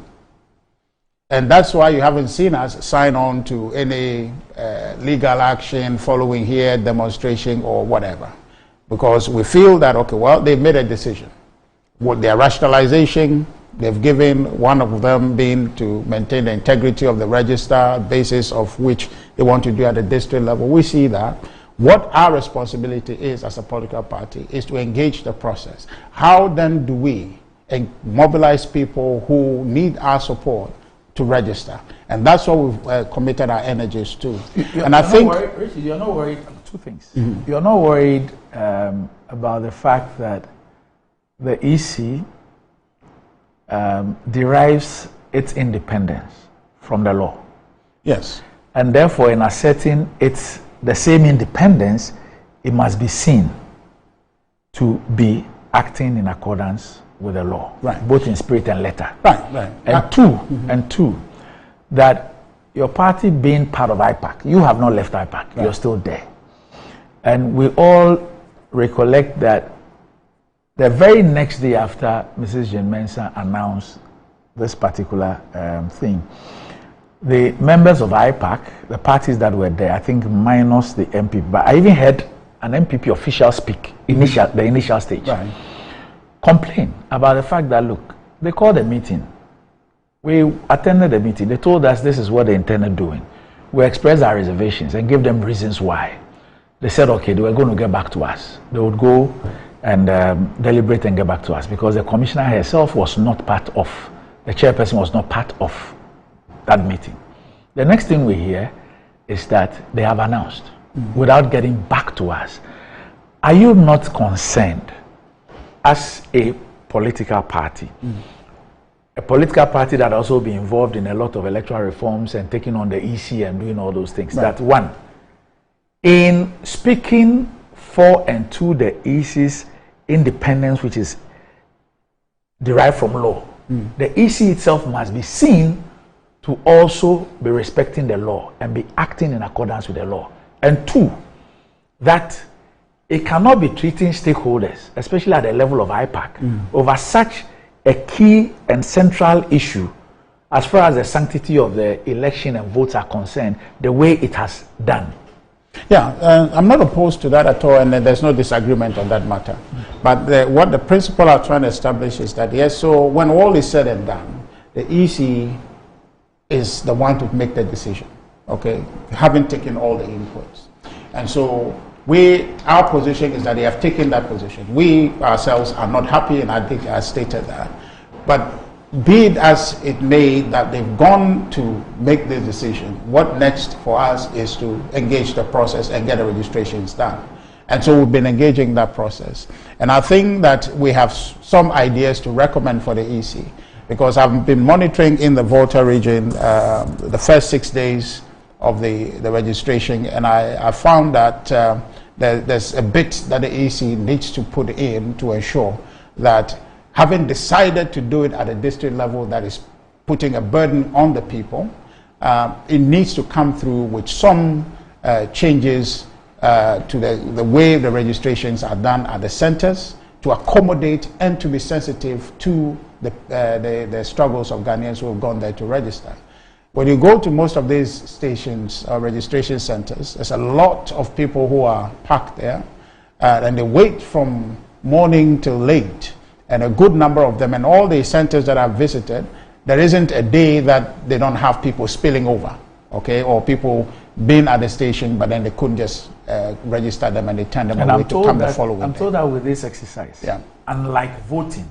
And that's why you haven't seen us sign on to any legal action following here, demonstration or whatever. Because we feel that, okay, well, they've made a decision. With their rationalization, They've given one of them being to maintain the integrity of the register, basis of which they want to do at the district level. We see that. What our responsibility is as a political party is to engage the process. How then do we mobilize people who need our support to register? And that's what we've committed our energies to. And I think... Richard, you're not worried, two things. You're not worried about the fact that the EC derives its independence from the law. Yes. And therefore, in asserting the same independence, it must be seen to be acting in accordance with the law, right, both in spirit and letter. Right. And two, that your party being part of IPAC, you have not left IPAC, right, you're still there. And we all recollect that the very next day after Mrs. Jane Mensah announced this particular thing, the members of IPAC, the parties that were there, I think minus the MPP, but I even heard an MPP official speak, the initial stage, right, complain about the fact that, look, they called a meeting. We attended the meeting. They told us this is what they intended doing. We expressed our reservations and gave them reasons why. They said, okay, they were going to get back to us. They would go and deliberate and get back to us, because the commissioner herself was not part of, the chairperson was not part of that meeting. The next thing we hear is that they have announced, without getting back to us. Are you not concerned as a political party, a political party that also be involved in a lot of electoral reforms and taking on the EC and doing all those things, right, that one, in speaking for and to the EC's independence, which is derived from law, the EC itself must be seen to also be respecting the law and be acting in accordance with the law. And two, that it cannot be treating stakeholders, especially at the level of IPAC, over such a key and central issue as far as the sanctity of the election and votes are concerned, the way it has done. Yeah, I'm not opposed to that at all, and there's no disagreement on that matter. But what the principle are trying to establish is that, yes, so when all is said and done, the EC is the one to make the decision, okay, having taken all the inputs. And so our position is that they have taken that position. We ourselves are not happy, and I think I stated that. But be it as it may that they've gone to make the decision, what next for us is to engage the process and get the registrations done. And so we've been engaging that process. And I think that we have some ideas to recommend for the EC, because I've been monitoring in the Volta region the first 6 days of the registration, and I found that there's a bit that the EC needs to put in to ensure that, having decided to do it at a district level that is putting a burden on the people, it needs to come through with some changes to the way the registrations are done at the centers, to accommodate and to be sensitive to the struggles of Ghanaians who have gone there to register. When you go to most of these stations or registration centers, there's a lot of people who are packed there, and they wait from morning till late. And a good number of them, and all the centers that I've visited, there isn't a day that they don't have people spilling over, okay, or people being at the station, but then they couldn't just register them and they turn them away to come the following day. I'm told that with this exercise, unlike voting,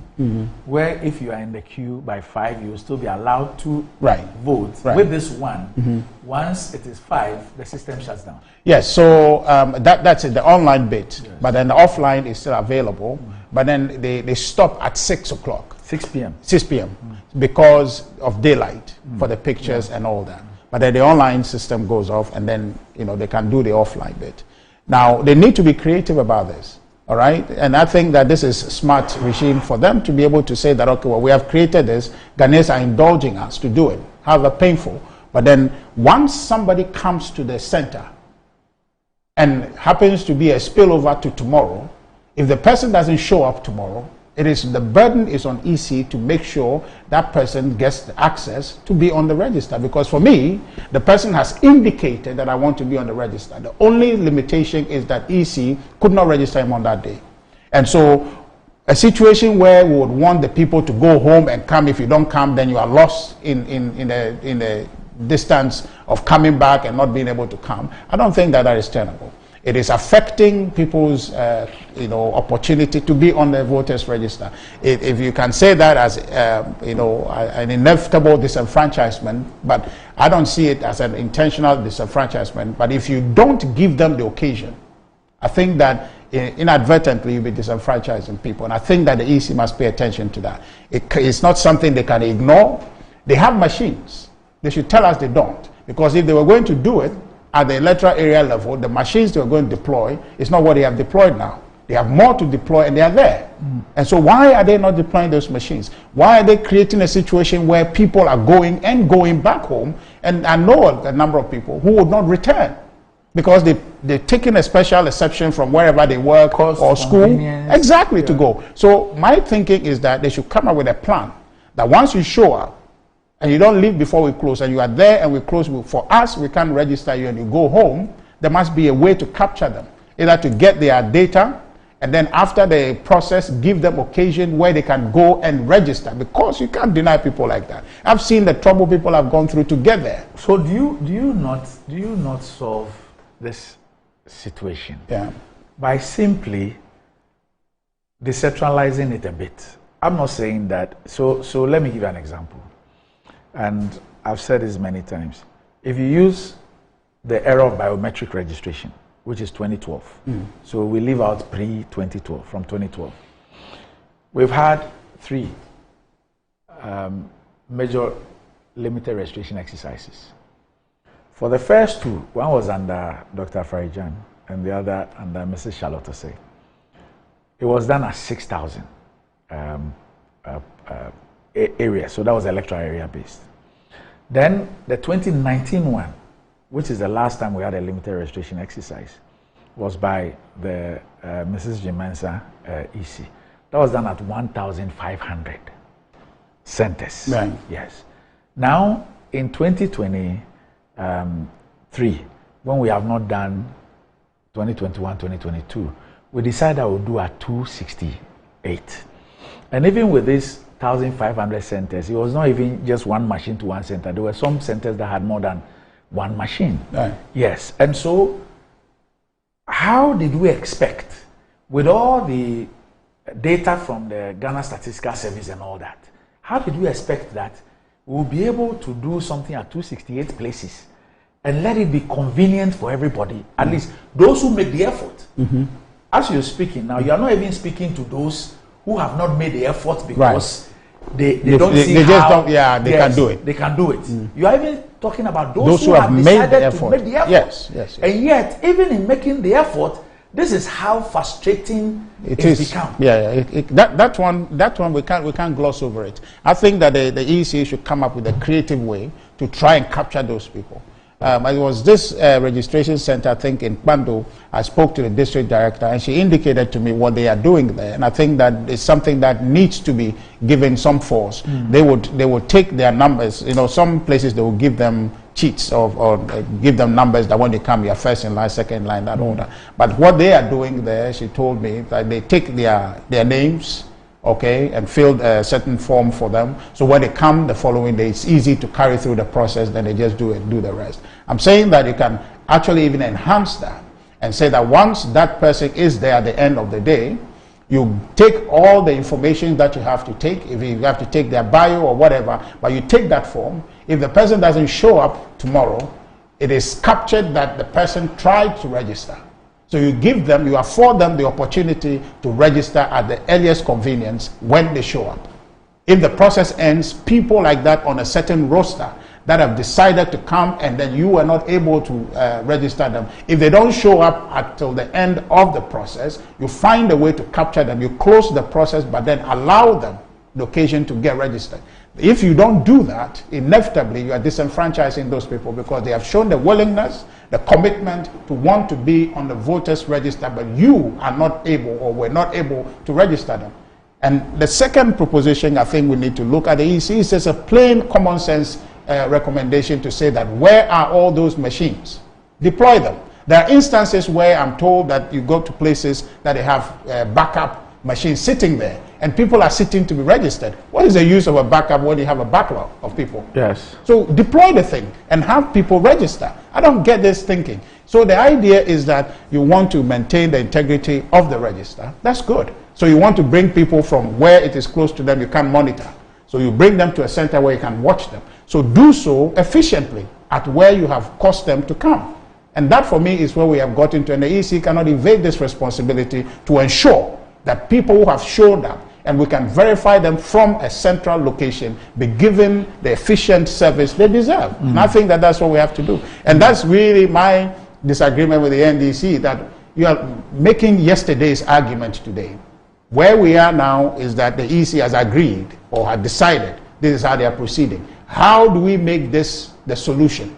where if you are in the queue by 5, you will still be allowed to vote. With this one, once it is 5, the system shuts down. Yes, so that's it, the online bit, but then the offline is still available. But then they stop at 6 o'clock. 6 p.m. 6 p.m. because of daylight for the pictures and all that. But then the online system goes off, and then they can do the offline bit. Now they need to be creative about this, all right? And I think that this is a smart regime for them to be able to say that, okay, well, we have created this. Ghanaians are indulging us to do it, however painful. But then once somebody comes to the center and happens to be a spillover to tomorrow, if the person doesn't show up tomorrow, the burden is on EC to make sure that person gets the access to be on the register. Because for me, the person has indicated that I want to be on the register. The only limitation is that EC could not register him on that day. And so a situation where we would want the people to go home and come. If you don't come, then you are lost in the distance of coming back and not being able to come. I don't think that is tenable. It is affecting people's opportunity to be on the voters register. If you can say that as an inevitable disenfranchisement, but I don't see it as an intentional disenfranchisement. But if you don't give them the occasion, I think that inadvertently you'll be disenfranchising people, and I think that the EC must pay attention to that. It's not something they can ignore. They have machines. They should tell us they don't, because if they were going to do it at the electoral area level, the machines they were going to deploy is not what they have deployed now. They have more to deploy, and they are there. And so why are they not deploying those machines? Why are they creating a situation where people are going back home? And I know a number of people who would not return because they're taking a special exception from wherever they work or school. Exactly, to go. So my thinking is that they should come up with a plan that once you show up, and you don't leave before we close, and you are there and we close, for us, we can't register you and you go home, there must be a way to capture them, either to get their data, and then after the process, give them occasion where they can go and register, because you can't deny people like that. I've seen the trouble people have gone through to get there. So do you not solve this situation by simply decentralizing it a bit? I'm not saying that. So let me give you an example. And I've said this many times. If you use the era of biometric registration, which is 2012, so we leave out pre-2012, from 2012, we've had 3 major limited registration exercises. For the first 2, one was under Dr. Farijan and the other under Mrs. Charlotte Osei. It was done at 6,000 area, so that was electoral area based. Then the 2019 one, which is the last time we had a limited registration exercise, was by the Mrs. Jimensa EC. That was done at 1,500 centers. Right. Yes. Now in 2023, when we have not done 2021, 2022, we decided we'll do at 268. And even with this 1,500 centers, it was not even just one machine to one center. There were some centers that had more than one machine. Right. Yes. And so how did we expect, with all the data from the Ghana Statistical Service and all that, how did we expect that we'll be able to do something at 268 places and let it be convenient for everybody, at least those who make the effort? As you're speaking now, you are not even speaking to those who have not made the effort because they don't see they just how don't, they can do it. They can do it. You are even talking about those who have decided to make the effort. Yes. And yet, even in making the effort, this is how frustrating it's become. That one we can't gloss over it. I think that the EC should come up with a creative way to try and capture those people. It was this registration center, I think, in Kpando. I spoke to the district director, and she indicated to me what they are doing there. And I think that it's something that needs to be given some force. They would take their numbers. Some places they will give them cheats or give them numbers that when they come, you're first in line, second in line, that order. But what they are doing there, she told me that they take their names, and filled a certain form for them. So when they come the following day, it's easy to carry through the process. Then they just do the rest. I'm saying that you can actually even enhance that and say that once that person is there at the end of the day, you take all the information that you have to take. If you have to take their bio or whatever, but you take that form. If the person doesn't show up tomorrow, it is captured that the person tried to register. So you afford them the opportunity to register at the earliest convenience when they show up. If the process ends, people like that on a certain roster that have decided to come and then you are not able to register them, if they don't show up until the end of the process, you find a way to capture them. You close the process, but then allow them the occasion to get registered. If you don't do that, inevitably you are disenfranchising those people because they have shown the willingness, the commitment to want to be on the voters register, but you are not able or were not able to register them. And the second proposition I think we need to look at the EC is just a plain common sense recommendation to say that where are all those machines? Deploy them. There are instances where I'm told that you go to places that they have backup machines sitting there, and people are sitting to be registered. What is the use of a backup when you have a backlog of people? Yes. So deploy the thing and have people register. I don't get this thinking. So the idea is that you want to maintain the integrity of the register. That's good. So you want to bring people from where it is close to them, you can monitor. So you bring them to a center where you can watch them. So do so efficiently at where you have caused them to come. And that for me is where we have gotten to, and the EC cannot evade this responsibility to ensure that people who have shown up, and we can verify them from a central location, be given the efficient service they deserve. And I think that that's what we have to do. And that's really my disagreement with the NDC, that you are making yesterday's argument today. Where we are now is that the EC has agreed or had decided this is how they are proceeding. How do we make this the solution?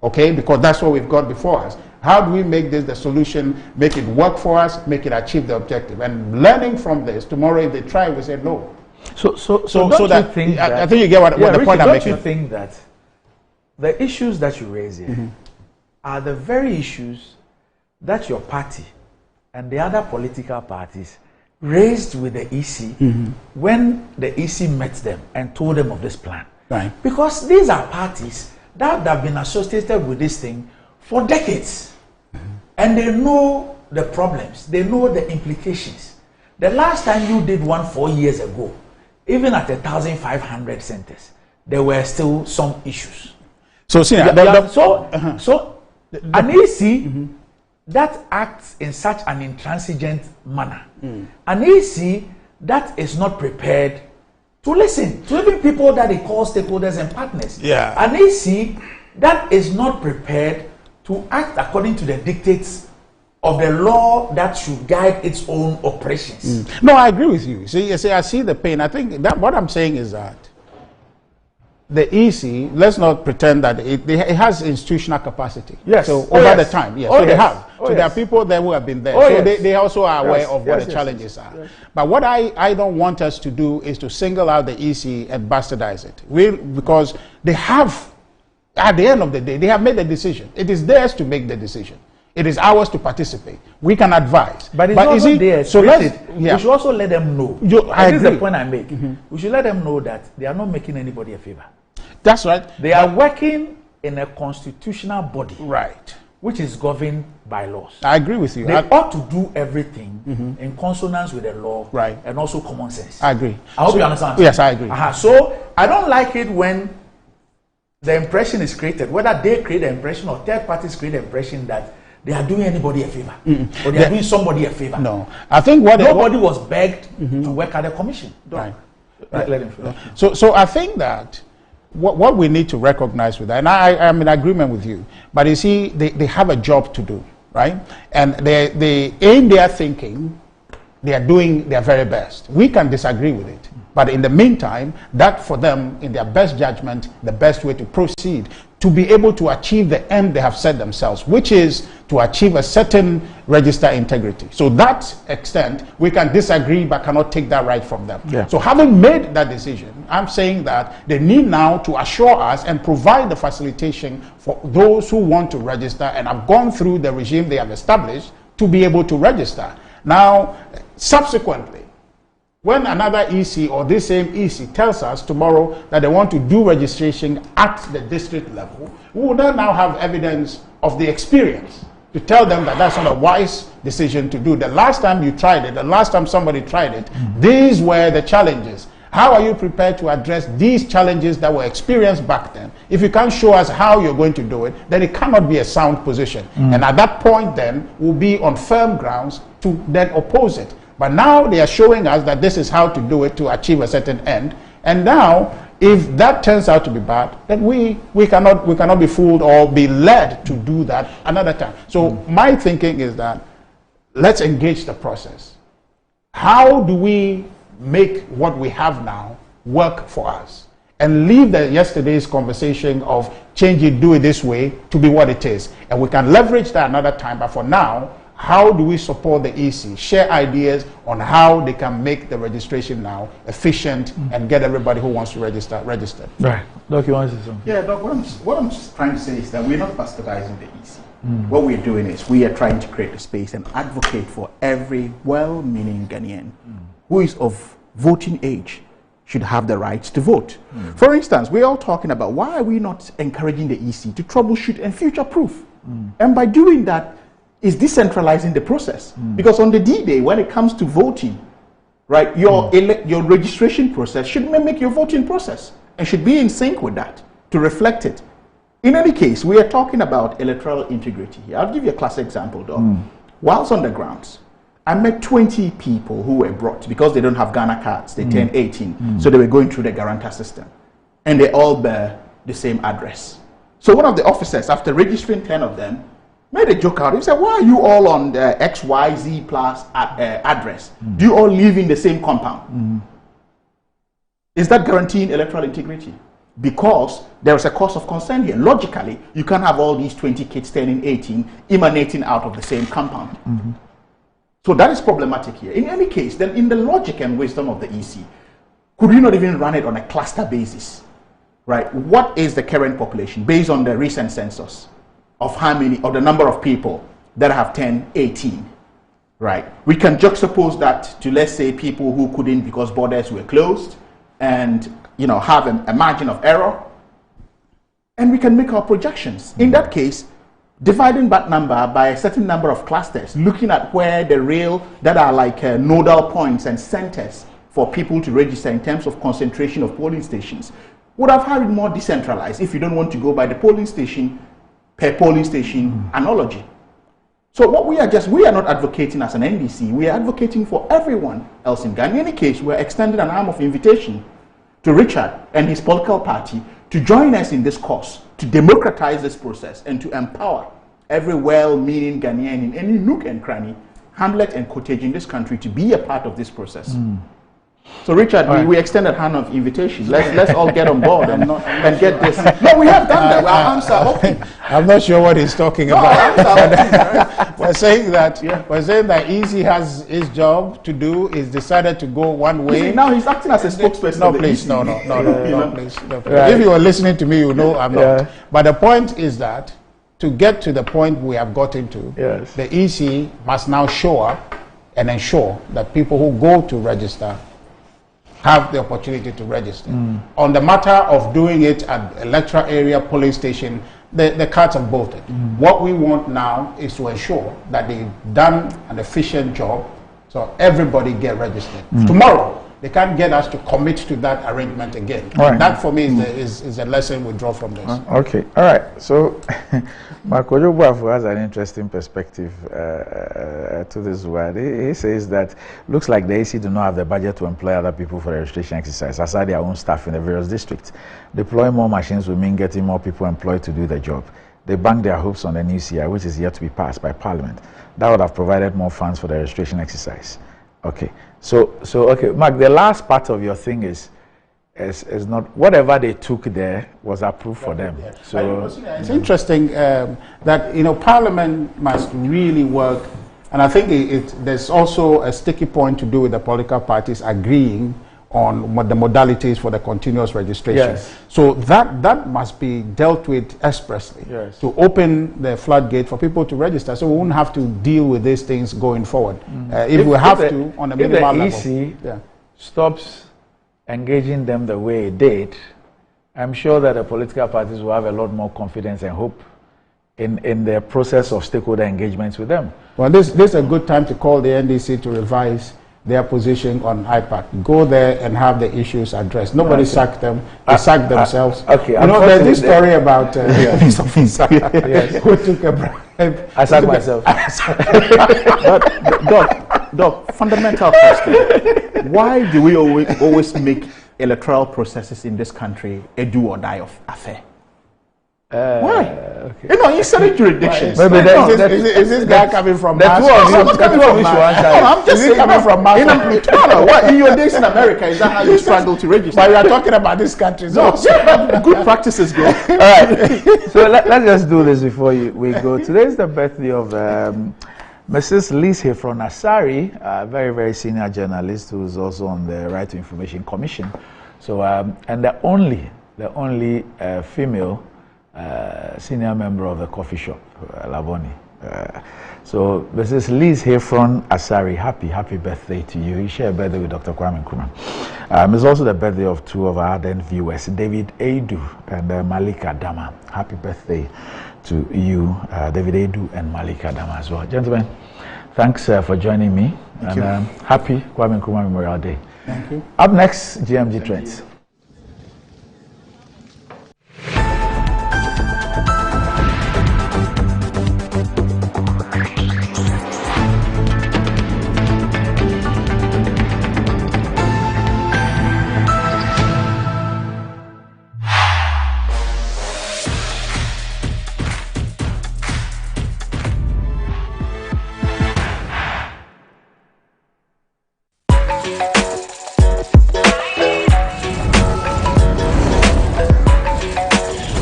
Okay, because that's what we've got before us. How do we make this the solution, make it work for us, make it achieve the objective? And learning from this, tomorrow if they try, we say no. So don't you think that, I think you get what the point I'm making. Don't you think that the issues that you raise here are the very issues that your party and the other political parties raised with the EC when the EC met them and told them of this plan? Right. Because these are parties that have been associated with this thing for decades. And they know the problems, they know the implications. The last time you did one 4 years ago, even at 1,500 centers, there were still some issues. So, see, an EC that acts in such an intransigent manner, an EC that is not prepared to listen to even people that they call stakeholders and partners. An EC that is not prepared to act according to the dictates of the law that should guide its own operations. No, I agree with you. See, I see the pain. I think that what I'm saying is that the EC, let's not pretend that it has institutional capacity. Yes. So over the time, yes. Oh, so they yes. have. Oh, So there are yes. people there who have been there. Oh, so yes. they also are aware Yes. of what Yes, the yes, challenges yes. are. Yes. But what I don't want us to do is to single out the EC and bastardize it. Because they have, at the end of the day, they have made the decision. It is theirs to make the decision. It is ours to participate. We can advise. But it's you also see, theirs. so We let's, should also let them know. I This is agree. the point I make. We should let them know that they are not making anybody a favor. That's right. They are working in a constitutional body, right, which is governed by laws. I agree with you. They ought to do everything in consonance with the law, right, and also common sense. I agree. I hope So- you understand. Yes, I agree. So I don't like it when the impression is created, whether they create the impression or third parties create the impression that they are doing anybody a favor or they are doing somebody a favor. No, I think nobody was begged to work at the commission. Right. Let him finish. So I think that what we need to recognize with that, and I am in agreement with you, but you see, they have a job to do, right? And they in their thinking, they are doing their very best. We can disagree with it, but in the meantime, that for them, in their best judgment, the best way to proceed to be able to achieve the end they have set themselves, which is to achieve a certain register integrity. So that extent, we can disagree but cannot take that right from them. Yeah. So having made that decision, I'm saying that they need now to assure us and provide the facilitation for those who want to register and have gone through the regime they have established to be able to register. Now, subsequently, when another EC or this same EC tells us tomorrow that they want to do registration at the district level, we will then now have evidence of the experience to tell them that that's not a wise decision to do. The last time you tried it, the last time somebody tried it, these were the challenges. How are you prepared to address these challenges that were experienced back then? If you can't show us how you're going to do it, then it cannot be a sound position. And at that point then, we'll be on firm grounds to then oppose it. But now they are showing us that this is how to do it to achieve a certain end. And now, if that turns out to be bad, then we cannot be fooled or be led to do that another time. So my thinking is that let's engage the process. How do we make what we have now work for us? And leave yesterday's conversation of change it, do it this way to be what it is. And we can leverage that another time. But for now, how do we support the EC, share ideas on how they can make the registration now efficient and get everybody who wants to register registered. Right. Doc, you want to say something? Yeah, Doc, what I'm just trying to say is that we're not bastardizing the EC. What we're doing is we are trying to create a space and advocate for every well-meaning Ghanaian who is of voting age should have the right to vote. For instance, we're all talking about why are we not encouraging the EC to troubleshoot and future-proof? And by doing that, is decentralizing the process. Because on the D-Day, when it comes to voting, right, your registration process should mimic your voting process and should be in sync with that to reflect it. In any case, we are talking about electoral integrity here. I'll give you a classic example, though. Whilst on the grounds, I met 20 people who were brought because they don't have Ghana cards. They turned 18, so they were going through the guarantor system. And they all bear the same address. So one of the officers, after registering 10 of them, made a joke out. He said, why are you all on the XYZ plus address? Do you all live in the same compound? Is that guaranteeing electoral integrity? Because there is a cause of concern here. Logically, you can't have all these 20 kids turning 18 emanating out of the same compound. So that is problematic here. In any case, then in the logic and wisdom of the EC, could we not even run it on a cluster basis? Right? What is the current population based on the recent census of how many, or the number of people that have turned 18? Right? We can juxtapose that to, let's say, people who couldn't because borders were closed and, you know, have a margin of error, and we can make our projections. In that case, dividing that number by a certain number of clusters, looking at where the real, that are like nodal points and centers for people to register in terms of concentration of polling stations, would have had it more decentralized if you don't want to go by the polling station per polling station analogy. So what we are not advocating as an NDC, we are advocating for everyone else in Ghana. In any case, we are extending an arm of invitation to Richard and his political party to join us in this cause, to democratize this process and to empower every well-meaning Ghanaian in any nook and cranny, hamlet and cottage in this country to be a part of this process. So Richard, we extend a hand of invitation. Let's all get on board and get this. No, we have done that. Our arms are open. I'm not sure what he's talking about. We're saying that EC has his job to do. He's decided to go one way. Now he's acting as a spokesperson. No, please, no, please. If you were listening to me, you know I'm not. But the point is that to get to the point we have gotten to, the EC must now show up and ensure that people who go to register have the opportunity to register. On the matter of doing it at electoral area polling station, the cards have bolted. What we want now is to ensure that they've done an efficient job so everybody get registered. Tomorrow, they can't get us to commit to that arrangement again. That for me is a lesson we draw from this. Okay, all right. So, Marco Jobuafu has an interesting perspective to this word. He says that looks like the AC do not have the budget to employ other people for the registration exercise, aside their own staff in the various districts. Deploying more machines will mean getting more people employed to do the job. They bank their hopes on the new CI, which is yet to be passed by Parliament. That would have provided more funds for the registration exercise. Okay. So okay, Mark, the last part of your thing is not whatever they took there was approved for them. So it's interesting that Parliament must really work, and I think there's also a sticky point to do with the political parties agreeing on the modalities for the continuous registration. So that must be dealt with expressly to open the floodgate for people to register, so we won't have to deal with these things going forward. If we have to on a minimal level. If the EC stops engaging them the way it did, I'm sure that the political parties will have a lot more confidence and hope in the process of stakeholder engagements with them. Well, this is a good time to call the NDC to revise their position on IPAC. Go there and have the issues addressed. Nobody sacked them. They sacked themselves. There's this story about police officer who took a bribe. I sacked myself. Doc, fundamental question. Why do we always make electoral processes in this country a do or die affair? Why? In certain jurisdictions. Maybe is this guy coming from Mass? I'm just saying coming from Mass. In your days in America, is that how you struggle to register? But you are talking about this country. Good practices go. All right. So let's just do this before we go. Today is the birthday of Mrs. Liz Heffron Asari, a very, very senior journalist who is also on the Right to Information Commission. So, and the only female senior member of the coffee shop, Laboni. So, Mrs. Liz Heffron Asari, happy birthday to you. You share a birthday with Dr. Kwame Nkrumah. It's also the birthday of two of our ardent viewers, David Edu and Malika Dama. Happy birthday to you, David Edu and Malika Dama as well. Gentlemen, thanks for joining me. Thank and you. Happy Kwame Nkrumah Memorial Day. Thank you. Up next, GMG Trends.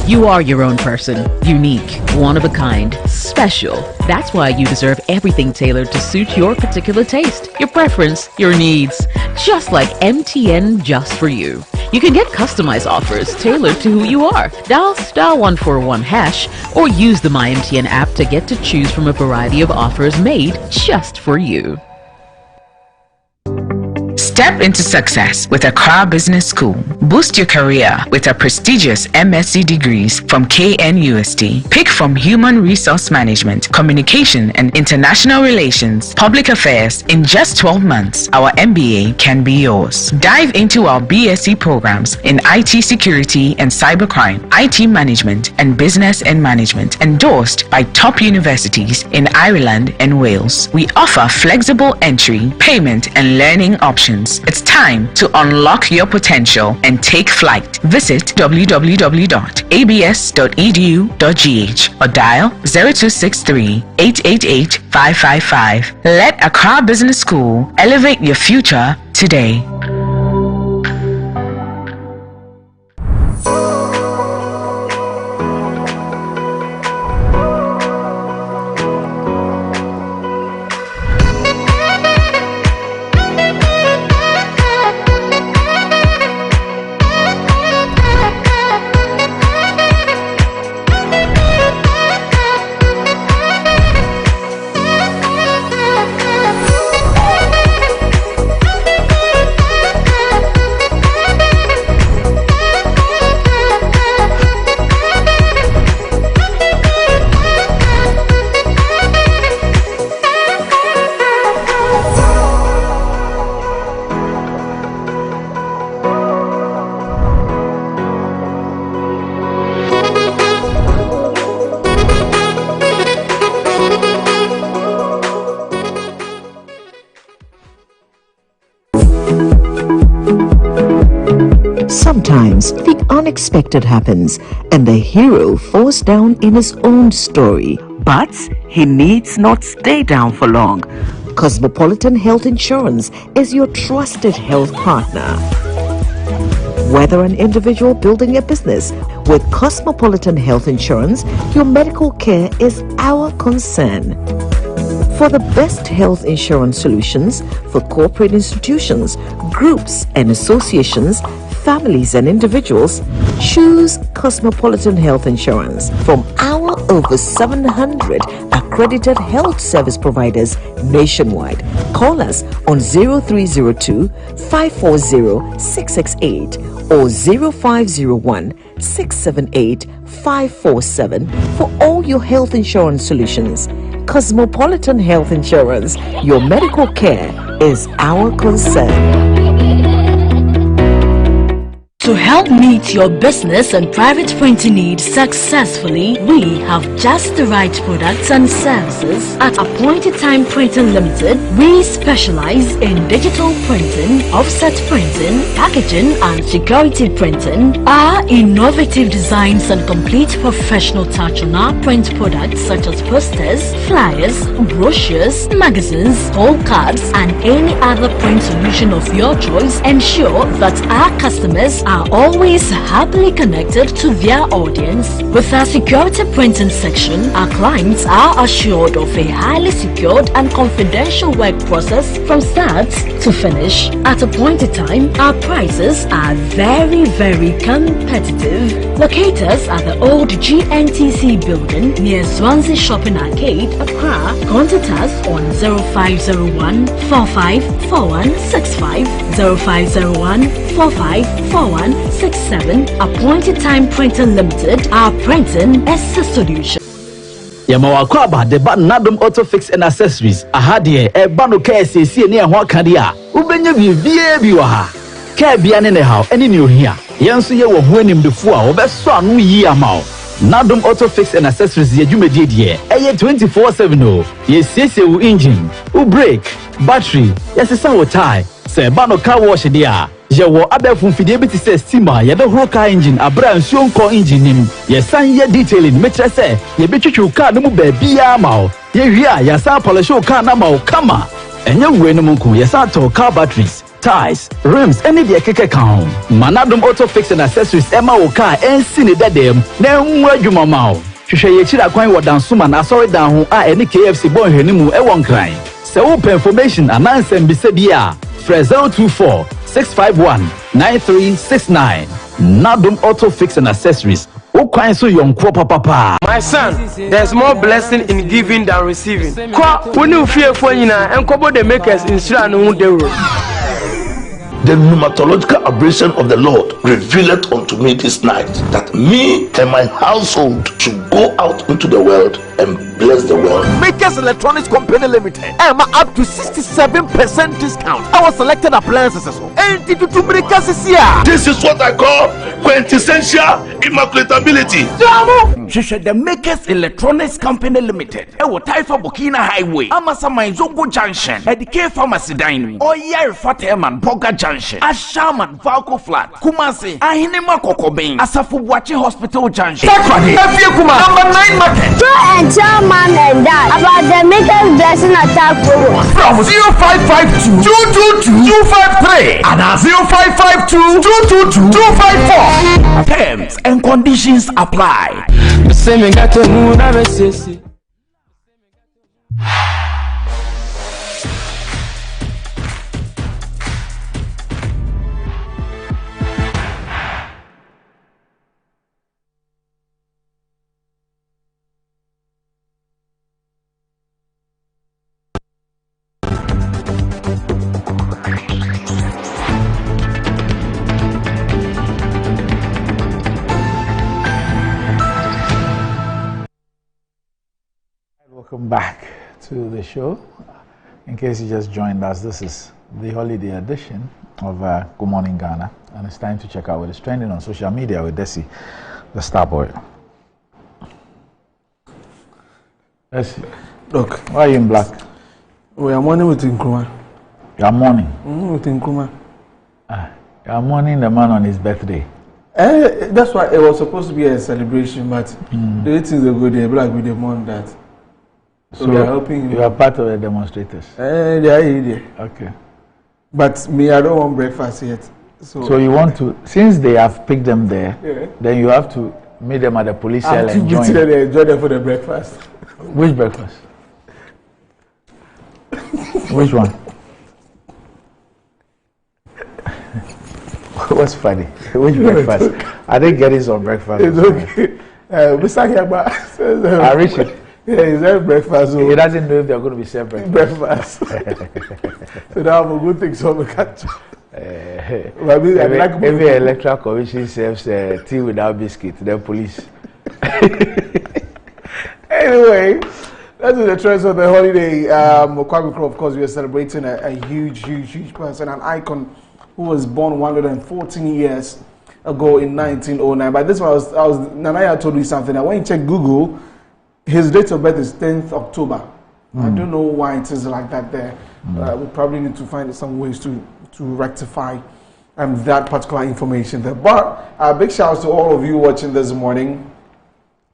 You are your own person, unique, one of a kind, special. That's why you deserve everything tailored to suit your particular taste, your preference, your needs. Just like MTN Just For You. You can get customized offers tailored to who you are. Dial *141# or use the MyMTN app to get to choose from a variety of offers made just for you. Step into success with Accra Business School. Boost your career with our prestigious MSc degrees from KNUST. Pick from Human Resource Management, Communication and International Relations, Public Affairs. In just 12 months, our MBA can be yours. Dive into our BSc programs in IT Security and Cybercrime, IT Management and Business and Management, endorsed by top universities in Ireland and Wales. We offer flexible entry, payment and learning options. It's time to unlock your potential and take flight. Visit www.abs.edu.gh or dial 0263 888 555. Let Accra Business School elevate your future today. Sometimes the unexpected happens and the hero falls down in his own story. But he needs not stay down for long. Cosmopolitan Health Insurance is your trusted health partner. Whether an individual building a business, with Cosmopolitan Health Insurance, your medical care is our concern. For the best health insurance solutions for corporate institutions, groups and associations, families and individuals, choose Cosmopolitan Health Insurance from our over 700 accredited health service providers nationwide. Call us on 0302 540 668 or 0501 678 547 for all your health insurance solutions. Cosmopolitan Health Insurance, your medical care is our concern. To help meet your business and private printing needs successfully, we have just the right products and services. At Appointed Time Printing Limited, we specialize in digital printing, offset printing, packaging and security printing. Our innovative designs and complete professional touch on our print products such as posters, flyers, brochures, magazines, poll cards and any other print solution of your choice ensure that our customers are are always happily connected to their audience. With our security printing section, our clients are assured of a highly secured and confidential work process from start to finish. At a point in time, our prices are very, very competitive. Locate us at the old GNTC building near Swansea Shopping Arcade, Accra. Contact us on 0501 454165, 0501 454167. Appointed Time Printing Limited. Our printing is a solution. Yamawakwaba the button Nadum Auto Fix and Accessories. Ahadie e bano KSC near Wakadia. Ubenya biwaha. Kabian in the house, any new here. Yansu ye were winning before, or best son ye amount. Nadum Auto Fix and Accessories ye jume did 24/7. Ye says you engine, brake, battery, yes, a sour tie. Say bano car wash dia. Ye wo abe fun fidelity say steamer ye the whole car engine abra nsuo nko engine nim ye san ye detailing metre say ye betwetwu car no mu ba bia ma ye hia ye san polish car na ma kama enye we no nko ye san to car batteries, tires, rims, any de keke kan Manadum Auto Fix and Accessories ema wo car ensi ne dadem na enwu adwuma ma o hwehwe ye chira kwan wo dansoma na asori dan ho a ene KFC bon hwanimu e won kran se wo information anansem bi se bia Frezel 24 651 9369. Nadum Auto Fix and Accessories. My son, there's more blessing in giving than receiving. When you fear for and Kobo the makers in The pneumatological abrasion of the Lord revealed unto me this night that me and my household should go out into the world and bless the world. Makers Electronics Company Limited. Emma up to 67% discount. Our selected appliances. This is what I call quintessential immaculatability. The Makers Electronics Company Limited. Ewo Taifa Burkina Highway. Amasama Zongo Junction. Edike Pharmacy Dining. Oyer Fateman Boga Junction. Ashaman Valco Flat. Kumasi. Ahinema Kokobin. Asafu Wachi Hospital Junction. Number 9 Market. Tell mom and dad about the Makers Blessing Attack program. From 0552 222 253 and 0552 222 254. Terms and conditions apply. Welcome back to the show. In case you just joined us, this is the holiday edition of Good Morning Ghana, and it's time to check out what is trending on social media with Desi, the star boy. Desi, look, why are you in black? We are mourning with Nkrumah. You are mourning? With Nkrumah. You are mourning the man on his birthday. That's why it was supposed to be a celebration, but the way things are good, they black with the mourn that. So they are helping you. You are part of the demonstrators. They are here. Okay. But me, I don't want breakfast yet. So you want to, since they have picked them there, then you have to meet them at the police cell and join them. They enjoy them for the breakfast. Which breakfast? Which one? What's funny? Which breakfast? Are they getting some breakfast? It's okay. Mr. Kiyaba says, I reach it. Yeah, he said breakfast. So he doesn't know if they're going to be served breakfast. So now I'm a good thing, so we catch. Every electoral commission serves tea without biscuit, then police. Anyway, that's the trends of the holiday. Kwame Nkrumah, of course, we are celebrating a huge person, an icon who was born 114 years ago in 1909. But this one, Nanaya told you something. When you check Google, his date of birth is 10th October. I don't know why it is like that there. We probably need to find some ways to rectify that particular information there. But big shout out to all of you watching this morning.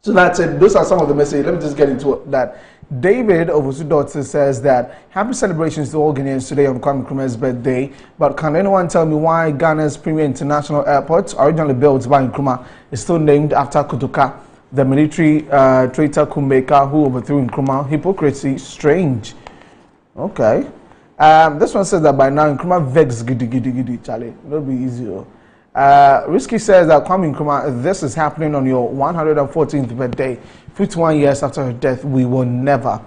So that's it. Those are some of the messages. Let me just get into that. David Ovusudotsi says that happy celebrations to all Ghanaians today on Kwame Nkrumah's birthday. But can anyone tell me why Ghana's premier international airport, originally built by Nkrumah, is still named after Kotoka, the military traitor coup maker who overthrew Nkrumah? Hypocrisy, strange. Okay. This one says that by now Nkrumah vex gidi, Charlie. It'll be easier. Risky says that Kwame Nkrumah, this is happening on your 114th birthday, 51 years after her death. We will never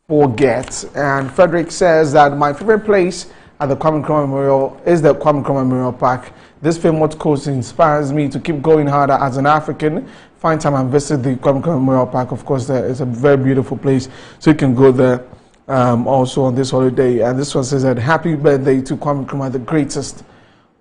forget. And Frederick says that my favorite place at the Kwame Nkrumah Memorial is the Kwame Nkrumah Memorial Park. This famous course inspires me to keep going harder as an African. Find time and visit the Kwame Nkrumah Memorial Park. Of course, it's a very beautiful place, so you can go there also on this holiday. And this one says that happy birthday to Kwame Nkrumah, the greatest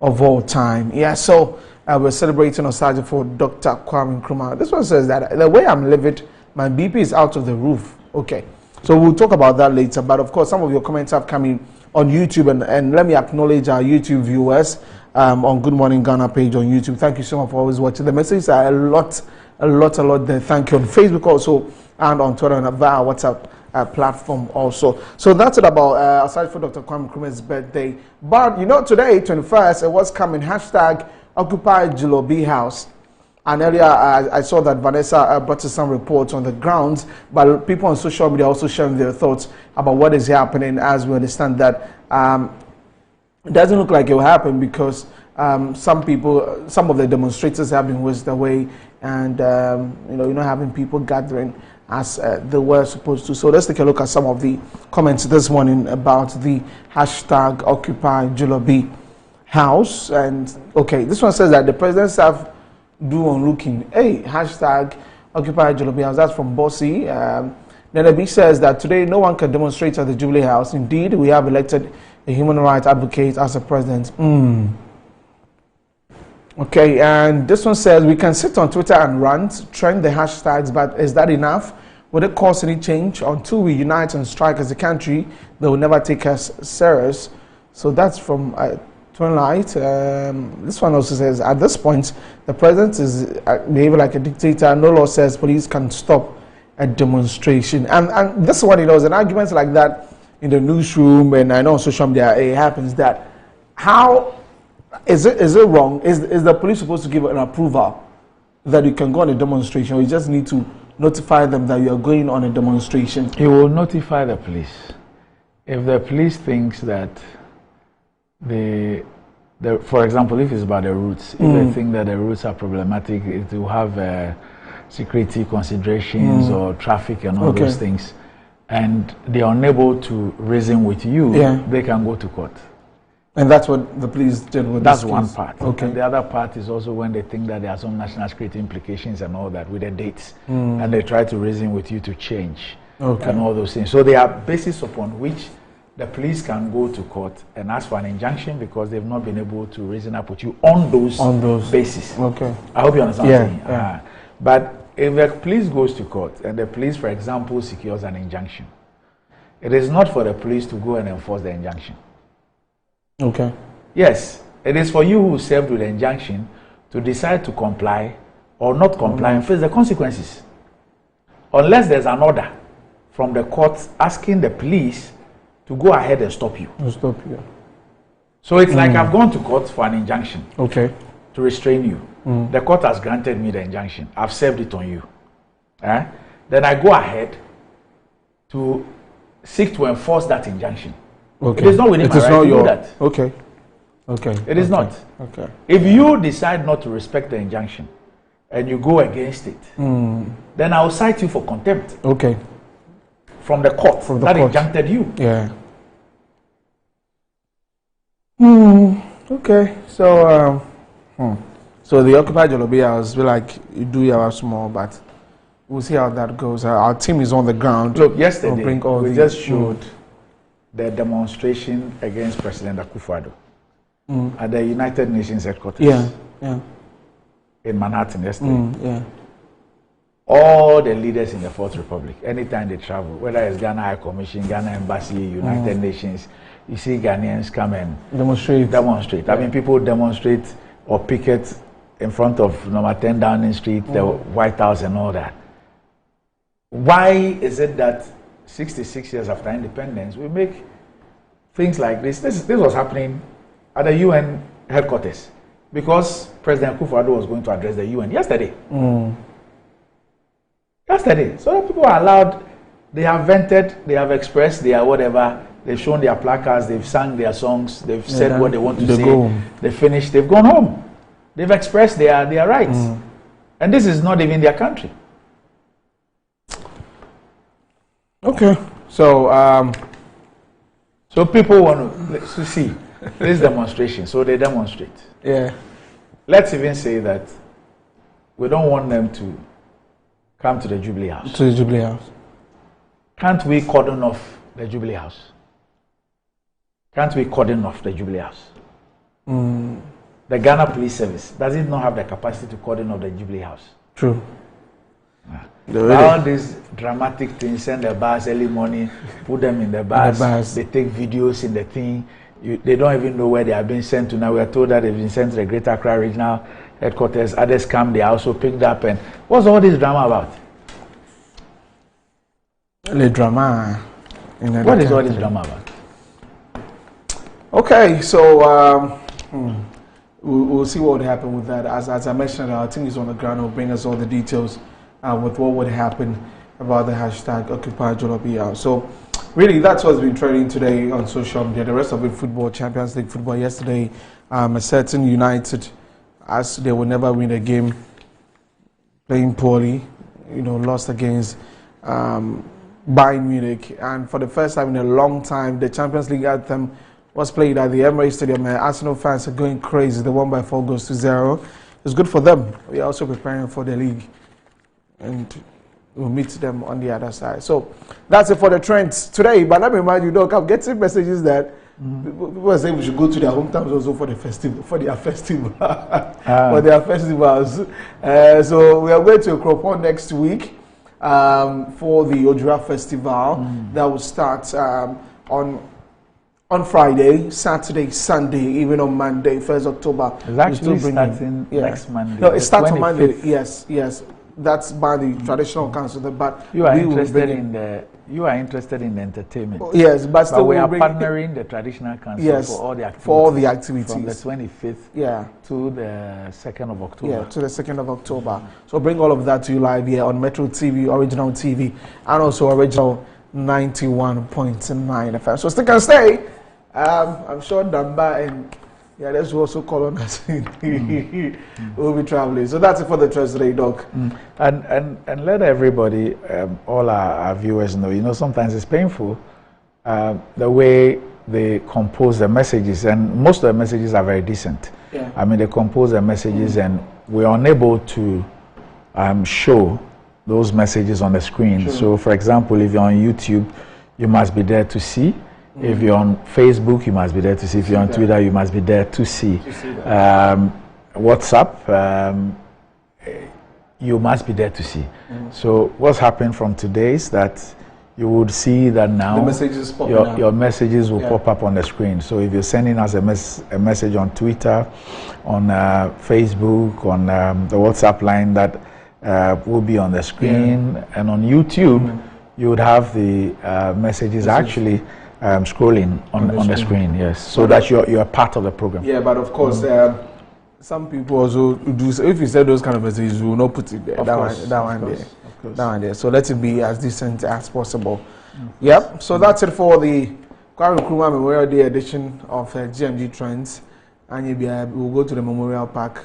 of all time. Yeah, so we're celebrating nostalgia for Dr. Kwame Nkrumah. This one says that the way I'm livid, my BP is out of the roof. Okay, so we'll talk about that later. But of course, some of your comments have come in on YouTube, and let me acknowledge our YouTube viewers on Good Morning Ghana page on YouTube. Thank you so much for always watching. The messages are a lot there. Thank you on Facebook also, and on Twitter and via WhatsApp platform also. So that's it about aside for Dr. Kwame Nkrumah's birthday. But you know, today 21st, it was coming hashtag Occupy Jilobi House. And earlier I saw that Vanessa brought some reports on the grounds, but people on social media also sharing their thoughts about what is happening, as we understand that it doesn't look like it will happen because some of the demonstrators have been whisked away, and you're not having people gathering as they were supposed to. So let's take a look at some of the comments this morning about the hashtag Occupy Jilobi House. And okay, this one says that the president's staff do on looking. Hey, hashtag Occupy Jilobi House. That's from Bossy. Nenebi says that today no one can demonstrate at the Jubilee House. Indeed, we have elected a human rights advocate as a president. Okay, and this one says we can sit on Twitter and rant, trend the hashtags, but is that enough? Would it cause any change? Until we unite and strike as a country, they will never take us serious. So that's from Twinlight. This one also says, at this point, the president is behaving like a dictator. No law says police can stop a demonstration. And this one, is an argument like that in the newsroom, and I know on social media it happens. That how is it wrong? Is the police supposed to give an approval that you can go on a demonstration, or you just need to notify them that you are going on a demonstration? You will notify the police. If the police thinks that for example, if it's about the routes, if they think that the routes are problematic, it will have security considerations or traffic and all those things, and they are unable to reason with you, they can go to court. And that's what the police did with That's this one case. part. Okay. And the other part is also when they think that there are some national security implications and all that with the dates, and they try to reason with you to change and all those things. So there are bases upon which the police can go to court and ask for an injunction because they've not been able to reason up with you on those bases. Okay. I hope you understand what I'm saying. Yeah. But if the police goes to court and the police, for example, secures an injunction, it is not for the police to go and enforce the injunction. Okay. Yes, it is for you who served with the injunction to decide to comply or not comply and face the consequences. Unless there's an order from the court asking the police to go ahead and stop you. Stop you. So it's like I've gone to court for an injunction. Okay. To restrain you. The court has granted me the injunction. I've served it on you. Then I go ahead to seek to enforce that injunction. Okay. It is not within my right to do that. Okay. Okay. It is not. Okay. If you decide not to respect the injunction and you go against it, then I will cite you for contempt. Okay. From the court that injuncted you. Yeah. Okay. So, so the Occupy Jilobi House, be like you do your small, but we'll see how that goes. Our team is on the ground. Look, yesterday we just showed showed the demonstration against President Akufo-Addo at the United Nations headquarters. Yeah. In Manhattan yesterday. Yeah. All the leaders in the Fourth Republic, anytime they travel, whether it's Ghana High Commission, Ghana Embassy, United Nations, you see Ghanaians come and demonstrate. I mean, people demonstrate or picket in front of number 10 Downing Street, the White House and all that. Why is it that 66 years after independence, we make things like this? This was happening at the UN headquarters because President Akufo-Addo was going to address the UN yesterday. Yesterday. So that people are allowed, they have vented, they have expressed their whatever, they've shown their placards, they've sung their songs, they've said what they want to say, they finished, they've gone home. They've expressed their rights. And this is not even their country. Okay. So so people want to see this demonstration, so they demonstrate. Yeah. Let's even say that we don't want them to come to the Jubilee House. To the Jubilee House. Can't we cordon off the Jubilee House? Can't we cordon off the Jubilee House? The Ghana Police Service, does it not have the capacity to cordon off the Jubilee House? True. All these dramatic things, send the bus early morning, put them in the bus, they take videos in the thing, they don't even know where they are being sent to. Now we are told that they've been sent to the Greater Accra Regional Headquarters, others come, they are also picked up. And what's all this drama about? The drama. What is all this drama about? Okay, so we'll see what would happen with that. As I mentioned, our team is on the ground. Will bring us all the details with what would happen about the hashtag Occupy Jolobia. So really, that's what's been trending today on social media. The rest of it, football, Champions League football. Yesterday, a certain United, as they will never win a game, playing poorly, lost against Bayern Munich. And for the first time in a long time, the Champions League anthem was played at the Emirates Stadium. Arsenal fans are going crazy. They won by 4-0. It's good for them. We are also preparing for the league, and we'll meet them on the other side. So that's it for the trends today. But let me remind you, Doc, I'm getting messages that people are saying we should go to their hometowns also for the festival, for their festival, for their festivals. So we are going to Akropong next week for the Ojura Festival that will start on Friday, Saturday, Sunday, even on Monday, 1st October. It's actually starting next Monday. No, it starts on Monday. Yes. That's by the traditional council. But you are interested in the entertainment. Yes, but still we are partnering the traditional council for all the activities. From the 25th to the 2nd of October. Yeah, to the 2nd of October. So bring all of that to you live here on Metro TV, Original TV, and also Original 91.9 FM. So stick and stay. I'm sure Damba and let's also call on us. We'll be traveling. So that's it for the trust today, Doc. And let everybody, all our viewers know, sometimes it's painful the way they compose the messages, and most of the messages are very decent. I mean, they compose the messages and we're unable to show those messages on the screen. So for example, if you're on YouTube, you must be there to see. If you're on Facebook, you must be there to see. If you're on Twitter, you must be there to see. WhatsApp, you must be there to see. So what's happened from today is that you would see that now the messages your messages will pop up on the screen. So if you're sending us a message on Twitter, on Facebook, on the WhatsApp line, that will be on the screen. And on YouTube, you would have the messages actually scrolling on the screen, yes, so that you're part of the program. Yeah, but of course, some people also do. So if you send those kind of messages, we will not put it there. That one there. So let it be as decent as possible. Yep. So that's it for the Kwame Nkrumah Memorial Day edition of GMG Trends. And we'll go to the Memorial Park.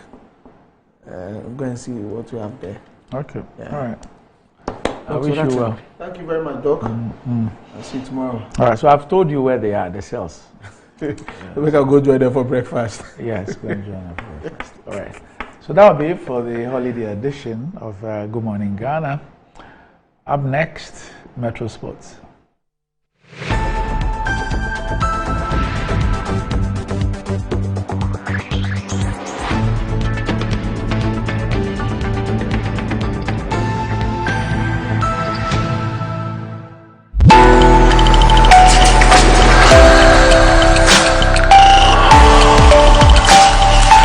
Go and see what we have there. Okay. Yeah. All right. I wish you well. Thank you very much, Doc. I'll see you tomorrow. All right, so I've told you where they are, the cells. We can go join them for breakfast. Yes, go and join them for breakfast. All right. So that will be it for the holiday edition of Good Morning Ghana. Up next, Metro Sports.